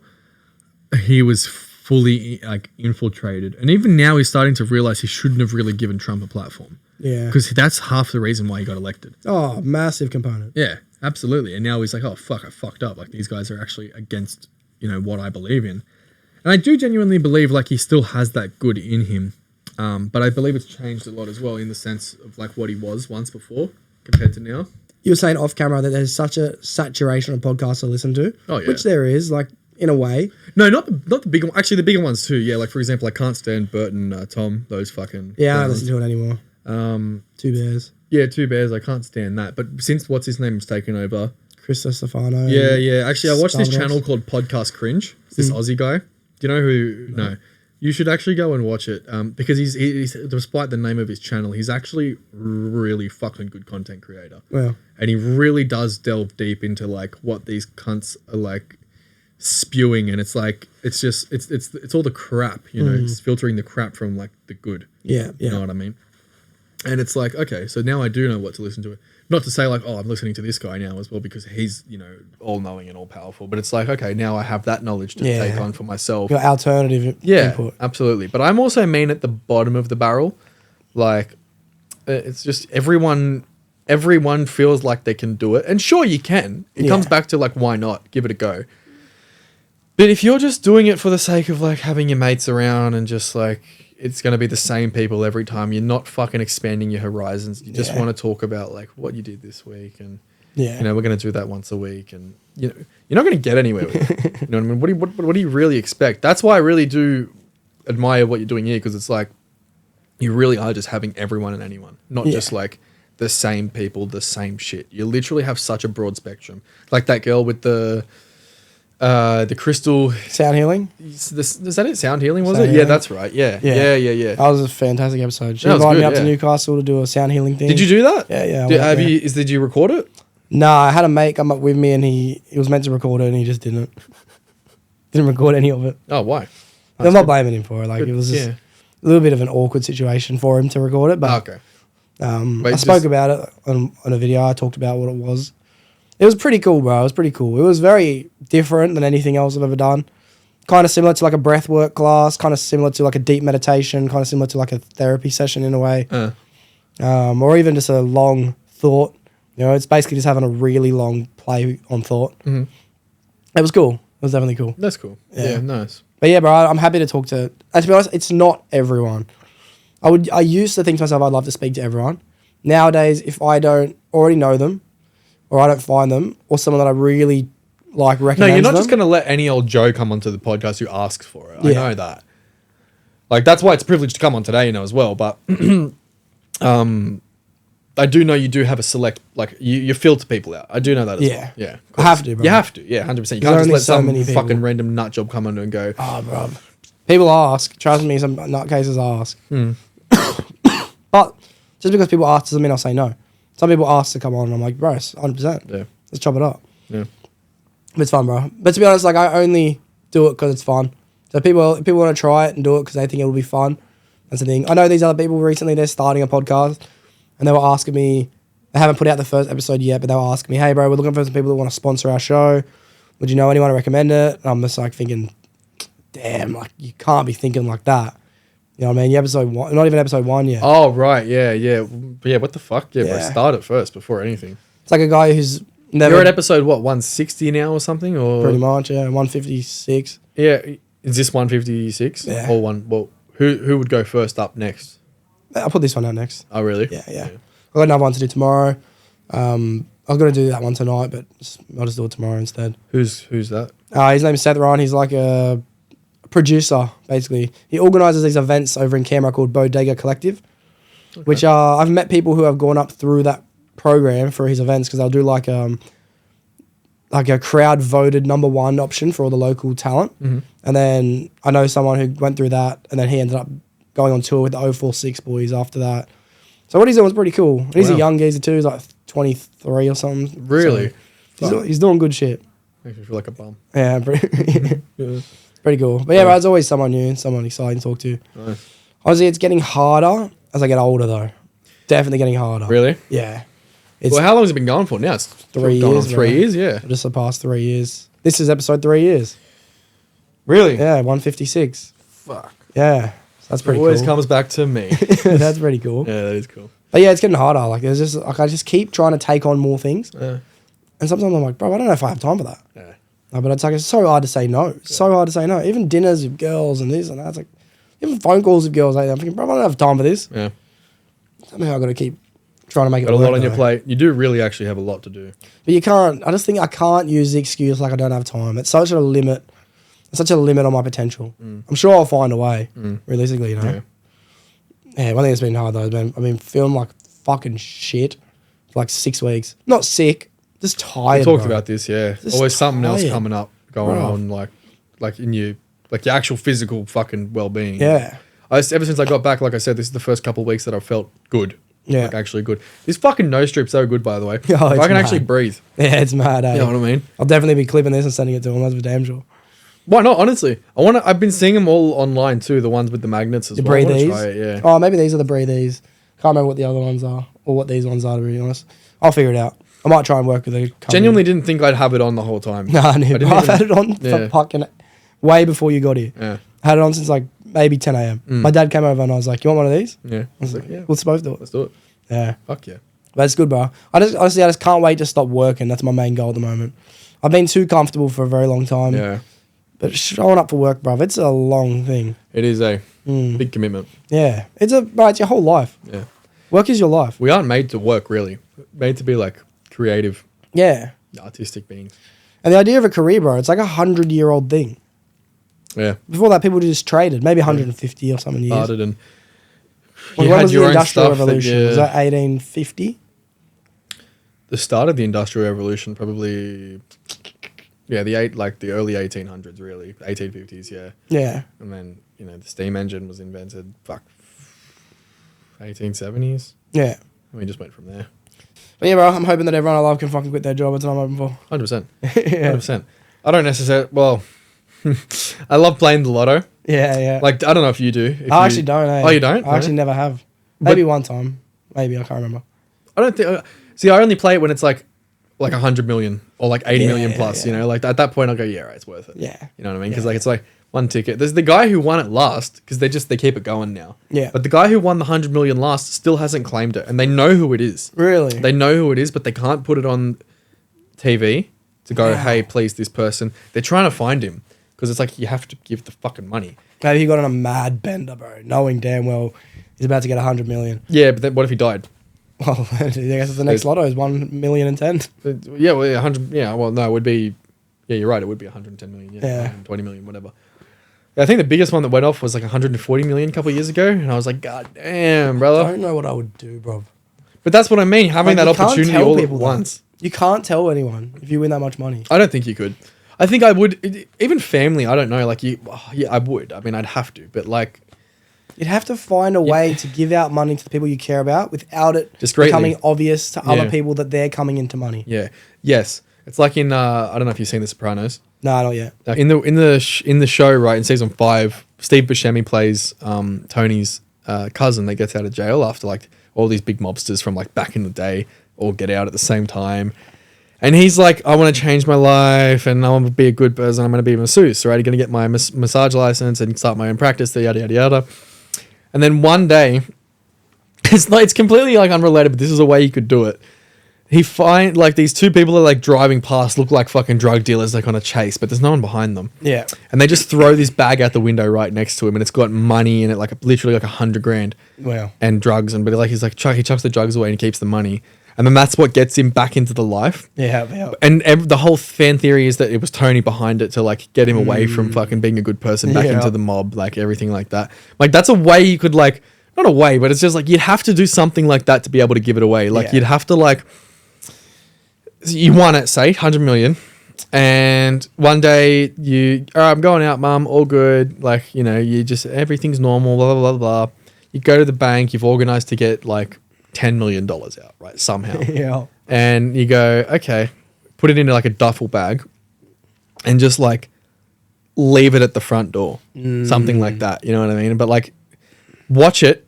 he was fully like infiltrated, and even now he's starting to realize he shouldn't have really given Trump a platform. Yeah, because that's half the reason why he got elected. Oh, massive component. Yeah, absolutely. And now he's like, oh fuck, I fucked up. Like these guys are actually against what I believe in, and I do genuinely believe like he still has that good in him. But I believe it's changed a lot as well in the sense of like what he was once before compared to now. You were saying off camera that there's such a saturation of podcasts to listen to. Oh yeah, which there is like. In a way. No, not the big one. Actually, the bigger ones too. Yeah, like for example, I can't stand Bert and Tom. Those fucking... Yeah, I don't listen to it anymore. Two Bears. Yeah, Two Bears. I can't stand that. But since what's his name's taken over... Chris Stefano. Yeah. Actually, I watched this channel called Podcast Cringe. It's this Aussie guy. Do you know who... No. You should actually go and watch it because he's despite the name of his channel, he's actually really fucking good content creator. Wow. And he really does delve deep into like what these cunts are like... spewing, and it's like it's all the crap, it's filtering the crap from like the good. Yeah. You know what I mean? And it's like, okay, so now I do know what to listen to. Not to say like, oh, I'm listening to this guy now as well because he's, all knowing and all powerful. But it's like, okay, now I have that knowledge to take on for myself. Your alternative input. Absolutely. But I'm also mean at the bottom of the barrel. Like it's just everyone feels like they can do it. And sure you can. It comes back to like, why not? Give it a go. But if you're just doing it for the sake of like having your mates around and just like it's going to be the same people every time, you're not fucking expanding your horizons. You just want to talk about like what you did this week and we're going to do that once a week and you're not going to get anywhere with it. You know what I mean? What do you really expect? That's why I really do admire what you're doing here because it's like you really are just having everyone and anyone, not just like the same people, the same shit. You literally have such a broad spectrum. Like that girl with the crystal sound healing. Is that it? Sound healing, was it? Yeah, that's right. Yeah. That was a fantastic episode. She invited me up to Newcastle to do a sound healing thing. Did you do that? Yeah. Did you record it? No, I had a mate come up with me and he was meant to record it and he just didn't record any of it. Oh, why? I'm not blaming him for it. Like it was just a little bit of an awkward situation for him to record it. But okay. I spoke about it on a video. I talked about what it was. It was pretty cool, bro. It was pretty cool. It was very different than anything else I've ever done. Kind of similar to like a breathwork class, kind of similar to like a deep meditation, kind of similar to like a therapy session in a way. Or even just a long thought. You know, it's basically just having a really long play on thought. Mm-hmm. It was cool. It was definitely cool. That's cool. Yeah, nice. But yeah, bro, I'm happy to talk to. And to be honest, it's not everyone. I used to think to myself I'd love to speak to everyone. Nowadays, if I don't already know them, or I don't find them, or someone that I really like recommends No, you're not them, just going to let any old Joe come onto the podcast who asks for it. Yeah. I know that. Like, that's why it's a privilege to come on today, you know, as well. But I do know you do have a select, like, you filter people out. I do know that as well. Yeah. I have to, bro. You have to, yeah, 100%. You There's can't just only let so some many people. fucking random nut job come on and go, Oh, bro. People ask. Trust me, some nutcases ask. But just because people ask doesn't mean I'll say no. Some people ask to come on and I'm like, bro, 100%. Yeah. Let's chop it up. Yeah. But it's fun, bro. But to be honest, like, I only do it because it's fun. So if people want to try it and do it because they think it'll be fun, that's the thing. I know these other people recently, they're starting a podcast and they were asking me, they haven't put out the first episode yet, but they were asking me, hey, bro, we're looking for some people that want to sponsor our show. Would you know anyone to recommend it? And I'm just like thinking, damn, like, you can't be thinking like that. You know what I mean? You episode one, not even episode 1 yet. oh, right, yeah. But yeah, what the fuck? Yeah, bro, Yeah. start it first before anything. It's like a guy who's never... You're at episode, what, 160 now or something? Or Pretty much, yeah. 156. Yeah, is this 156? Yeah. Or one? Well, who would go first up next? I'll put this one out next. Oh, really? Yeah. I've got another one to do tomorrow. I was going to do that one tonight, but I'll just do it tomorrow instead. Who's that? His name's Seth Ryan. He's like a producer, basically. He organises these events over in Canberra called Bodega Collective, which I've met people who have gone up through that program for his events because they'll do like a crowd voted #1 option for all the local talent. Mm-hmm. And then I know someone who went through that and then he ended up going on tour with the 046 boys after that. So what he's doing is pretty cool. And he's a young geezer too. He's like 23 or something. Really? So he's doing good shit. Makes me feel like a bum. Yeah, pretty cool. But yeah, there's always someone new and someone exciting to talk to. Nice. Honestly, it's getting harder as I get older though. Definitely getting harder. Really? Yeah. It's Well, how long has it been going for now? It's 3 going years, on 3 bro. years, yeah. I just surpassed 3 years. This is episode 3 years. Really? Yeah, 156. Fuck. Yeah. So that's pretty Always cool. comes back to me. That's pretty cool. Yeah, that is cool. But yeah, it's getting harder. Like there's just like I just keep trying to take on more things. Yeah. And sometimes I'm like, bro, I don't know if I have time for that. Yeah. No, but it's like it's so hard to say no. It's so hard to say no. Even dinners with girls and this and that. It's like even phone calls with girls. Like, I'm thinking, bro, I don't have time for this. Yeah. Somehow I got to keep trying to make it Got a work. lot on your though. plate. You do really actually have a lot to do. But you can't. I just think I can't use the excuse like I don't have time. It's such a limit. It's such a limit on my potential. I'm sure I'll find a way. Realistically, you know. Yeah. One thing that's been hard though, man. I've been feeling like fucking shit for like 6 weeks. Not sick, just tired. We talked bro. about this, yeah. Just Always something else tired. coming up, going Bro. on, like in you, like your actual physical fucking well-being. Yeah. Ever since I got back, like I said, this is the first couple of weeks that I felt good. Yeah. Like actually good. This fucking nose strip's so good, by the way. Oh, I it's can actually mad. breathe. Yeah, it's mad. Eh? You know what I mean? I'll definitely be clipping this and sending it to him. That's for damn sure. Why not? Honestly, I've been seeing them all online too. The ones with the magnets as The well. I wanna breathe try it, yeah. Oh, maybe these are the breathes. Can't remember what the other ones are or what these ones are, to be honest. I'll figure it out. I might try and work with a company. Genuinely didn't think I'd have it on the whole time. No, I knew. didn't I've even- had it on for Yeah. fucking way before you got here. Yeah, I had it on since like maybe 10 a.m. My dad came over and I was like, you want one of these? yeah. I was like, yeah, let's both do it. let's do it. Yeah. Fuck yeah. But it's good, bro. I just can't wait to stop working. That's my main goal at the moment. I've been too comfortable for a very long time. Yeah, But showing up for work, bro, it's a long thing. it is a big commitment. Yeah. It's your whole life. Yeah, Work is your life. we aren't made to work really. Made to be like creative, Yeah. artistic beings. And the idea of a career, bro, it's like 100-year-old thing. Yeah, Before that, people just traded, maybe 150 or something years. started and Well, you when had was your the own Industrial stuff. Revolution? Was that 1850? The start of the Industrial Revolution, probably, yeah, the early 1800s, really, 1850s, yeah, Yeah. and then the steam engine was invented, 1870s, Yeah. and we just went from there. But yeah, bro, I'm hoping that everyone I love can fucking quit their job. That's what I'm hoping for. 100%, Yeah. 100%. I don't necessarily. Well, I love playing the lotto. Yeah, yeah. Like I don't know if you do. If I you- actually don't, eh? Oh, you don't? I actually never have. Maybe one time. Maybe, I can't remember. I don't think. See, I only play it when it's like 100 million or like 80 million plus. Yeah. You know, like at that point, I'll go, yeah, right, it's worth it. Yeah. You know what I mean? Because like it's like one ticket. There's the guy who won it last because they keep it going now. Yeah. But the guy who won the 100 million last still hasn't claimed it, and they know who it is. Really? They know who it is, but they can't put it on TV to go, hey, please, this person. They're trying to find him because it's like you have to give the fucking money. Maybe he got on a mad bender, bro, knowing damn well he's about to get 100 million. Yeah, but then what if he died? Well, I guess the next lotto is 1,010,000. Yeah, well, 100. Yeah, well, no, it would be. Yeah, you're right. It would be 110 million. Yeah, Yeah. 120 million, whatever. I think the biggest one that went off was like 140 million a couple of years ago, and I was like, God damn, I brother. don't know what I would do, bro. But that's what I mean, having Like, that you can't opportunity tell all at people that. once. You can't tell anyone if you win that much money. I don't think you could. I think I would. Even family, I don't know. Like yeah, I would. I mean, I'd have to, but like. You'd have to find a way to give out money to the people you care about without it Discreetly. becoming obvious to other Yeah. people that they're coming into money. Yeah. Yes. It's like in I don't know if you've seen The Sopranos. No, not yet. In the show, right, in season 5, Steve Buscemi plays Tony's cousin that gets out of jail after like all these big mobsters from like back in the day all get out at the same time. And he's like, I want to change my life and I want to be a good person. I'm going to be a masseuse, right? I'm going to get my massage license and start my own practice, yada, yada, yada. And then one day, it's completely like unrelated, but this is a way you could do it. He find like these two people are like driving past, look like fucking drug dealers, like on a chase, but there's no one behind them. Yeah. And they just throw this bag out the window right next to him, and it's got money in it, like literally like $100,000 Wow. and drugs. And but like he's like he chucks the drugs away and he keeps the money, and then that's what gets him back into the life. Yeah. And the whole fan theory is that it was Tony behind it to like get him away from fucking being a good person back into the mob, like everything like that. Like that's a way you could like, not a way, but it's just like you'd have to do something like that to be able to give it away. Like you'd have to like, you won it, say 100 million. And one day I'm going out, mum, all good. Like, you know, you just, everything's normal, blah, blah, blah, blah. You go to the bank, you've organized to get like $10 million out, right? Somehow. Yeah. And you go, okay, put it into like a duffel bag and just like leave it at the front door. Something like that. You know what I mean? But like watch it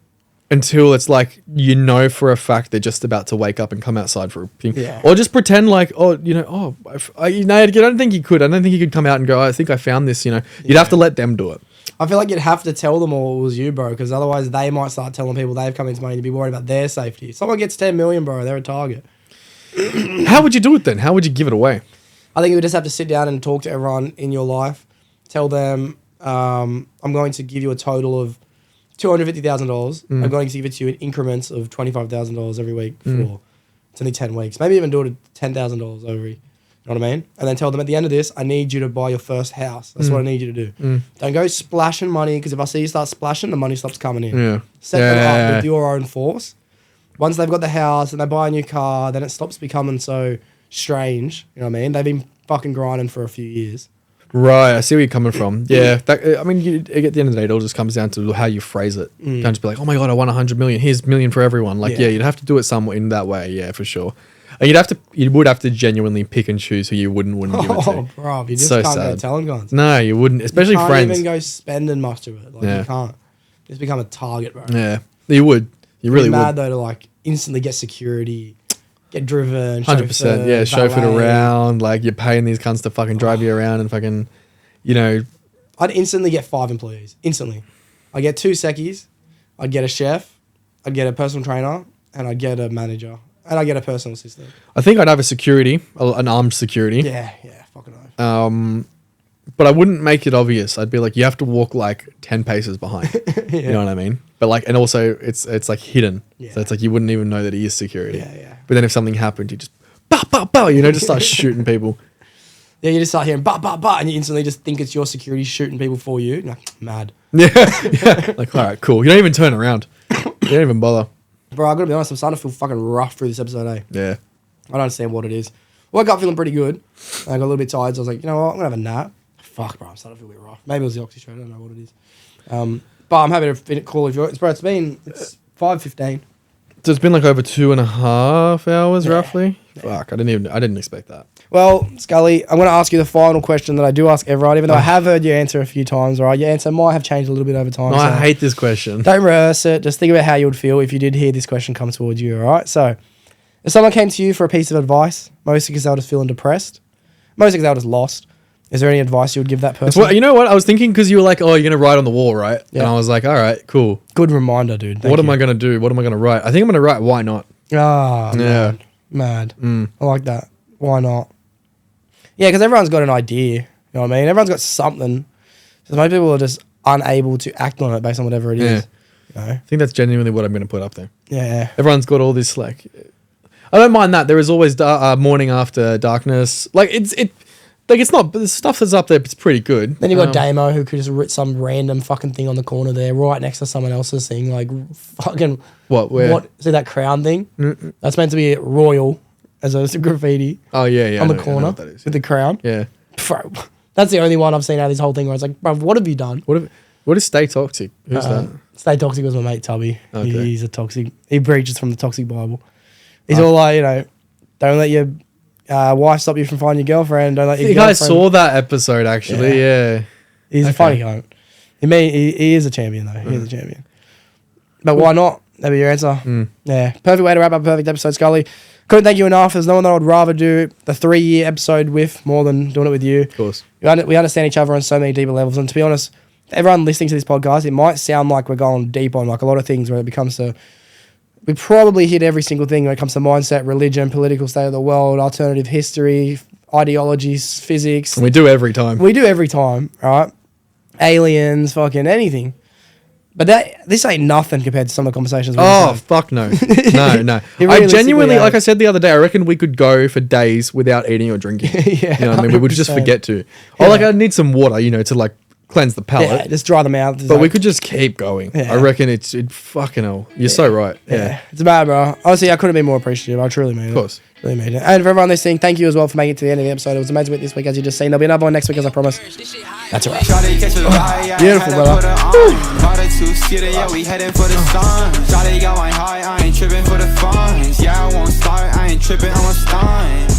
until it's like, you know, for a fact they're just about to wake up and come outside for a thing. Yeah. Or just pretend like, oh, you know, I don't think you could. I don't think you could come out and go, I think I found this, you know. You'd have to let them do it. I feel like you'd have to tell them all it was you, bro, because otherwise they might start telling people they've come into money to be worried about their safety. If someone gets 10 million, bro, they're a target. How would you do it then? How would you give it away? I think you would just have to sit down and talk to everyone in your life. Tell them, I'm going to give you a total of $250,000. I'm going to give it to you in increments of $25,000 every week for it's only 10 weeks. Maybe even do it at $10,000 every. You know what I mean? And then tell them at the end of this, I need you to buy your first house. That's what I need you to do. Don't go splashing money, because if I see you start splashing, the money stops coming in. Yeah. Set them up with your own force. Once they've got the house and they buy a new car, then it stops becoming so strange. You know what I mean? They've been fucking grinding for a few years. Right, I see where you're coming from. Yeah, I mean, at the end of the day, it all just comes down to how you phrase it. Don't just be like, oh my God, I won 100 million. Here's $1 million for everyone. Like, yeah, you'd have to do it somewhat in that way. Yeah, for sure. And you would have to genuinely pick and choose who you wouldn't give it to. Oh, bro, you just So can't sad. go telling guns. No, you wouldn't, especially You can't friends. even go spending much of it. Like, you can't. Just become a target, bro. Yeah, you would. You really Be mad would. though to like instantly get security, get driven, 100%. Yeah, chauffeured valet. around. Like, you're paying these cunts to fucking drive you around and fucking, you know. I'd instantly get 5 employees. Instantly. I'd get 2 secchies. I'd get a chef. I'd get a personal trainer. And I'd get a manager. And I'd get a personal assistant. I think I'd have a security, an armed security. Yeah, fucking oath. But I wouldn't make it obvious. I'd be like, you have to walk like 10 paces behind. You know what I mean? But like, and also it's like hidden. Yeah. So it's like you wouldn't even know that he is security. Yeah. But then if something happened, you just, bah, bah, bah, you know, just start shooting people. Yeah, you just start hearing bah, bah, bah, and you instantly just think it's your security shooting people for you. You're like, mad. Yeah. Like, all right, cool. You don't even turn around. You don't even bother. Bro, I gotta be honest, I'm starting to feel fucking rough through this episode, eh? Yeah. I don't understand what it is. Woke up feeling pretty good. I got a little bit tired, so I was like, you know what, I'm gonna have a nap. Fuck, bro, I'm starting to feel a bit rough. Maybe it was the Oxy show, I don't know what it is. But I'm happy to call if you're... Bro, it's 5:15. So it's been like over 2.5 hours, roughly. Fuck, I didn't expect that. Well, Scully, I'm going to ask you the final question that I do ask everyone, even though I have heard you answer a few times, all right? Your answer might have changed a little bit over time. No, so I hate this question. don't rehearse it. Just think about how you would feel if you did hear this question come towards you, all right? So, if someone came to you for a piece of advice, mostly because they were just feeling depressed, mostly because they were just lost, is there any advice you would give that person? You know what? I was thinking because you were like, oh, you're going to write on the wall, right? Yeah. And I was like, all right, cool. Good reminder, dude. What am I going to do? What am I going to write? I think I'm going to write why not. Ah, Yeah. mad. I like that. Why not? Yeah, because everyone's got an idea. You know what I mean? Everyone's got something. So most people are just unable to act on it based on whatever it is. You know? I think that's genuinely what I'm going to put up there. Yeah. Everyone's got all this like... I don't mind that. There is always morning after darkness. Like, it's not... The stuff that's up there, it's pretty good. Then you've got Damo who could just write some random fucking thing on the corner there right next to someone else's thing. Like, fucking... What? Where? What? See that crown thing? That's meant to be royal as a graffiti. Oh, yeah. On I the know corner what that is. with the crown. Yeah. Bro, that's the only one I've seen out of this whole thing where it's like, bro, what have you done? What is Stay Toxic? Who's that? Stay Toxic was my mate Tubby. Okay. He's a toxic. He preaches from the toxic Bible. He's all like, you know, don't let your wife stop you from finding your girlfriend. Don't let your I think I girlfriend. saw that episode, actually. Yeah. He's a funny cunt. He is a champion, though. He is a champion. But why not? That'd be your answer. Yeah. Perfect way to wrap up a perfect episode, Scully. Couldn't thank you enough. There's no one that I would rather do the 3-year episode with more than doing it with you. Of course. We understand each other on so many deeper levels. And to be honest, everyone listening to this podcast, it might sound like we're going deep on like a lot of things where it becomes to... We probably hit every single thing when it comes to mindset, religion, political state of the world, alternative history, ideologies, physics. And we do every time. We do every time, right? Aliens, fucking anything. But this ain't nothing compared to some of the conversations we've had. Fuck no. No. I realistically genuinely, has. like I said the other day, I reckon we could go for days without eating or drinking. Yeah, You know what I mean? We would just 100%. forget to. Oh, like I need some water, to like cleanse the palate. Yeah, just dry them out. But we could just keep going. Yeah. I reckon it fucking hell. You're so right. Yeah. It's bad, bro. Honestly, I couldn't be more appreciative. I truly mean it. Of course. Really mean it. And for everyone listening, thank you as well for making it to the end of the episode. It was amazing with this week, as you just seen. There'll be another one next week, as I promised. That's all right. Beautiful, brother. Yeah, we heading for the sun. Shawty got my heart, I ain't tripping for the funds. Yeah, I won't start, I ain't tripping, I'm a stunt.